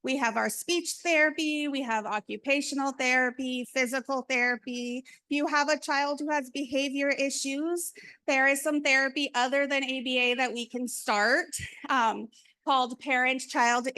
We have our speech therapy, we have occupational therapy, physical therapy. If you have a child who has behavior issues, there is some therapy other than ABA that we can start, called parent-child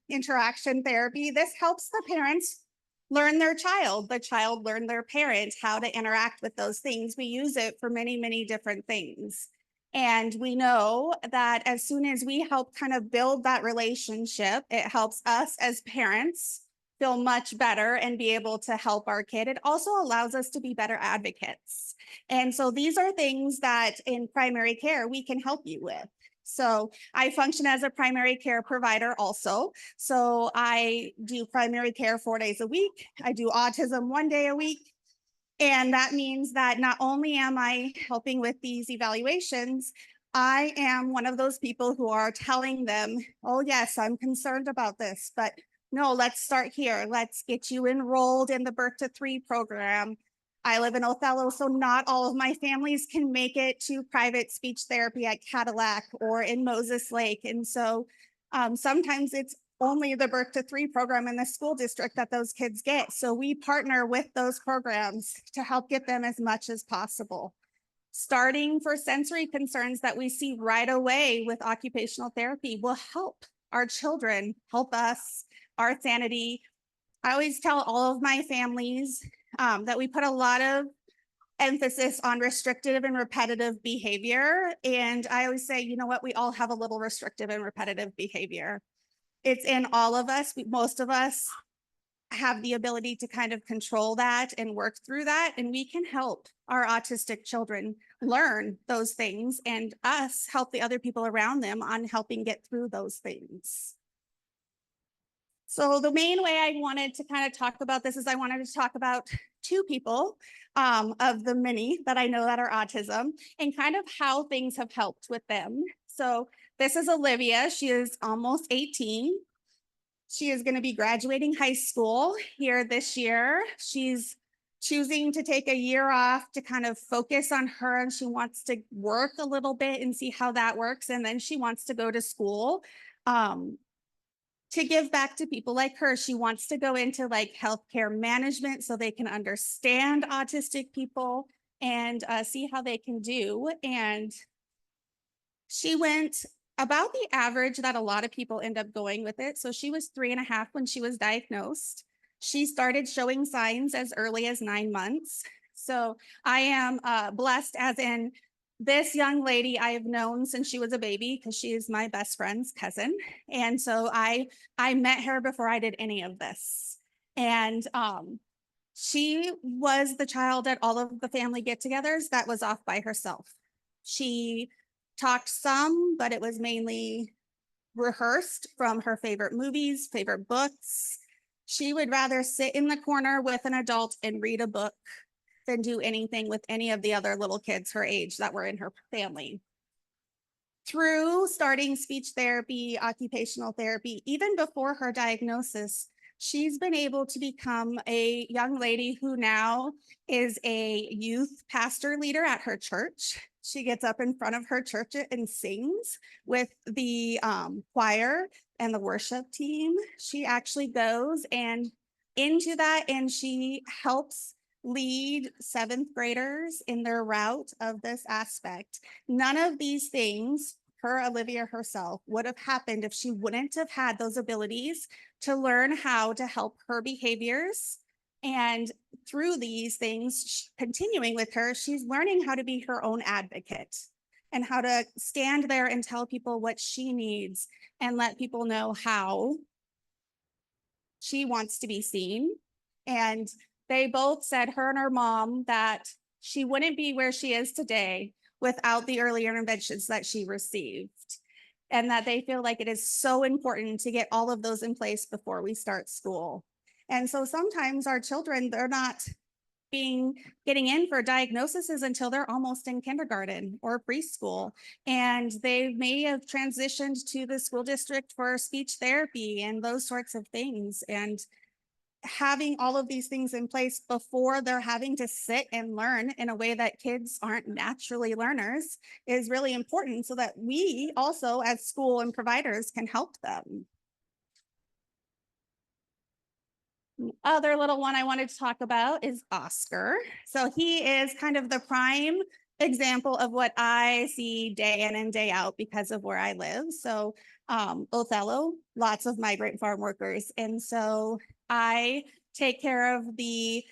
interaction therapy. This helps the parents learn their child, the child learn their parent, how to interact with those things. We use it for many, many different things. And we know that as soon as we help kind of build that relationship, it helps us as parents feel much better and be able to help our kid. It also allows us to be better advocates. And so these are things that in primary care we can help you with. So I function as a primary care provider also. So I do primary care 4 days a week. I do autism 1 day a week. And that means that not only am I helping with these evaluations, I am one of those people who are telling them, oh yes, I'm concerned about this, but no, let's start here. Let's get you enrolled in the Birth to 3 program. I live in Othello, so not all of my families can make it to private speech therapy at Cadillac or in Moses Lake. And so sometimes it's only the Birth to 3 program in the school district that those kids get. So we partner with those programs to help get them as much as possible. Starting for sensory concerns that we see right away with occupational therapy will help our children, help us, our sanity. I always tell all of my families that we put a lot of emphasis on restrictive and repetitive behavior. And I always say, you know what, we all have a little restrictive and repetitive behavior. It's in all of us. Most of us have the ability to kind of control that and work through that. And we can help our autistic children learn those things and us help the other people around them on helping get through those things. So the main way I wanted to kind of talk about this is I wanted to talk about 2 people of the many that I know that are autism and kind of how things have helped with them. So this is Olivia. She is almost 18. She is going to be graduating high school here this year. She's choosing to take a year off to kind of focus on her, and she wants to work a little bit and see how that works. And then she wants to go to school to give back to people like her. She wants to go into like healthcare management so they can understand autistic people and see how they can do. And she went about the average that a lot of people end up going with it. So she was 3.5 when she was diagnosed. She started showing signs as early as 9 months. So I am blessed, as in this young lady I have known since she was a baby because she is my best friend's cousin. And so I met her before I did any of this. And she was the child at all of the family get-togethers that was off by herself. She talked some, but it was mainly rehearsed from her favorite movies, favorite books. She would rather sit in the corner with an adult and read a book than do anything with any of the other little kids her age that were in her family. Through starting speech therapy, occupational therapy, even before her diagnosis, she's been able to become a young lady who now is a youth pastor leader at her church. She gets up in front of her church and sings with the choir and the worship team. She actually goes and into that, and she helps lead 7th graders in their route of this aspect. None of these things, her, Olivia herself, would have happened if she wouldn't have had those abilities to learn how to help her behaviors. And through these things, continuing with her, she's learning how to be her own advocate and how to stand there and tell people what she needs and let people know how she wants to be seen. And they both said, her and her mom, that she wouldn't be where she is today without the early interventions that she received. And that they feel like it is so important to get all of those in place before we start school. And so sometimes our children, they're not getting in for diagnoses until they're almost in kindergarten or preschool. And they may have transitioned to the school district for speech therapy and those sorts of things. And having all of these things in place before they're having to sit and learn in a way that kids aren't naturally learners is really important, so that we also as school and providers can help them. Other little one I wanted to talk about is Oscar. So he is kind of the prime example of what I see day in and day out because of where I live. So Othello, lots of migrant farm workers. And so I take care of the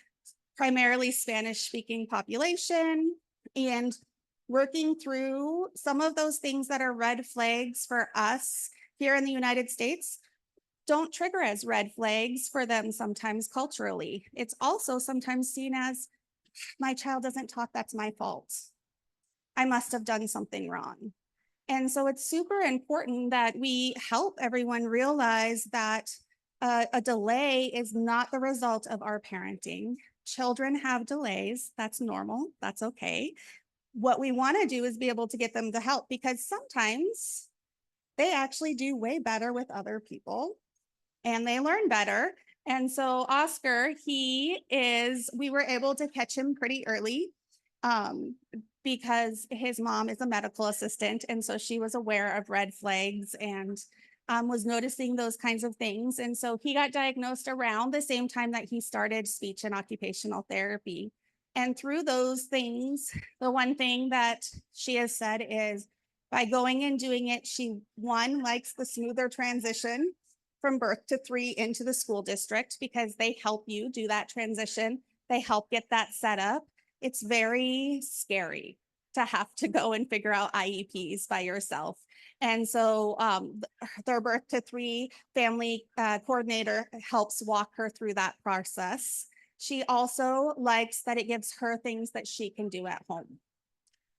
primarily Spanish speaking population and working through some of those things that are red flags for us here in the United States don't trigger as red flags for them sometimes culturally. It's also sometimes seen as, my child doesn't talk, that's my fault. I must have done something wrong. And so it's super important that we help everyone realize that a delay is not the result of our parenting. Children have delays. That's normal. That's okay. What we want to do is be able to get them the help, because sometimes they actually do way better with other people and they learn better. And so Oscar, we were able to catch him pretty early because his mom is a medical assistant. And so she was aware of red flags and was noticing those kinds of things. And so he got diagnosed around the same time that he started speech and occupational therapy. And through those things, the one thing that she has said is by going and doing it, she, one, likes the smoother transition from birth to 3 into the school district, because they help you do that transition. They help get that set up. It's very scary to have to go and figure out IEPs by yourself. And so their birth to 3 family coordinator helps walk her through that process. She also likes that it gives her things that she can do at home.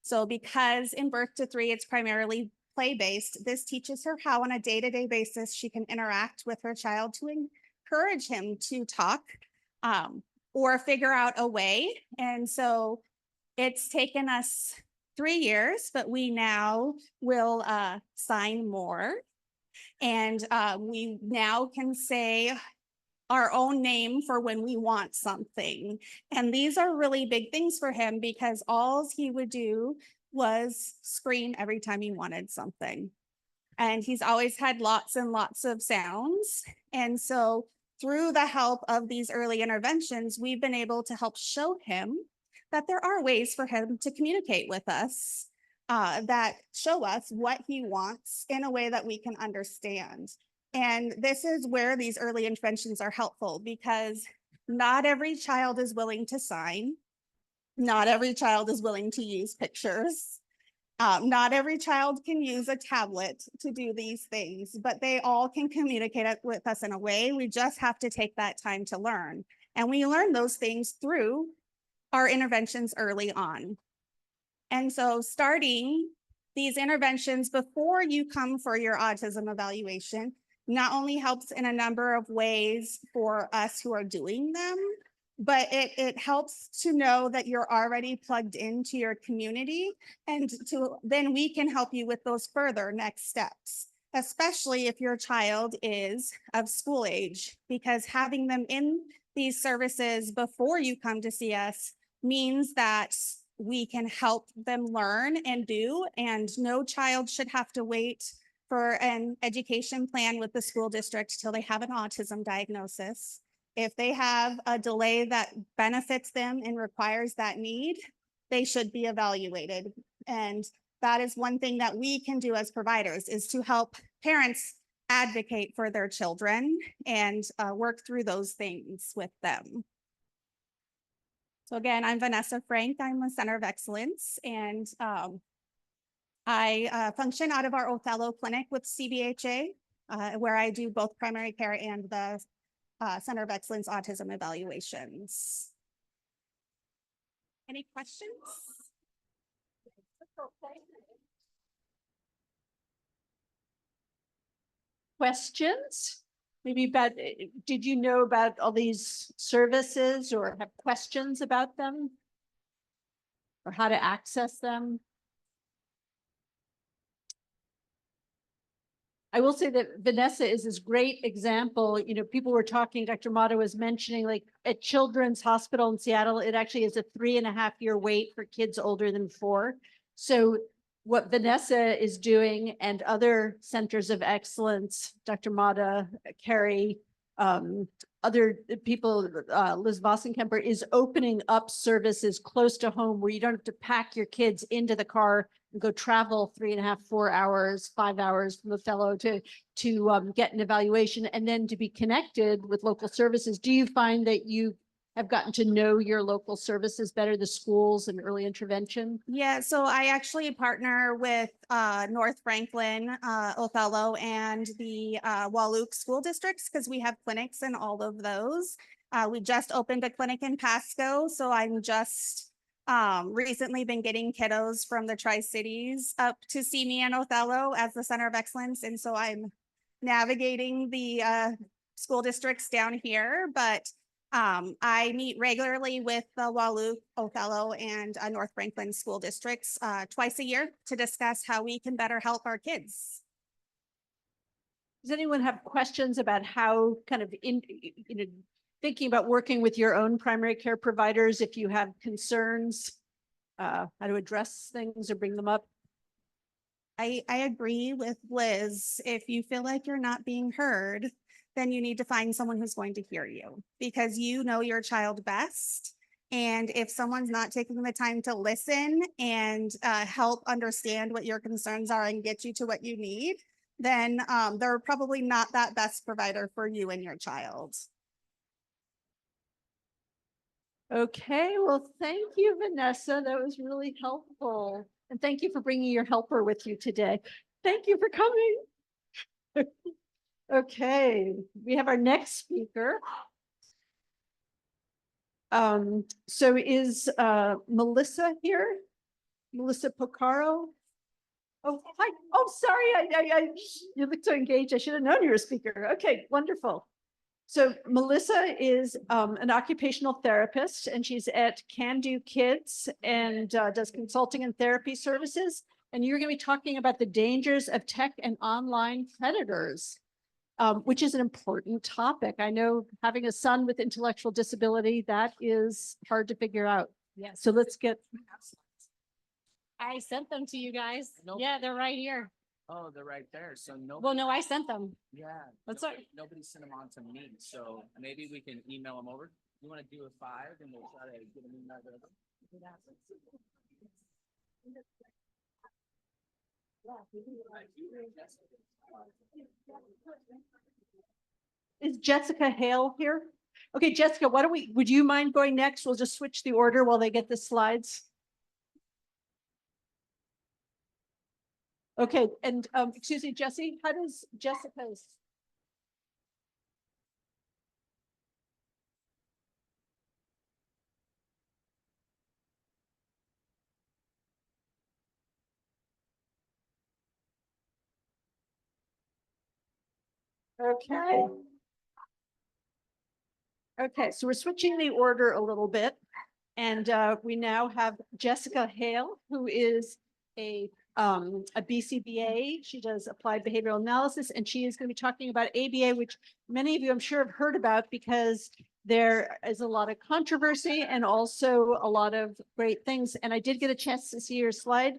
So because in birth to 3, it's primarily play-based, this teaches her how on a day-to-day basis she can interact with her child to encourage him to talk or figure out a way. And so it's taken us 3 years, but we now will sign more. And we now can say our own name for when we want something. And these are really big things for him, because all he would do was scream every time he wanted something. And he's always had lots and lots of sounds. And so through the help of these early interventions, we've been able to help show him that there are ways for him to communicate with us that show us what he wants in a way that we can understand. And this is where these early interventions are helpful, because not every child is willing to sign. Not every child is willing to use pictures. Not every child can use a tablet to do these things, but they all can communicate with us in a way. We just have to take that time to learn. And we learn those things through our interventions early on. And so starting these interventions before you come for your autism evaluation not only helps in a number of ways for us who are doing them, but it helps to know that you're already plugged into your community, and then we can help you with those further next steps, especially if your child is of school age, because having them in these services before you come to see us means that we can help them learn and do, and no child should have to wait for an education plan with the school district till they have an autism diagnosis. If they have a delay that benefits them and requires that need, they should be evaluated. And that is one thing that we can do as providers, is to help parents advocate for their children and work through those things with them. So again, I'm Vanessa Frank. I'm a Center of Excellence, and I function out of our Othello clinic with CBHA, where I do both primary care and the Center of Excellence autism evaluations. Any questions? Questions? Maybe about, did you know about all these services or have questions about them? Or how to access them? I will say that Vanessa is this great example. You know, people were talking, Dr. Mata was mentioning, like at Children's Hospital in Seattle, it actually is a 3.5-year wait for kids older than 4. So what Vanessa is doing and other centers of excellence, Dr. Mata, Carrie, other people, Liz Vossenkemper, is opening up services close to home where you don't have to pack your kids into the car and go travel 3.5, 4 hours, 5 hours from the fellow to get an evaluation and then to be connected with local services. Do you find that you have gotten to know your local services better, the schools and early intervention? Yeah, so I actually partner with North Franklin, Othello, and the Walook school districts because we have clinics in all of those. We just opened a clinic in Pasco, so I'm just recently been getting kiddos from the Tri-Cities up to see me in Othello as the Center of Excellence, and so I'm navigating the school districts down here, but I meet regularly with the Walook, Othello, and North Franklin school districts twice a year to discuss how we can better help our kids. Does anyone have questions about how kind of thinking about working with your own primary care providers, if you have concerns, how to address things or bring them up? I agree with Liz. If you feel like you're not being heard, then you need to find someone who's going to hear you because you know your child best. And if someone's not taking the time to listen and help understand what your concerns are and get you to what you need, then they're probably not that best provider for you and your child. Okay, well, thank you, Vanessa. That was really helpful. And thank you for bringing your helper with you today. Thank you for coming. Okay, we have our next speaker. So is Melissa here? Melissa Pocaro? Oh, hi. Oh, sorry. You look so engaged. I should have known you were a speaker. Okay, wonderful. So Melissa is an occupational therapist and she's at Can Do Kids and does consulting and therapy services. And you're going to be talking about the dangers of tech and online predators, which is an important topic. I know having a son with intellectual disability, that is hard to figure out. Yes. So let's get. I sent them to you guys. Nope. Yeah, they're right here. Oh, they're right there. So no. Well, no, I sent them. Yeah. That's nobody sent them on to me. So maybe we can email them over. You want to do a 5 and we'll try to get them emailed over. Is Jessica Hale here? Okay, Jessica, would you mind going next? We'll just switch the order while they get the slides. Okay, and excuse me, Jesse, how does Jessica's? Okay. Okay, so we're switching the order a little bit. And we now have Jessica Hale, who is a BCBA. She does applied behavioral analysis, and she is going to be talking about ABA, which many of you I'm sure have heard about because there is a lot of controversy and also a lot of great things. And I did get a chance to see your slide,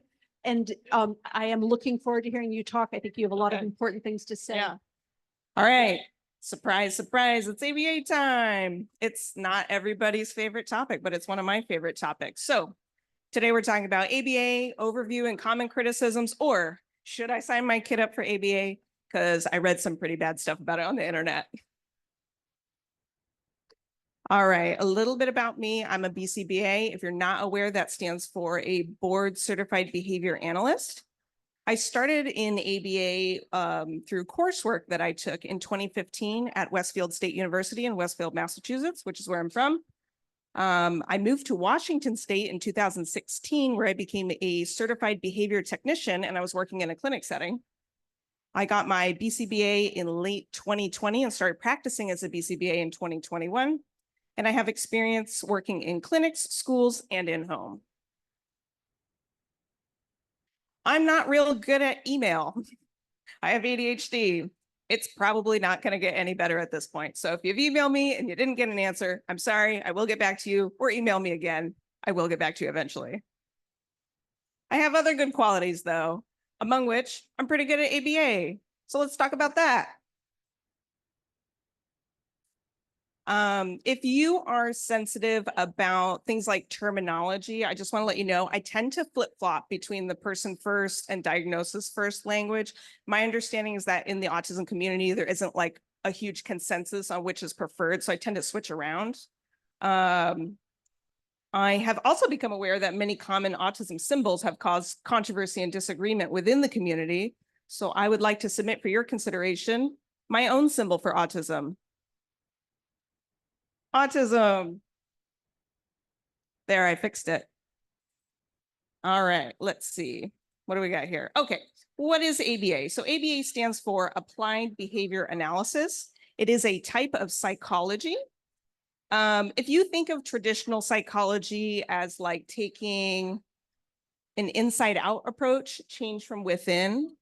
and I am looking forward to hearing you talk. I think you have a lot of important things to say. Yeah. All right. Surprise, surprise. It's ABA time. It's not everybody's favorite topic, but it's one of my favorite topics. So today we're talking about ABA, overview and common criticisms, or should I sign my kid up for ABA? Because I read some pretty bad stuff about it on the internet. All right, a little bit about me. I'm a BCBA. If you're not aware, that stands for a board certified behavior analyst. I started in ABA through coursework that I took in 2015 at Westfield State University in Westfield, Massachusetts, which is where I'm from. I moved to Washington State in 2016, where I became a certified behavior technician and I was working in a clinic setting. I got my BCBA in late 2020 and started practicing as a BCBA in 2021. And I have experience working in clinics, schools, and in home. I'm not real good at email. I have ADHD. It's probably not going to get any better at this point. So if you've emailed me and you didn't get an answer, I'm sorry, I will get back to you, or email me again. I will get back to you eventually. I have other good qualities though, among which I'm pretty good at ABA. So let's talk about that. If you are sensitive about things like terminology, I just want to let you know, I tend to flip-flop between the person first and diagnosis first language. My understanding is that in the autism community, there isn't like a huge consensus on which is preferred, so I tend to switch around. I have also become aware that many common autism symbols have caused controversy and disagreement within the community. So I would like to submit for your consideration my own symbol for autism. Autism. There, I fixed it. All right, let's see. What do we got here? Okay, what is ABA? So ABA stands for Applied Behavior Analysis. It is a type of psychology. If you think of traditional psychology as like taking an inside out approach, change from within,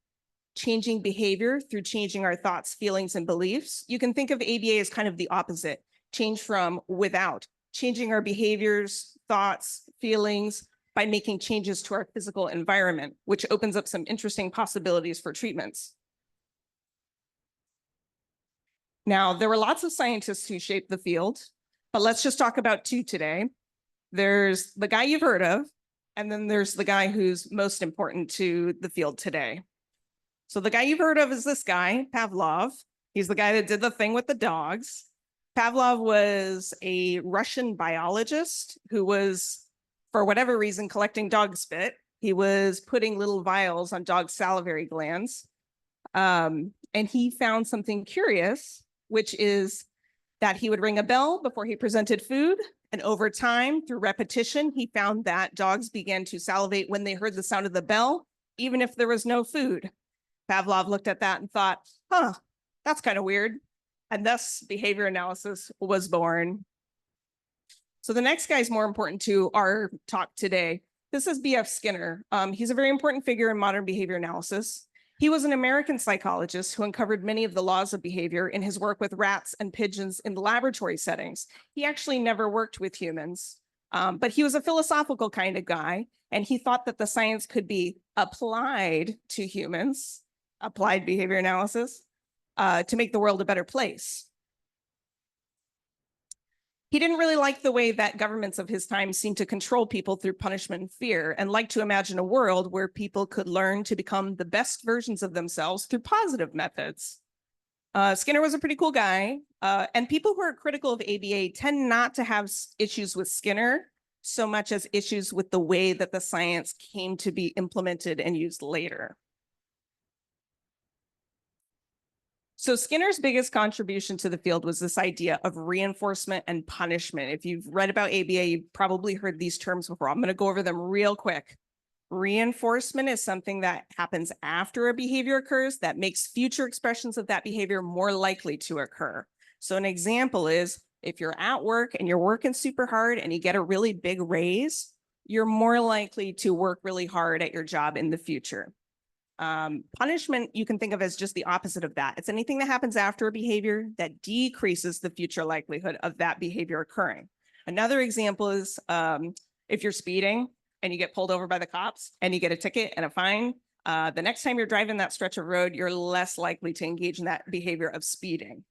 changing behavior through changing our thoughts, feelings, and beliefs, you can think of ABA as kind of the opposite. Change from without, changing our behaviors, thoughts, feelings by making changes to our physical environment, which opens up some interesting possibilities for treatments. Now, there were lots of scientists who shaped the field, but let's just talk about two today. There's the guy you've heard of, and then there's the guy who's most important to the field today. So the guy you've heard of is this guy, Pavlov. He's the guy that did the thing with the dogs. Pavlov was a Russian biologist who was, for whatever reason, collecting dog spit. He was putting little vials on dog salivary glands. And he found something curious, which is that he would ring a bell before he presented food. And over time, through repetition, he found that dogs began to salivate when they heard the sound of the bell, even if there was no food. Pavlov looked at that and thought, huh, that's kind of weird. And thus behavior analysis was born. So the next guy is more important to our talk today. This is B.F. Skinner. He's a very important figure in modern behavior analysis. He was an American psychologist who uncovered many of the laws of behavior in his work with rats and pigeons in the laboratory settings. He actually never worked with humans, but he was a philosophical kind of guy, and he thought that the science could be applied to humans, applied behavior analysis, to make the world a better place. He didn't really like the way that governments of his time seemed to control people through punishment and fear, and liked to imagine a world where people could learn to become the best versions of themselves through positive methods. Skinner was a pretty cool guy, and people who are critical of ABA tend not to have issues with Skinner so much as issues with the way that the science came to be implemented and used later. So Skinner's biggest contribution to the field was this idea of reinforcement and punishment. If you've read about ABA, you've probably heard these terms before. I'm going to go over them real quick. Reinforcement is something that happens after a behavior occurs that makes future expressions of that behavior more likely to occur. So an example is if you're at work and you're working super hard and you get a really big raise, you're more likely to work really hard at your job in the future. Punishment you can think of as just the opposite of that. It's anything that happens after a behavior that decreases the future likelihood of that behavior occurring. Another example is if you're speeding and you get pulled over by the cops and you get a ticket and a fine, the next time you're driving that stretch of road, you're less likely to engage in that behavior of speeding.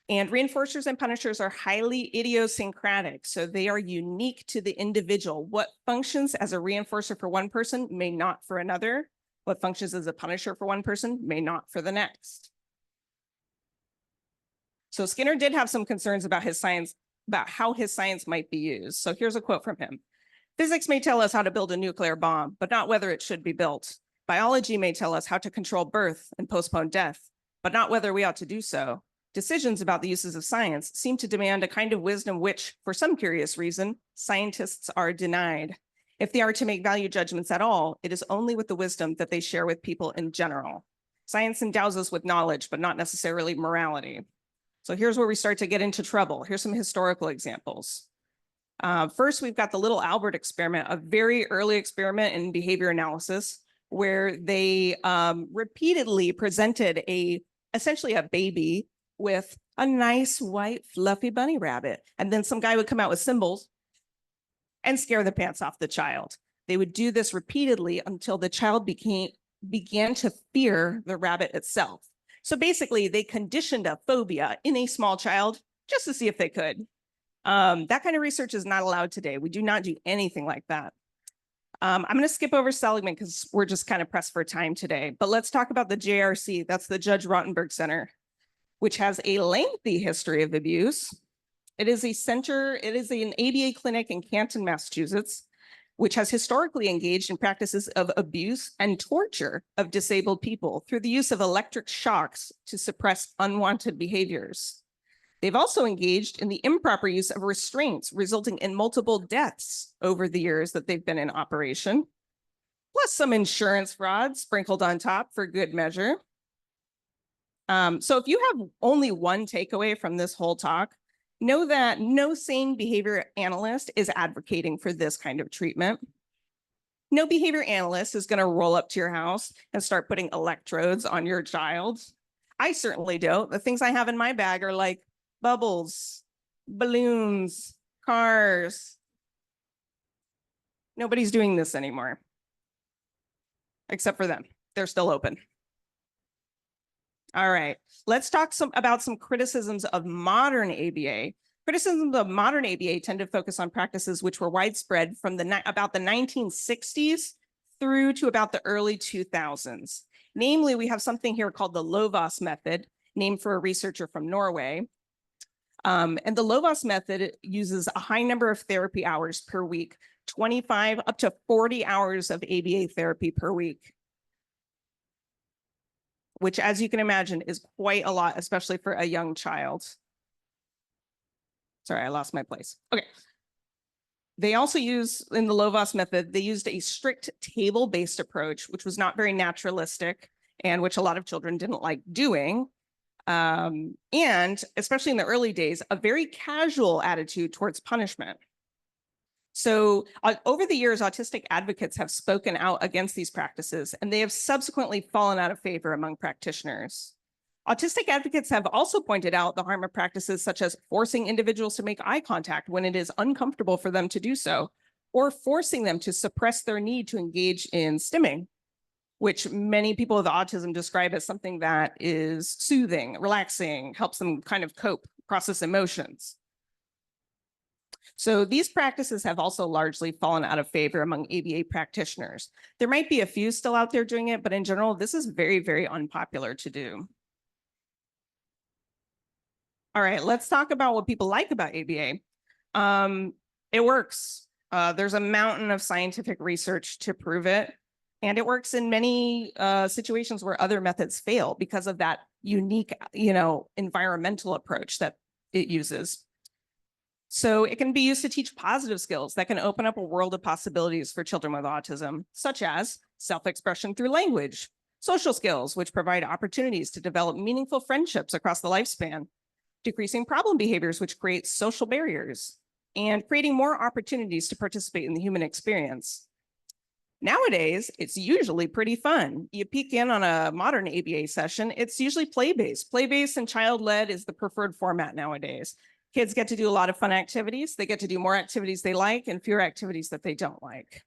And reinforcers and punishers are highly idiosyncratic, so they are unique to the individual. What functions as a reinforcer for one person may not for another. What functions as a punisher for one person may not for the next. So Skinner did have some concerns about his science, about how his science might be used. So here's a quote from him. Physics may tell us how to build a nuclear bomb, but not whether it should be built. Biology may tell us how to control birth and postpone death, but not whether we ought to do so. Decisions about the uses of science seem to demand a kind of wisdom which, for some curious reason, scientists are denied. If they are to make value judgments at all, it is only with the wisdom that they share with people in general. Science endows us with knowledge, but not necessarily morality. So here's where we start to get into trouble. Here's some historical examples. First, we've got the Little Albert experiment, a very early experiment in behavior analysis, where they repeatedly presented essentially a baby with a nice white fluffy bunny rabbit. And then some guy would come out with symbols and scare the pants off the child. They would do this repeatedly until the child began to fear the rabbit itself. So basically, they conditioned a phobia in a small child just to see if they could. That kind of research is not allowed today. We do not do anything like that. I'm going to skip over Seligman because we're just kind of pressed for time today. But let's talk about the JRC. That's the Judge Rottenberg Center, which has a lengthy history of abuse. It is an ABA clinic in Canton, Massachusetts, which has historically engaged in practices of abuse and torture of disabled people through the use of electric shocks to suppress unwanted behaviors. They've also engaged in the improper use of restraints, resulting in multiple deaths over the years that they've been in operation, plus some insurance fraud sprinkled on top for good measure. So if you have only one takeaway from this whole talk, know that no sane behavior analyst is advocating for this kind of treatment. No behavior analyst is going to roll up to your house and start putting electrodes on your child. I certainly don't. The things I have in my bag are like bubbles, balloons, cars. Nobody's doing this anymore, except for them. They're still open. All right, let's talk about some criticisms of modern ABA. Criticisms of modern ABA tend to focus on practices which were widespread from about the 1960s through to about the early 2000s. Namely, we have something here called the Lovas method, named for a researcher from Norway. And the Lovas method uses a high number of therapy hours per week, 25 up to 40 hours of ABA therapy per week, which, as you can imagine, is quite a lot, especially for a young child. Sorry, I lost my place. Okay. They also use, in the Lovas method, they used a strict table-based approach, which was not very naturalistic and which a lot of children didn't like doing. And especially in the early days, a very casual attitude towards punishment. So over the years, autistic advocates have spoken out against these practices, and they have subsequently fallen out of favor among practitioners. Autistic advocates have also pointed out the harm of practices such as forcing individuals to make eye contact when it is uncomfortable for them to do so, or forcing them to suppress their need to engage in stimming, which many people with autism describe as something that is soothing, relaxing, helps them kind of cope, process emotions. So these practices have also largely fallen out of favor among ABA practitioners. There might be a few still out there doing it, but in general, this is very, very unpopular to do. All right, let's talk about what people like about ABA. It works. There's a mountain of scientific research to prove it. And it works in many situations where other methods fail because of that unique, environmental approach that it uses. So it can be used to teach positive skills that can open up a world of possibilities for children with autism, such as self-expression through language, social skills, which provide opportunities to develop meaningful friendships across the lifespan, decreasing problem behaviors, which create social barriers, and creating more opportunities to participate in the human experience. Nowadays, it's usually pretty fun. You peek in on a modern ABA session, it's usually play-based. Play-based and child-led is the preferred format nowadays. Kids get to do a lot of fun activities. They get to do more activities they like and fewer activities that they don't like.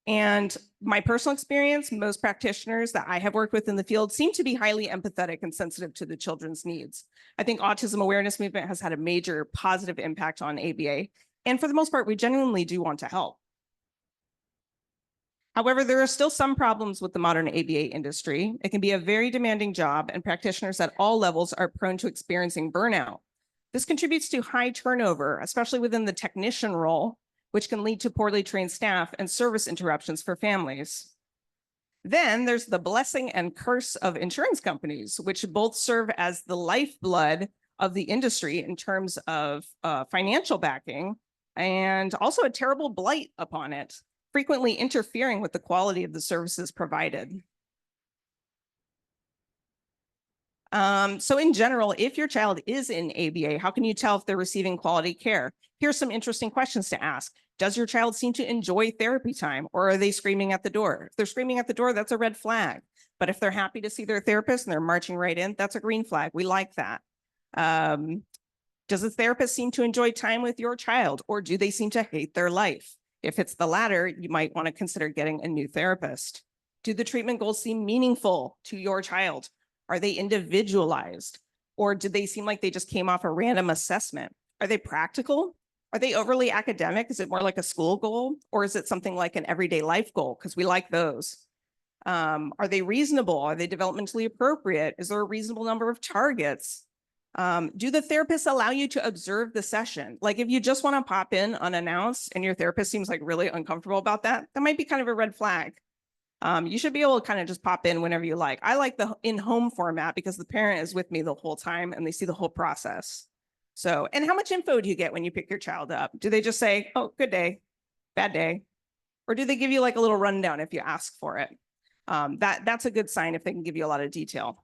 And my personal experience, most practitioners that I have worked with in the field seem to be highly empathetic and sensitive to the children's needs. I think Autism Awareness Movement has had a major positive impact on ABA. And for the most part, we genuinely do want to help. However, there are still some problems with the modern ABA industry. It can be a very demanding job, and practitioners at all levels are prone to experiencing burnout. This contributes to high turnover, especially within the technician role, which can lead to poorly trained staff and service interruptions for families. Then there's the blessing and curse of insurance companies, which both serve as the lifeblood of the industry in terms of financial backing and also a terrible blight upon it, frequently interfering with the quality of the services provided. So in general, if your child is in ABA, how can you tell if they're receiving quality care? Here's some interesting questions to ask. Does your child seem to enjoy therapy time, or are they screaming at the door? If they're screaming at the door, that's a red flag. But if they're happy to see their therapist and they're marching right in, that's a green flag. We like that. Does the therapist seem to enjoy time with your child, or do they seem to hate their life? If it's the latter, you might want to consider getting a new therapist. Do the treatment goals seem meaningful to your child? Are they individualized? Or do they seem like they just came off a random assessment? Are they practical? Are they overly academic? Is it more like a school goal? Or is it something like an everyday life goal? Because we like those. Are they reasonable? Are they developmentally appropriate? Is there a reasonable number of targets? Do the therapists allow you to observe the session? Like if you just want to pop in unannounced and your therapist seems like really uncomfortable about that, that might be kind of a red flag. You should be able to kind of just pop in whenever you like. I like the in-home format because the parent is with me the whole time and they see the whole process. So, and how much info do you get when you pick your child up? Do they just say, oh, good day, bad day? Or do they give you like a little rundown if you ask for it? That's a good sign if they can give you a lot of detail.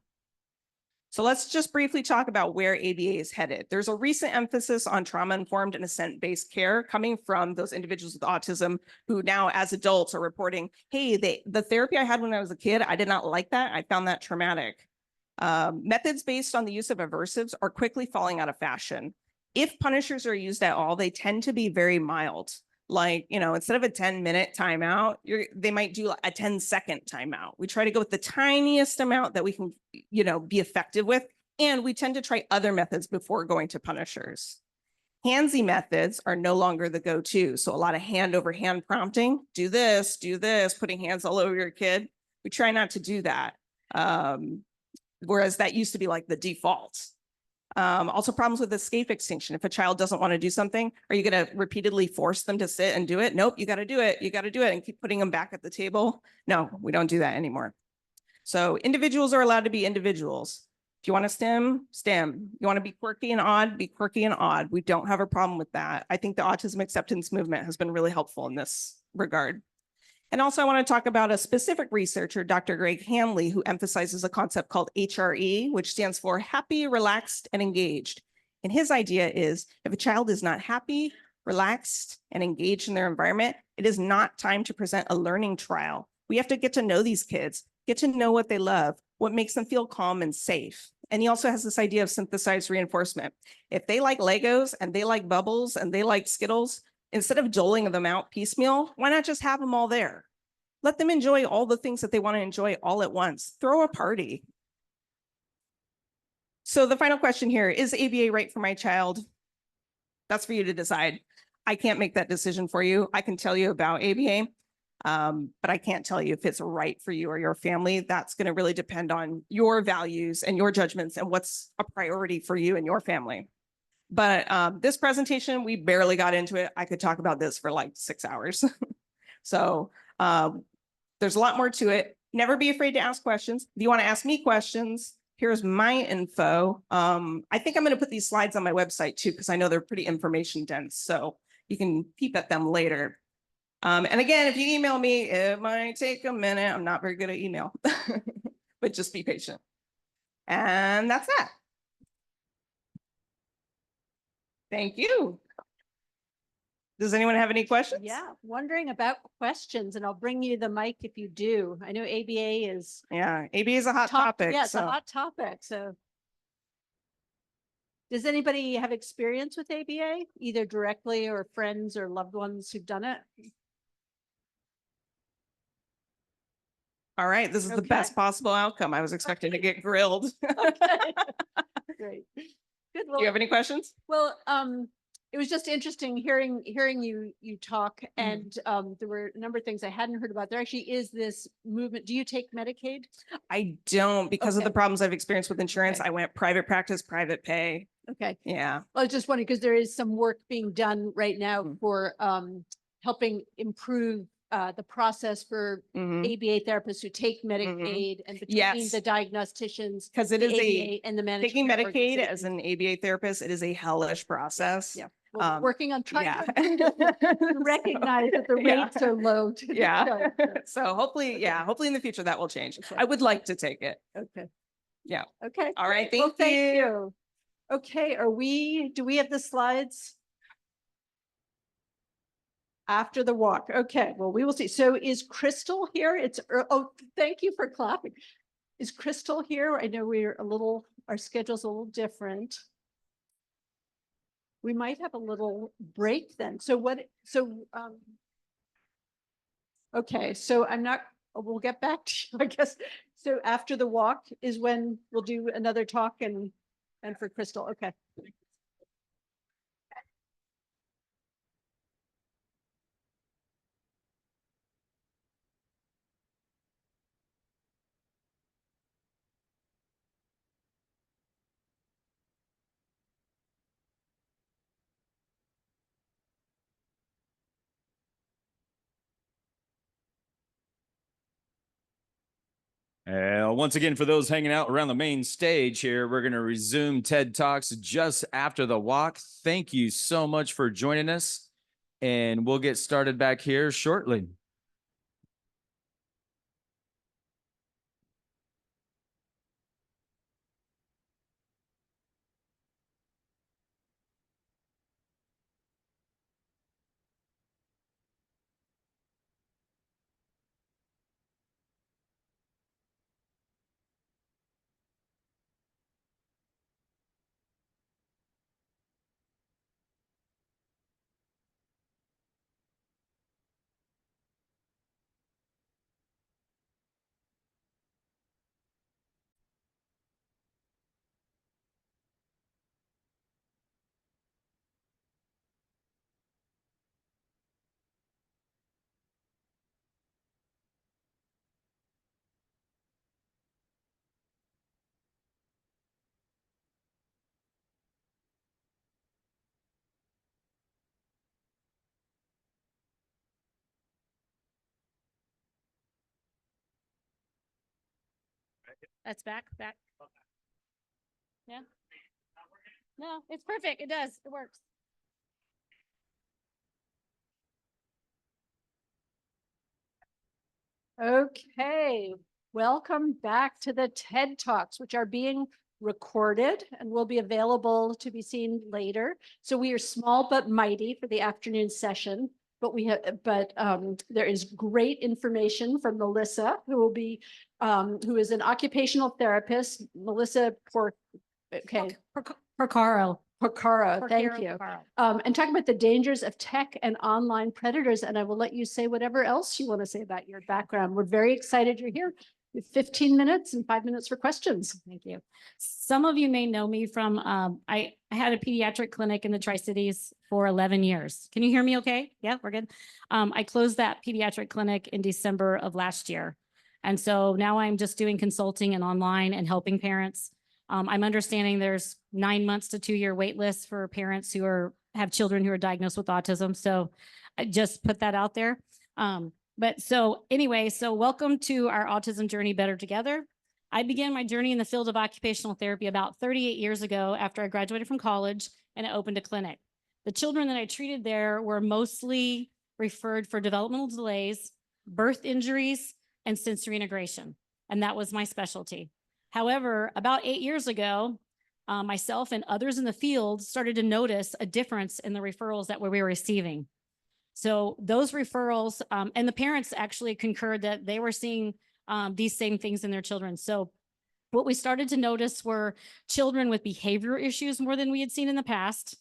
So let's just briefly talk about where ABA is headed. There's a recent emphasis on trauma-informed and assent-based care coming from those individuals with autism who now as adults are reporting, hey, the therapy I had when I was a kid, I did not like that. I found that traumatic. Methods based on the use of aversives are quickly falling out of fashion. If punishers are used at all, they tend to be very mild. Like, you know, instead of a 10-minute timeout, they might do a 10-second timeout. We try to go with the tiniest amount that we can, you know, be effective with. And we tend to try other methods before going to punishers. Handsy methods are no longer the go-to. So a lot of hand over hand prompting, do this, putting hands all over your kid. We try not to do that. Whereas that used to be like the default. Also problems with escape extinction. If a child doesn't want to do something, are you going to repeatedly force them to sit and do it? Nope, you got to do it. You got to do it and keep putting them back at the table. No, we don't do that anymore. So individuals are allowed to be individuals. If you want to STEM, STEM. You want to be quirky and odd, be quirky and odd. We don't have a problem with that. I think the autism acceptance movement has been really helpful in this regard. And also I want to talk about a specific researcher, Dr. Greg Hanley, who emphasizes a concept called HRE, which stands for happy, relaxed, and engaged. And his idea is if a child is not happy, relaxed, and engaged in their environment, it is not time to present a learning trial. We have to get to know these kids, get to know what they love, what makes them feel calm and safe. And he also has this idea of synthesized reinforcement. If they like Legos and they like bubbles and they like Skittles, instead of doling them out piecemeal, why not just have them all there? Let them enjoy all the things that they want to enjoy all at once. Throw a party. So the final question here, is ABA right for my child? That's for you to decide. I can't make that decision for you. I can tell you about ABA, but I can't tell you if it's right for you or your family. That's going to really depend on your values and your judgments and what's a priority for you and your family. But this presentation, we barely got into it. I could talk about this for like 6 hours. So there's a lot more to it. Never be afraid to ask questions. If you want to ask me questions, here's my info. I think I'm going to put these slides on my website too, because I know they're pretty information dense. So you can peep at them later. And again, if you email me, it might take a minute. I'm not very good at email, but just be patient. And that's that. Thank you. Does anyone have any questions? Yeah, wondering about questions, and I'll bring you the mic if you do. I know ABA is. Yeah, ABA is a hot topic. Yeah, it's a hot topic. So does anybody have experience with ABA, either directly or friends or loved ones who've done it? All right, this is the best possible outcome. I was expecting to get grilled. Okay. Great. Good. Do you have any questions? Well, it was just interesting hearing you talk, and there were a number of things I hadn't heard about. There actually is this movement. Do you take Medicaid? I don't, because of Okay. the problems I've experienced with insurance. Okay. I went private practice, private pay. Okay. Yeah. I was just wondering because there is some work being done right now for helping improve the process for Mhm. ABA therapists who take Medicaid and between Yes. the diagnosticians. Because it the is ABA and the taking management Medicaid as organizations. an ABA therapist, it is a hellish process. Yeah. Well, we're working on trying yeah. to recognize that the Yeah. rates are low. To Yeah. so- So hopefully, yeah, hopefully in the future that will change. Okay. I would like to take it. Okay. Yeah. Okay. All right. Well, Thank you. you. Okay. Do we have the slides? After the walk. Okay. Well, we will see. So is Crystal here? Oh, thank you for clapping. Is Crystal here? I know our schedule's a little different. We might have a little break then. Okay, so we'll get back to you, I guess. So after the walk is when we'll do another talk and for Crystal, okay. Once again, for those hanging out around the main stage here, we're going to resume TED Talks just after the walk. Thank you so much for joining us, and we'll get started back here shortly. That's back. Yeah. No, it's perfect. It does. It works. Okay, welcome back to the TED Talks, which are being recorded and will be available to be seen later. So we are small but mighty for the afternoon session, but there is great information from Melissa, who is an occupational therapist. Melissa Porcaro, thank you. And talking about the dangers of tech and online predators. And I will let you say whatever else you want to say about your background. We're very excited you're here. With 15 minutes and 5 minutes for questions. Thank you. Some of you may know me from, I had a pediatric clinic in the Tri-Cities for 11 years. Can you hear me okay? Yeah, we're good. I closed that pediatric clinic in December of last year. And so now I'm just doing consulting and online and helping parents. I'm understanding there's 9 months to 2-year wait lists for parents who have children who are diagnosed with autism. So I just put that out there. So welcome to our Autism Journey Better Together. I began my journey in the field of occupational therapy about 38 years ago after I graduated from college, and I opened a clinic. The children that I treated there were mostly referred for developmental delays, birth injuries, and sensory integration. And that was my specialty. However, about 8 years ago, myself and others in the field started to notice a difference in the referrals that we were receiving. So those referrals, and the parents actually concurred that they were seeing these same things in their children. So what we started to notice were children with behavior issues more than we had seen in the past,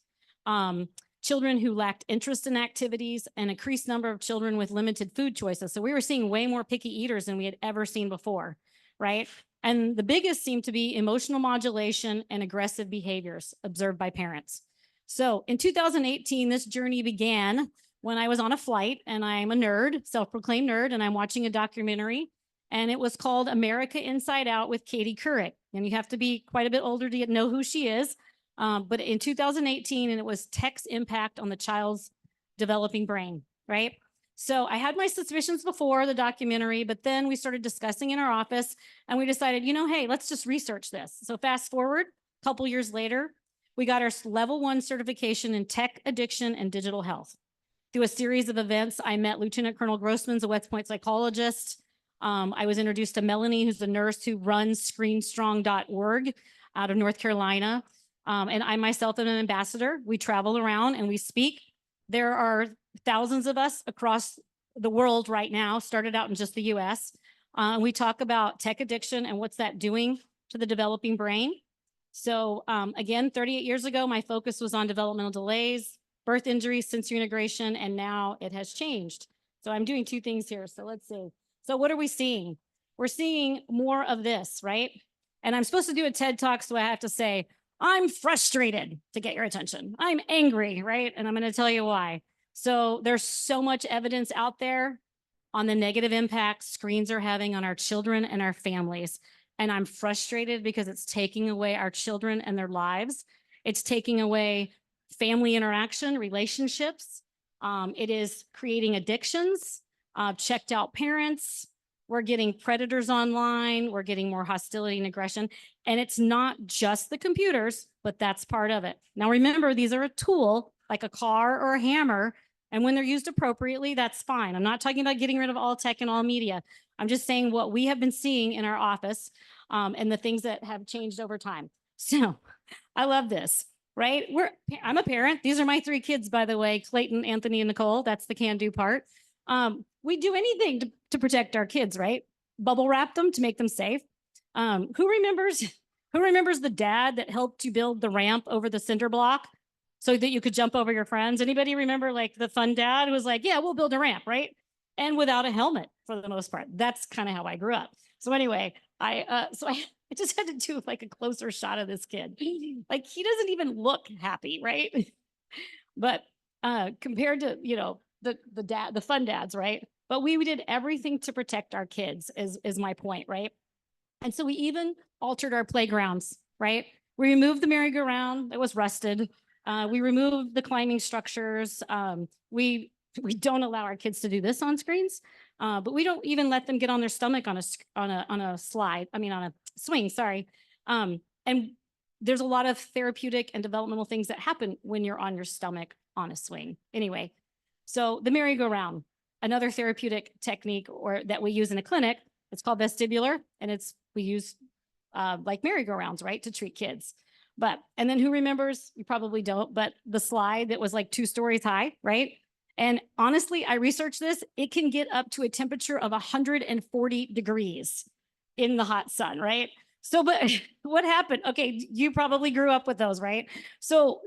children who lacked interest in activities, and increased number of children with limited food choices. So we were seeing way more picky eaters than we had ever seen before, right? And the biggest seemed to be emotional modulation and aggressive behaviors observed by parents. So in 2018, this journey began when I was on a flight, and I'm a nerd, self-proclaimed nerd, and I'm watching a documentary, and it was called America Inside Out with Katie Couric. And you have to be quite a bit older to know who she is. But in 2018, and it was tech's impact on the child's developing brain, right? So I had my suspicions before the documentary, but then we started discussing in our office and we decided, hey, let's just research this. So fast forward a couple years later, we got our level 1 certification in tech addiction and digital health. Through a series of events, I met Lieutenant Colonel Grossman's a West Point psychologist. I was introduced to Melanie, who's the nurse who runs screenstrong.org out of North Carolina. And I myself am an ambassador. We travel around and we speak. There are thousands of us across the world right now, started out in just the US. We talk about tech addiction and what's that doing to the developing brain. So again, 38 years ago, my focus was on developmental delays, birth injuries, sensory integration, and now it has changed. So I'm doing 2 things here. So let's see. So what are we seeing? We're seeing more of this, right? And I'm supposed to do a TED Talk, so I have to say, I'm frustrated to get your attention. I'm angry, right? And I'm going to tell you why. So there's so much evidence out there on the negative impact screens are having on our children and our families. And I'm frustrated because it's taking away our children and their lives. It's taking away family interaction, relationships. It is creating addictions, checked out parents. We're getting predators online. We're getting more hostility and aggression. And it's not just the computers, but that's part of it. Now, remember, these are a tool like a car or a hammer. And when they're used appropriately, that's fine. I'm not talking about getting rid of all tech and all media. I'm just saying what we have been seeing in our office and the things that have changed over time. So I love this, right? I'm a parent. These are my 3 kids, by the way, Clayton, Anthony, and Nicole. That's the can-do part. We do anything to protect our kids, right? Bubble wrap them to make them safe. Who remembers the dad that helped you build the ramp over the cinder block so that you could jump over your friends? Anybody remember like the fun dad who was like, yeah, we'll build a ramp, right? And without a helmet for the most part. That's kind of how I grew up. So anyway, I just had to do like a closer shot of this kid. Like he doesn't even look happy, right? But compared to, the fun dads, right? But we did everything to protect our kids is my point, right? And so we even altered our playgrounds, right? We removed the merry-go-round that was rusted. We removed the climbing structures. We don't allow our kids to do this on screens, but we don't even let them get on their stomach on a swing, sorry. And there's a lot of therapeutic and developmental things that happen when you're on your stomach on a swing. Anyway, so the merry-go-round, another therapeutic technique that we use in a clinic, it's called vestibular, and we use like merry-go-rounds, right, to treat kids. And then who remembers, you probably don't, but the slide that was like 2 stories high, right? And honestly, I researched this, it can get up to a temperature of 140 degrees in the hot sun, right? So, but what happened? Okay, you probably grew up with those, right? So,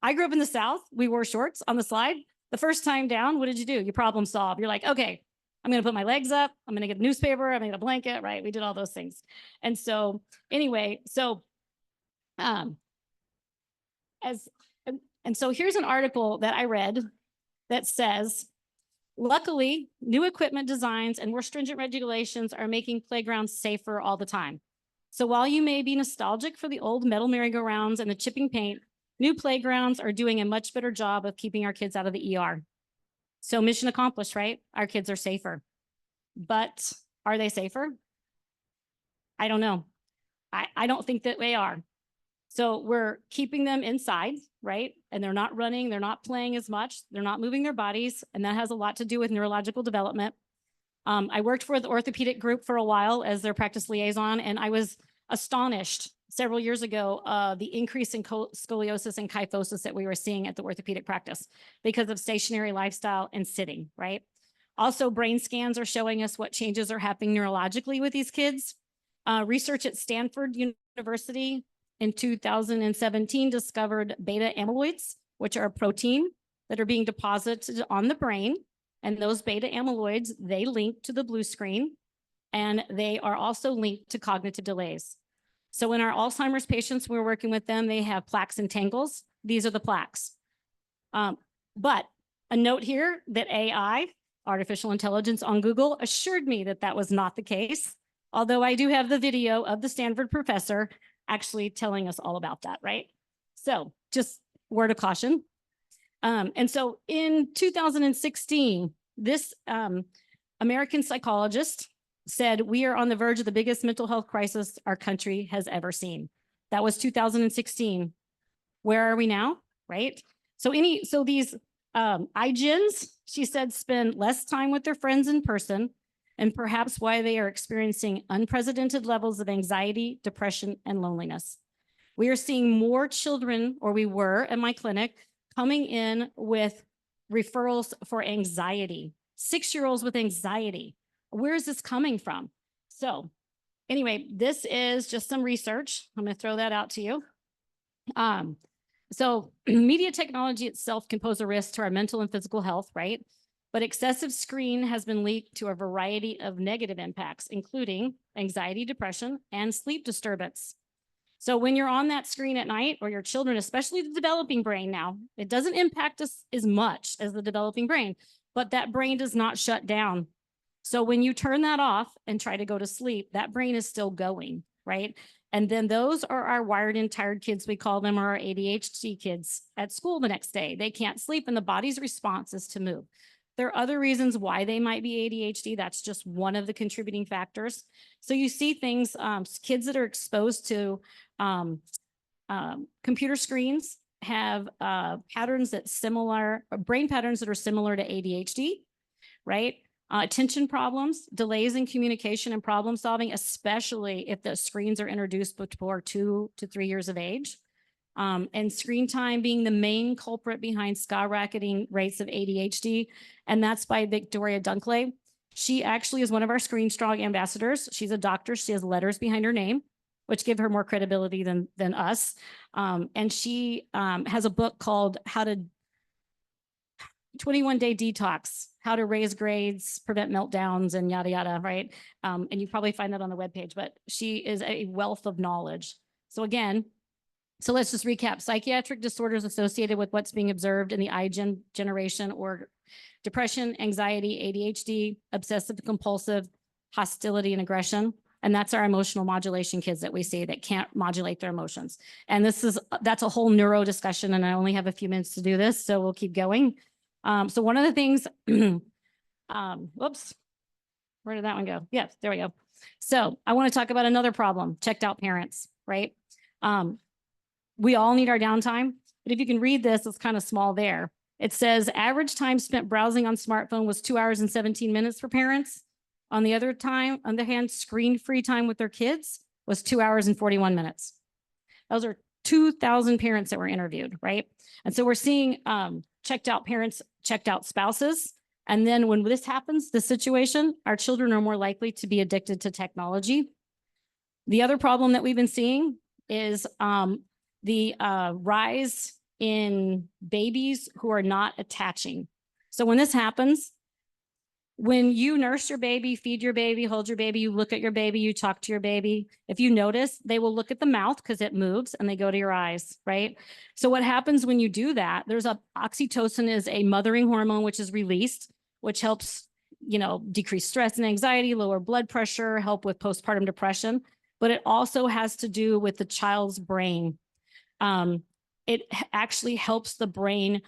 I grew up in the South. We wore shorts on the slide. The first time down, what did you do? You problem solve. You're like, okay, I'm going to put my legs up. I'm going to get a newspaper. I'm going to get a blanket, right? We did all those things. And so anyway, so here's an article that I read that says, luckily, new equipment designs and more stringent regulations are making playgrounds safer all the time. So while you may be nostalgic for the old metal merry-go-rounds and the chipping paint, new playgrounds are doing a much better job of keeping our kids out of the ER. So mission accomplished, right? Our kids are safer. But are they safer? I don't know. I don't think that they are. So we're keeping them inside, right? And they're not running, they're not playing as much, they're not moving their bodies, and that has a lot to do with neurological development. I worked for the orthopedic group for a while as their practice liaison, and I was astonished several years ago the increase in scoliosis and kyphosis that we were seeing at the orthopedic practice because of stationary lifestyle and sitting, right? Also, brain scans are showing us what changes are happening neurologically with these kids. Research at Stanford University in 2017 discovered beta amyloids, which are a protein that are being deposited on the brain. And those beta amyloids, they link to the blue screen, and they are also linked to cognitive delays. So in our Alzheimer's patients, we're working with them, they have plaques and tangles. These are the plaques. But a note here that AI, artificial intelligence on Google, assured me that that was not the case. Although I do have the video of the Stanford professor actually telling us all about that, right? So just word of caution. And so in 2016, this American psychologist said, we are on the verge of the biggest mental health crisis our country has ever seen. That was 2016. Where are we now, right? So these iGens, she said, spend less time with their friends in person, and perhaps why they are experiencing unprecedented levels of anxiety, depression, and loneliness. We are seeing more children, or we were at my clinic, coming in with referrals for anxiety, 6-year-olds with anxiety. Where is this coming from? So anyway, this is just some research. I'm going to throw that out to you. So media technology itself can pose a risk to our mental and physical health, right? But excessive screen has been linked to a variety of negative impacts, including anxiety, depression, and sleep disturbance. So when you're on that screen at night, or your children, especially the developing brain now, it doesn't impact us as much as the developing brain, but that brain does not shut down. So when you turn that off and try to go to sleep, that brain is still going, right? And then those are our wired and tired kids, we call them, or our ADHD kids at school the next day. They can't sleep and the body's response is to move. There are other reasons why they might be ADHD. That's just one of the contributing factors. So you see things, kids that are exposed to computer screens have patterns that brain patterns that are similar to ADHD, right? Attention problems, delays in communication and problem solving, especially if the screens are introduced before 2 to 3 years of age. And screen time being the main culprit behind skyrocketing rates of ADHD. And that's by Victoria Dunkley. She actually is one of our Screen Strong ambassadors. She's a doctor. She has letters behind her name, which give her more credibility than us. And she has a book called 21-Day Detox, How to Raise Grades, Prevent Meltdowns, and yada, yada, right? And you probably find that on the webpage, but she is a wealth of knowledge. So again, so let's just recap. Psychiatric disorders associated with what's being observed in the iGen generation, or depression, anxiety, ADHD, obsessive compulsive, hostility, and aggression. And that's our emotional modulation kids that we see that can't modulate their emotions. And that's a whole neuro discussion, and I only have a few minutes to do this, so we'll keep going. So one of the things, whoops, where did that one go? Yes, there we go. So I want to talk about another problem, checked out parents, right? We all need our downtime, but if you can read this, it's kind of small there. It says average time spent browsing on smartphone was 2 hours and 17 minutes for parents. On the other hand, screen-free time with their kids was 2 hours and 41 minutes. Those are 2,000 parents that were interviewed, right? And so we're seeing checked out parents, checked out spouses. And then when this happens, this situation, our children are more likely to be addicted to technology. The other problem that we've been seeing is the rise in babies who are not attaching. So when this happens, when you nurse your baby, feed your baby, hold your baby, you look at your baby, you talk to your baby, if you notice, they will look at the mouth because it moves and they go to your eyes, right? So what happens when you do that, oxytocin is a mothering hormone which is released, which helps, decrease stress and anxiety, lower blood pressure, help with postpartum depression, but it also has to do with the child's brain. It actually helps the brain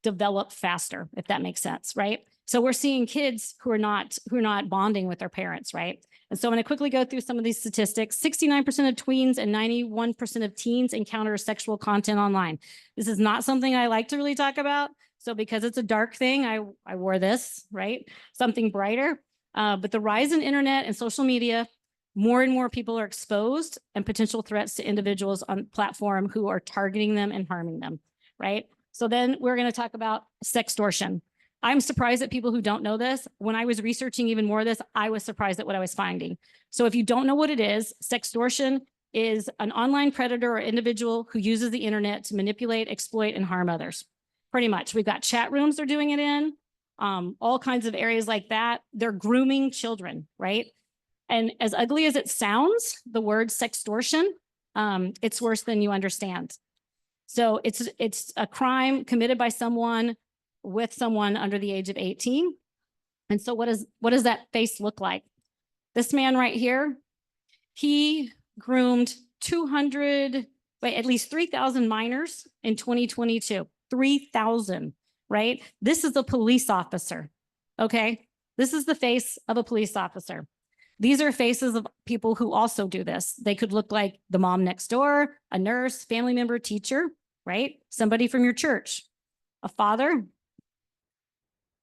develop faster, if that makes sense, right? So we're seeing kids who are not bonding with their parents, right? And so I'm going to quickly go through some of these statistics. 69% of tweens and 91% of teens encounter sexual content online. This is not something I like to really talk about. So because it's a dark thing, I wore this, right? Something brighter. But the rise in internet and social media, more and more people are exposed and potential threats to individuals on platform who are targeting them and harming them, right? So then we're going to talk about sextortion. I'm surprised at people who don't know this. When I was researching even more of this, I was surprised at what I was finding. So if you don't know what it is, sextortion is an online predator or individual who uses the internet to manipulate, exploit, and harm others. Pretty much. We've got chat rooms they're doing it in, all kinds of areas like that. They're grooming children, right? And as ugly as it sounds, the word sextortion, it's worse than you understand. So it's a crime committed by someone with someone under the age of 18. And so what does that face look like? This man right here, he groomed at least 3,000 minors in 2022, 3,000, right? This is a police officer. Okay, this is the face of a police officer. These are faces of people who also do this. They could look like the mom next door, a nurse, family member, teacher, right? Somebody from your church, a father.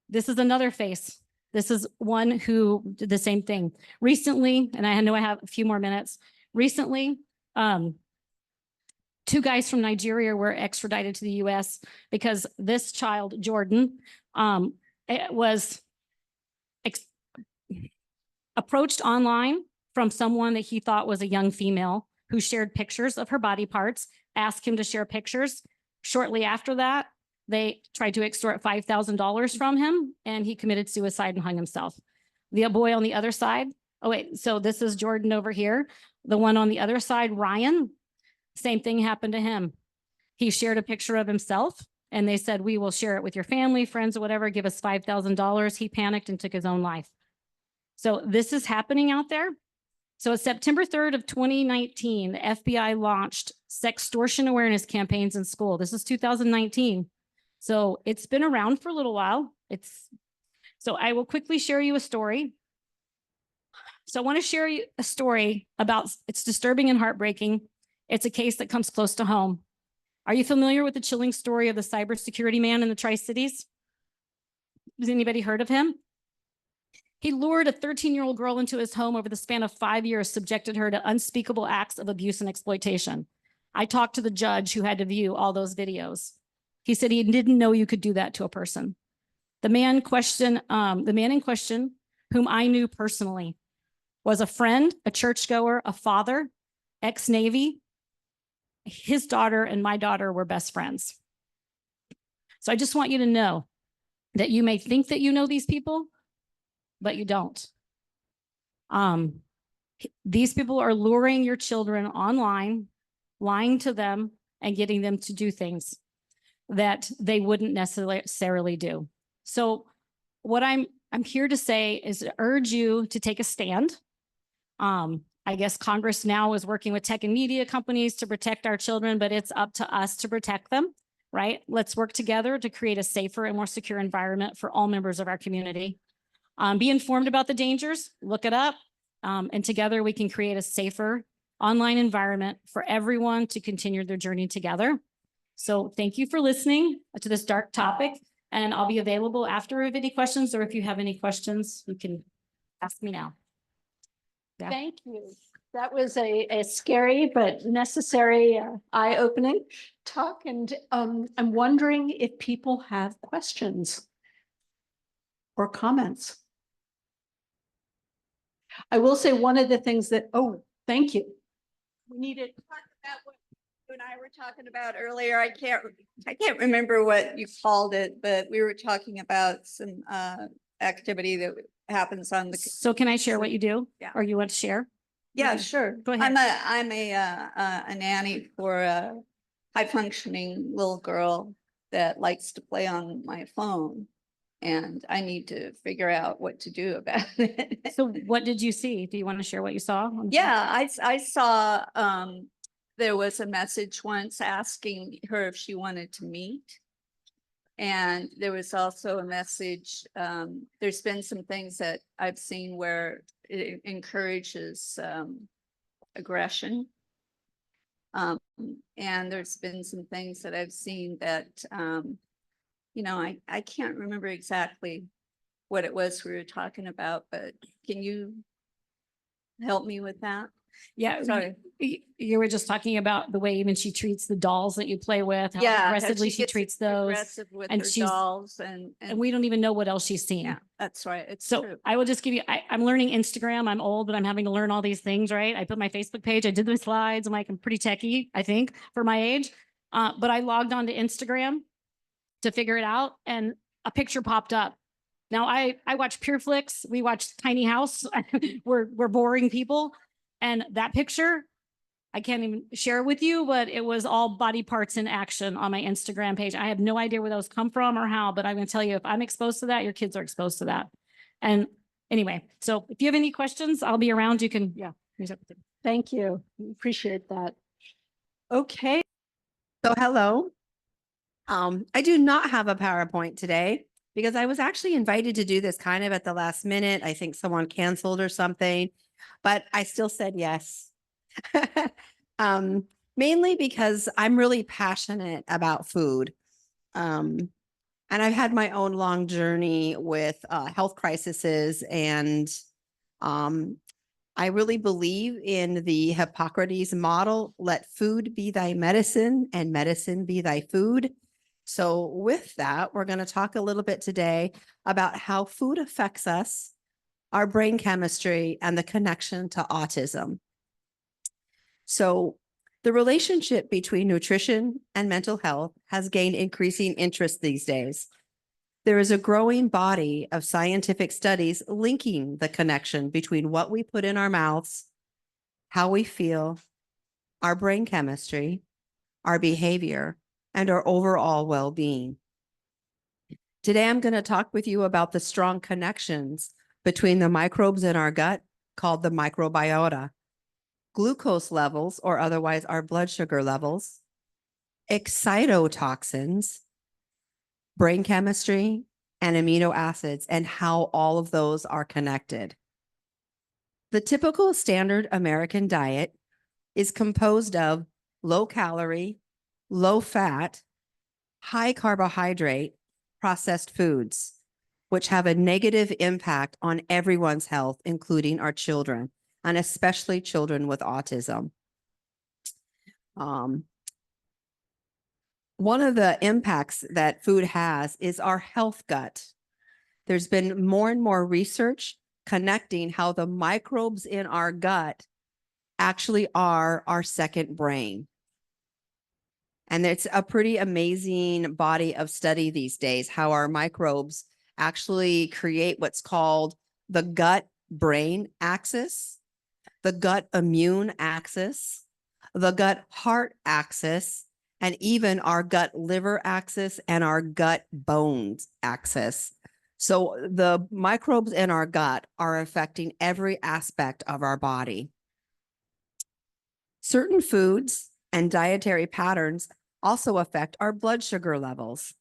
This is another face. This is one who did the same thing. Recently, and I know I have a few more minutes. Recently, 2 guys from Nigeria were extradited to the US because this child, Jordan, was approached online from someone that he thought was a young female who shared pictures of her body parts, asked him to share pictures. Shortly after that, they tried to extort $5,000 from him, and he committed suicide and hung himself. The boy on the other side, oh wait, so this is Jordan over here. The one on the other side, Ryan, same thing happened to him. He shared a picture of himself, and they said, we will share it with your family, friends, or whatever, give us $5,000. He panicked and took his own life. So this is happening out there. So it's September 3rd of 2019, the FBI launched sextortion awareness campaigns in school. This is 2019. So it's been around for a little while. So I will quickly share you a story. So I want to share you a story about, it's disturbing and heartbreaking. It's a case that comes close to home. Are you familiar with the chilling story of the cybersecurity man in the Tri-Cities? Has anybody heard of him? He lured a 13-year-old girl into his home over the span of 5 years, subjected her to unspeakable acts of abuse and exploitation. I talked to the judge who had to view all those videos. He said he didn't know you could do that to a person. The man in question, whom I knew personally, was a friend, a churchgoer, a father, ex-Navy. His daughter and my daughter were best friends. So I just want you to know that you may think that you know these people, but you don't. These people are luring your children online, lying to them, and getting them to do things that they wouldn't necessarily do. So what I'm here to say is to urge you to take a stand. I guess Congress now is working with tech and media companies to protect our children, but it's up to us to protect them, right? Let's work together to create a safer and more secure environment for all members of our community. Be informed about the dangers, look it up, and together we can create a safer online environment for everyone to continue their journey together. So thank you for listening to this dark topic, and I'll be available after if any questions, or if you have any questions, you can ask me now. Yeah. Thank you. That was a scary but necessary, eye-opening talk. And I'm wondering if people have questions or comments. I will say one of the things that, oh, thank you. We need to talk about what you and I were talking about earlier. I can't remember what you called it, but we were talking about some activity that happens on the. So can I share what you do? Yeah. Or you want to share? Yeah, sure. Go ahead. I'm a nanny for a high functioning little girl that likes to play on my phone. And I need to figure out what to do about it. So what did you see? Do you want to share what you saw? Yeah, I saw there was a message once asking her if she wanted to meet. And there was also a message, there's been some things that I've seen where it encourages aggression. And there's been some things that I've seen that, you know, I can't remember exactly what it was we were talking about, but can you help me with that? Yeah, Sorry. you were just talking about the way even she treats the dolls that you play with, how Yeah, how aggressively she she gets treats those. aggressive with and her she's dolls and we don't even know what else she's seen. Yeah, that's right. It's So true. I will just give you, I'm learning Instagram. I'm old, but I'm having to learn all these things, right? I put my Facebook page, I did the slides. I'm pretty techie, I think, for my age. But I logged on to Instagram to figure it out, and a picture popped up. Now I watch Pure Flicks. We watch Tiny House. we're boring people. And that picture, I can't even share it with you, but it was all body parts in action on my Instagram page. I have no idea where those come from or how, but I'm going to tell you, if I'm exposed to that, your kids are exposed to that. And anyway, so if you have any questions, I'll be around. You can, yeah. Thank you. Appreciate that. Okay. So hello. I do not have a PowerPoint today. because I was actually invited to do this kind of at the last minute. I think someone canceled or something, but I still said yes. Mainly because I'm really passionate about food. And I've had my own long journey with health crises, and I really believe in the Hippocrates model, let food be thy medicine and medicine be thy food. So with that, we're going to talk a little bit today about how food affects us, our brain chemistry, and the connection to autism. So the relationship between nutrition and mental health has gained increasing interest these days. There is a growing body of scientific studies linking the connection between what we put in our mouths, how we feel, our brain chemistry, our behavior, and our overall well-being. Today, I'm going to talk with you about the strong connections between the microbes in our gut, called the microbiota, glucose levels, or otherwise our blood sugar levels, excitotoxins, brain chemistry, and amino acids, and how all of those are connected. The typical standard American diet is composed of low calorie, low fat, high carbohydrate, processed foods, which have a negative impact on everyone's health, including our children, and especially children with autism. One of the impacts that food has is our health gut. There's been more and more research connecting how the microbes in our gut actually are our second brain. And it's a pretty amazing body of study these days, how our microbes actually create what's called the gut-brain axis, the gut-immune axis, the gut-heart axis, and even our gut-liver axis and our gut-bones axis. So the microbes in our gut are affecting every aspect of our body. Certain foods and dietary patterns also affect our blood sugar levels,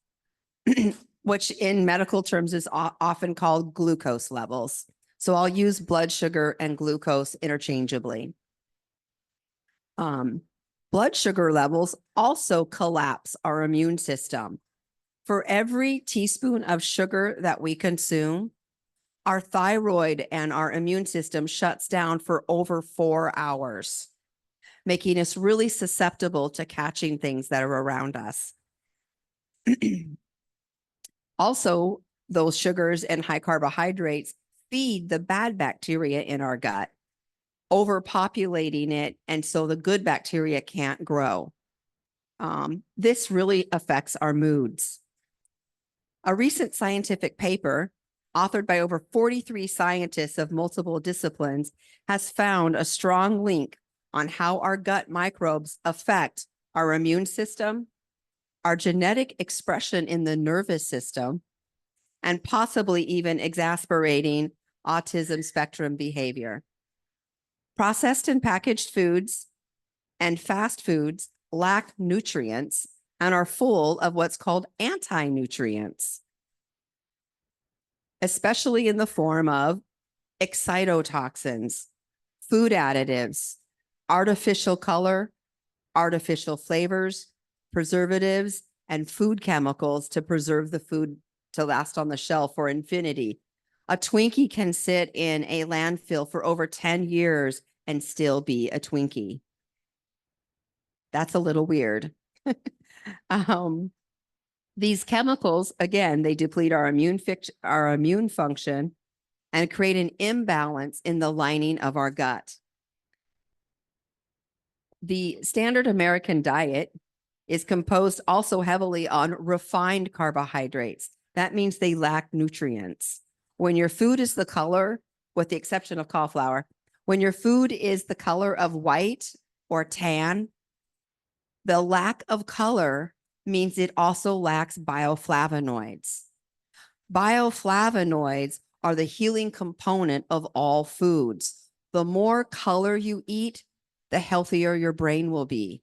which in medical terms is often called glucose levels. So I'll use blood sugar and glucose interchangeably. Blood sugar levels also collapse our immune system. For every teaspoon of sugar that we consume, our thyroid and our immune system shuts down for over 4 hours, making us really susceptible to catching things that are around us. Also, those sugars and high carbohydrates feed the bad bacteria in our gut, overpopulating it, and so the good bacteria can't grow. This really affects our moods. A recent scientific paper, authored by over 43 scientists of multiple disciplines, has found a strong link on how our gut microbes affect our immune system, our genetic expression in the nervous system, and possibly even exacerbating autism spectrum behavior. Processed and packaged foods and fast foods lack nutrients and are full of what's called anti-nutrients, especially in the form of excitotoxins, food additives, artificial color, artificial flavors, preservatives, and food chemicals to preserve the food to last on the shelf for infinity. A Twinkie can sit in a landfill for over 10 years and still be a Twinkie. That's a little weird. These chemicals, again, they deplete our immune function and create an imbalance in the lining of our gut. The standard American diet is composed also heavily on refined carbohydrates. That means they lack nutrients. When your food is the color, with the exception of cauliflower, when your food is the color of white or tan, the lack of color means it also lacks bioflavonoids. Bioflavonoids are the healing component of all foods. The more color you eat, the healthier your brain will be.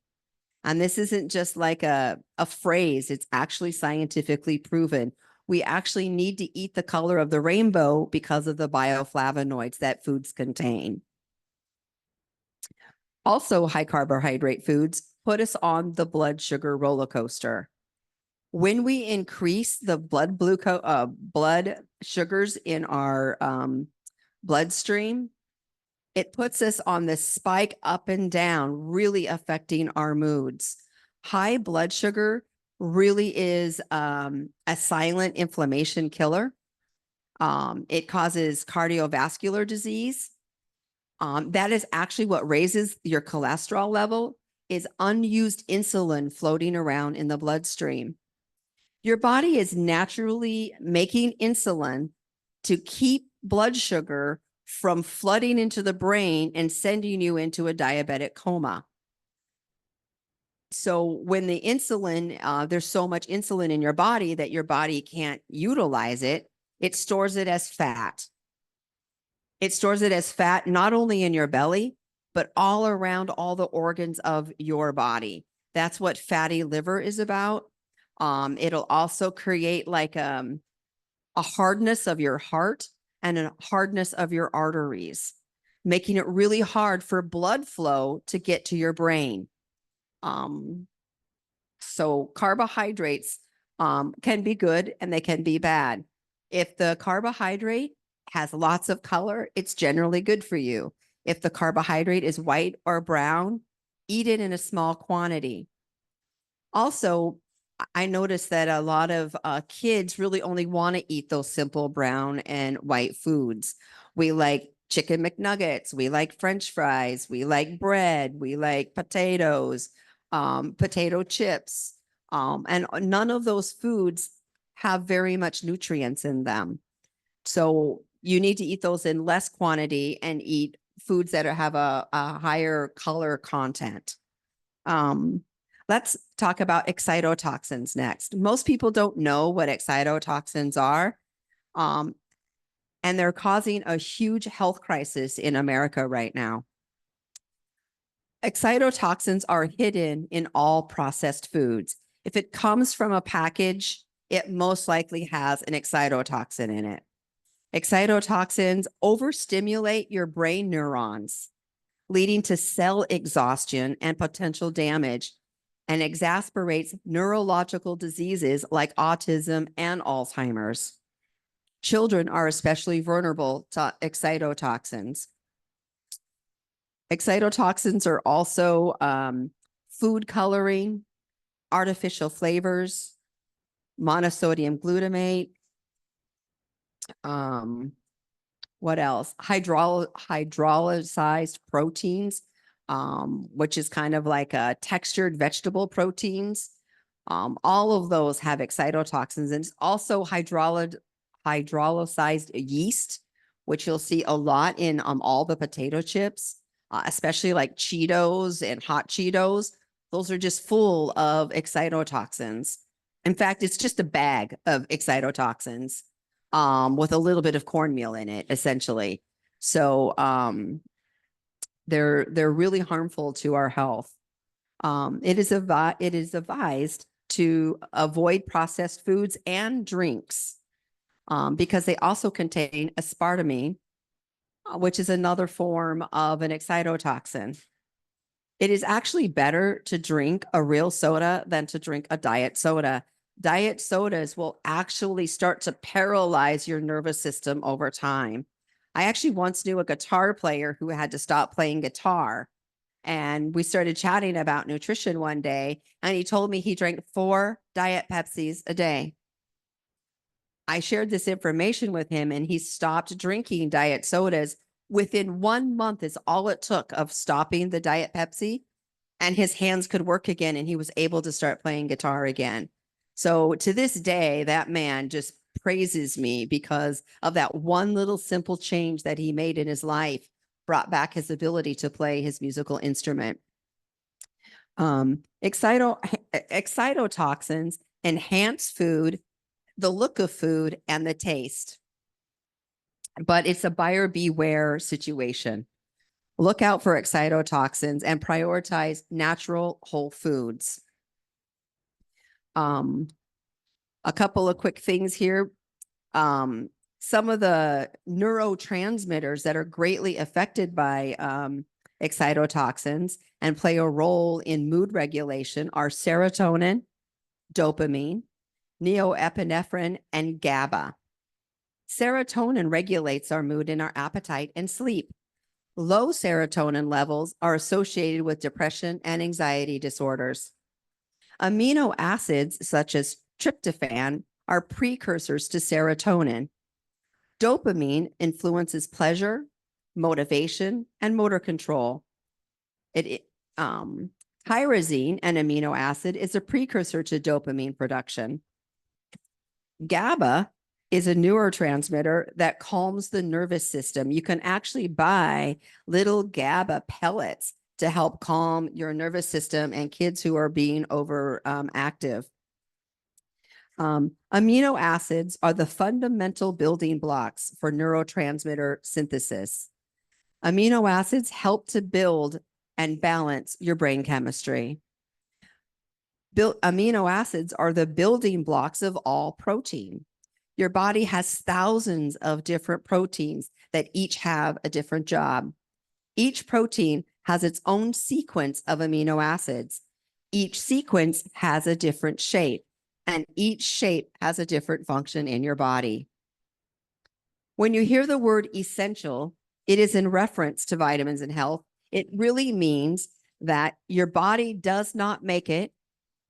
And this isn't just like a phrase, it's actually scientifically proven. We actually need to eat the color of the rainbow because of the bioflavonoids that foods contain. Also, high carbohydrate foods put us on the blood sugar roller coaster. When we increase the blood sugars in our bloodstream, it puts us on this spike up and down, really affecting our moods. High blood sugar really is a silent inflammation killer. It causes cardiovascular disease. That is actually what raises your cholesterol level, is unused insulin floating around in the bloodstream. Your body is naturally making insulin to keep blood sugar from flooding into the brain and sending you into a diabetic coma. So when the insulin, there's so much insulin in your body that your body can't utilize it, it stores it as fat. It stores it as fat, not only in your belly, but all around all the organs of your body. That's what fatty liver is about. It'll also create like a hardness of your heart and a hardness of your arteries, making it really hard for blood flow to get to your brain. So carbohydrates can be good and they can be bad. If the carbohydrate has lots of color, it's generally good for you. If the carbohydrate is white or brown, eat it in a small quantity. Also, I noticed that a lot of kids really only want to eat those simple brown and white foods. We like chicken McNuggets, we like French fries, we like bread, we like potatoes, potato chips, and none of those foods have very much nutrients in them. So you need to eat those in less quantity and eat foods that have a higher color content. Let's talk about excitotoxins next. Most people don't know what excitotoxins are, and they're causing a huge health crisis in America right now. Excitotoxins are hidden in all processed foods. If it comes from a package, it most likely has an excitotoxin in it. Excitotoxins overstimulate your brain neurons, leading to cell exhaustion and potential damage, and exacerbates neurological diseases like autism and Alzheimer's. Children are especially vulnerable to excitotoxins. Excitotoxins are also food coloring, artificial flavors, monosodium glutamate. What else? Hydrolyzed proteins, which is kind of like a textured vegetable proteins. All of those have excitotoxins, and it's also hydrolyzed yeast, which you'll see a lot in all the potato chips, especially like Cheetos and hot Cheetos. Those are just full of excitotoxins. In fact, it's just a bag of excitotoxins with a little bit of cornmeal in it, essentially. So they're really harmful to our health. It is advised to avoid processed foods and drinks because they also contain aspartame, which is another form of an excitotoxin. It is actually better to drink a real soda than to drink a diet soda. Diet sodas will actually start to paralyze your nervous system over time. I actually once knew a guitar player who had to stop playing guitar. And we started chatting about nutrition one day, and he told me he drank 4 Diet Pepsis a day. I shared this information with him, and he stopped drinking diet sodas. Within 1 month is all it took of stopping the Diet Pepsi, and his hands could work again, and he was able to start playing guitar again. So to this day, that man just praises me because of that one little simple change that he made in his life, brought back his ability to play his musical instrument. Excitotoxins enhance food, the look of food, and the taste. But it's a buyer beware situation. Look out for excitotoxins and prioritize natural whole foods. A couple of quick things here. Some of the neurotransmitters that are greatly affected by excitotoxins and play a role in mood regulation are serotonin, dopamine, norepinephrine, and GABA. Serotonin regulates our mood and our appetite and sleep. Low serotonin levels are associated with depression and anxiety disorders. Amino acids such as tryptophan are precursors to serotonin. Dopamine influences pleasure, motivation, and motor control. Tyrosine, an amino acid, is a precursor to dopamine production. GABA is a neurotransmitter that calms the nervous system. You can actually buy little GABA pellets to help calm your nervous system and kids who are being overactive. Amino acids are the fundamental building blocks for neurotransmitter synthesis. Amino acids help to build and balance your brain chemistry. Amino acids are the building blocks of all protein. Your body has thousands of different proteins that each have a different job. Each protein has its own sequence of amino acids. Each sequence has a different shape, and each shape has a different function in your body. When you hear the word essential, it is in reference to vitamins and health. It really means that your body does not make it,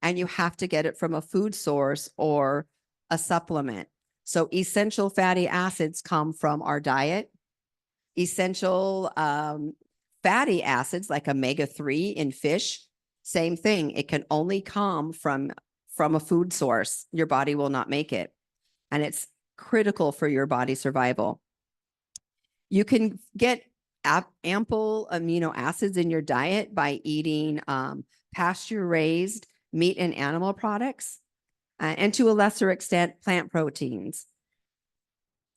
and you have to get it from a food source or a supplement. So essential fatty acids come from our diet. Essential fatty acids like omega-3 in fish, same thing. It can only come from a food source. Your body will not make it. And it's critical for your body survival. You can get ample amino acids in your diet by eating pasture-raised meat and animal products, and to a lesser extent, plant proteins.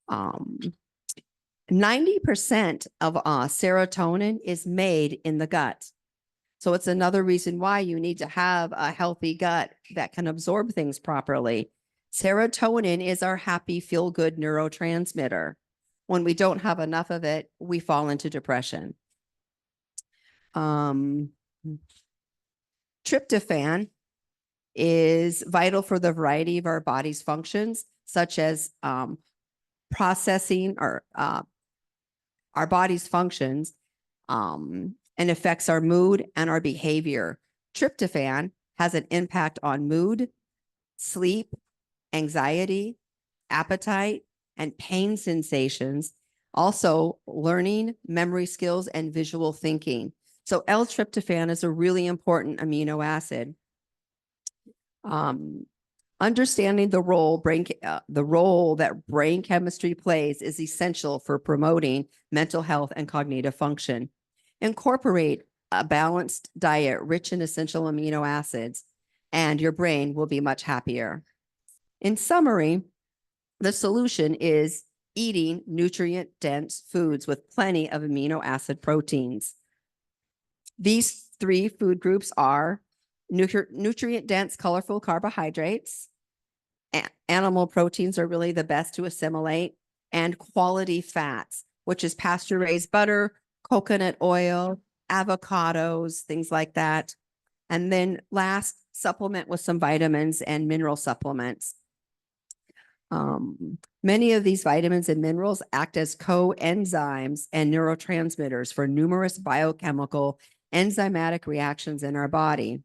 90% of serotonin is made in the gut. So it's another reason why you need to have a healthy gut that can absorb things properly. Serotonin is our happy, feel-good neurotransmitter. When we don't have enough of it, we fall into depression. Tryptophan is vital for the variety of our body's functions, such as processing our body's functions, and affects our mood and our behavior. Tryptophan has an impact on mood, sleep, anxiety, appetite, and pain sensations, also learning, memory skills, and visual thinking. So L-tryptophan is a really important amino acid. Understanding the role that brain chemistry plays is essential for promoting mental health and cognitive function. Incorporate a balanced diet rich in essential amino acids, and your brain will be much happier. In summary, the solution is eating nutrient-dense foods with plenty of amino acid proteins. These three food groups are nutrient-dense, colorful carbohydrates. Animal proteins are really the best to assimilate, and quality fats, which is pasture-raised butter, coconut oil, avocados, things like that. And then last, supplement with some vitamins and mineral supplements. Many of these vitamins and minerals act as coenzymes and neurotransmitters for numerous biochemical enzymatic reactions in our body.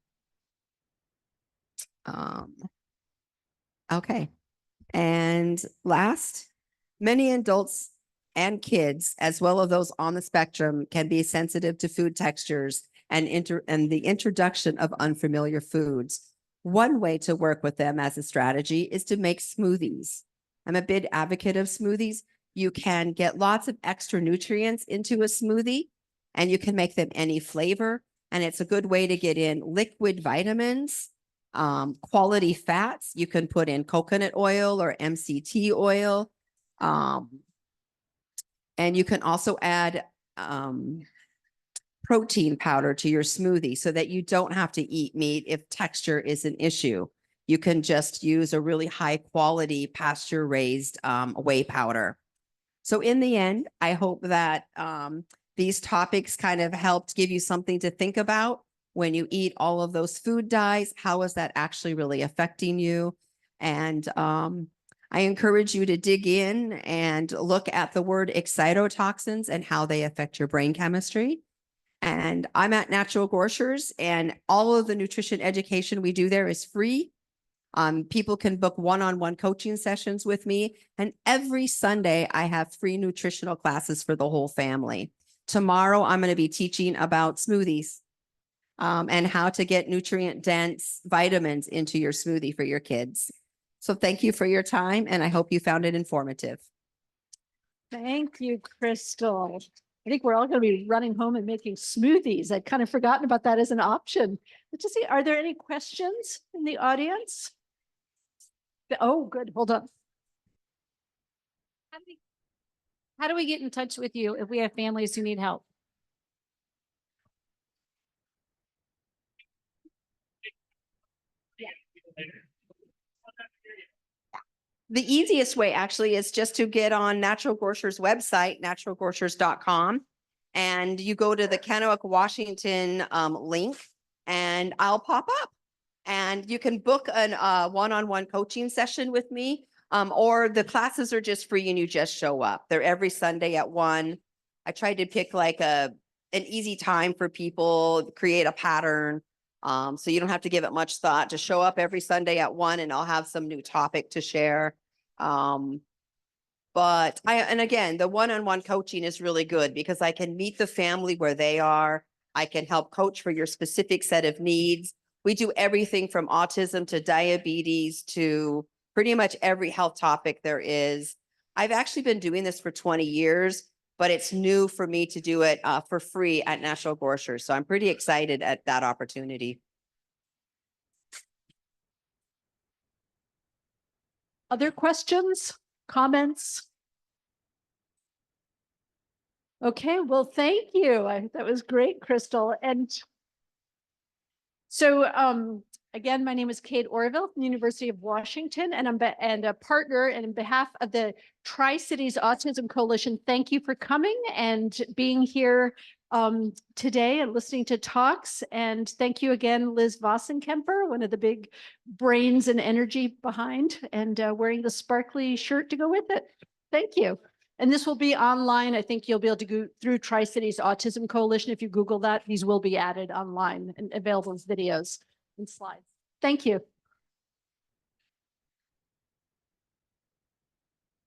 Okay. And last, many adults and kids, as well as those on the spectrum, can be sensitive to food textures and the introduction of unfamiliar foods. One way to work with them as a strategy is to make smoothies. I'm a big advocate of smoothies. You can get lots of extra nutrients into a smoothie, and you can make them any flavor. And it's a good way to get in liquid vitamins, quality fats. You can put in coconut oil or MCT oil. And you can also add protein powder to your smoothie so that you don't have to eat meat if texture is an issue. you can just use a really high quality pasture raised whey powder. So in the end, I hope that these topics kind of helped give you something to think about when you eat all of those food dyes. How is that actually really affecting you? And I encourage you to dig in and look at the word excitotoxins and how they affect your brain chemistry. And I'm at Natural Grocers, and all of the nutrition education we do there is free. People can book one-on-one coaching sessions with me. And every Sunday, I have free nutritional classes for the whole family. Tomorrow, I'm going to be teaching about smoothies and how to get nutrient-dense vitamins into your smoothie for your kids. So thank you for your time, and I hope you found it informative. Thank you, Crystal. I think we're all going to be running home and making smoothies. I'd kind of forgotten about that as an option. Let's just see, are there any questions in the audience? Oh, good. Hold on. How do we get in touch with you if we have families who need help? The easiest way actually is just to get on Natural Grocers website, naturalgrocers.com, and you go to the Kennewick, Washington link, and I'll pop up. And you can book an one-on-one coaching session with me, or the classes are just free and you just show up. They're every Sunday at 1. I tried to pick like an easy time for people, create a pattern. So you don't have to give it much thought. Just show up every Sunday at 1 and I'll have some new topic to share. But and again, the one-on-one coaching is really good because I can meet the family where they are. I can help coach for your specific set of needs. We do everything from autism to diabetes to pretty much every health topic there is. I've actually been doing this for 20 years, but it's new for me to do it for free at Natural Grocers. So I'm pretty excited at that opportunity. Other questions, comments? Okay, well, thank you. That was great, Crystal. And so again, my name is Kate Orville from the University of Washington, and I'm a partner. And on behalf of the Tri-Cities Autism Coalition, thank you for coming and being here today and listening to talks. And thank you again, Liz Vossenkemper, one of the big brains and energy behind, and wearing the sparkly shirt to go with it. Thank you. And this will be online. I think you'll be able to go through Tri-Cities Autism Coalition. If you Google that, these will be added online and available as videos and slides. Thank you.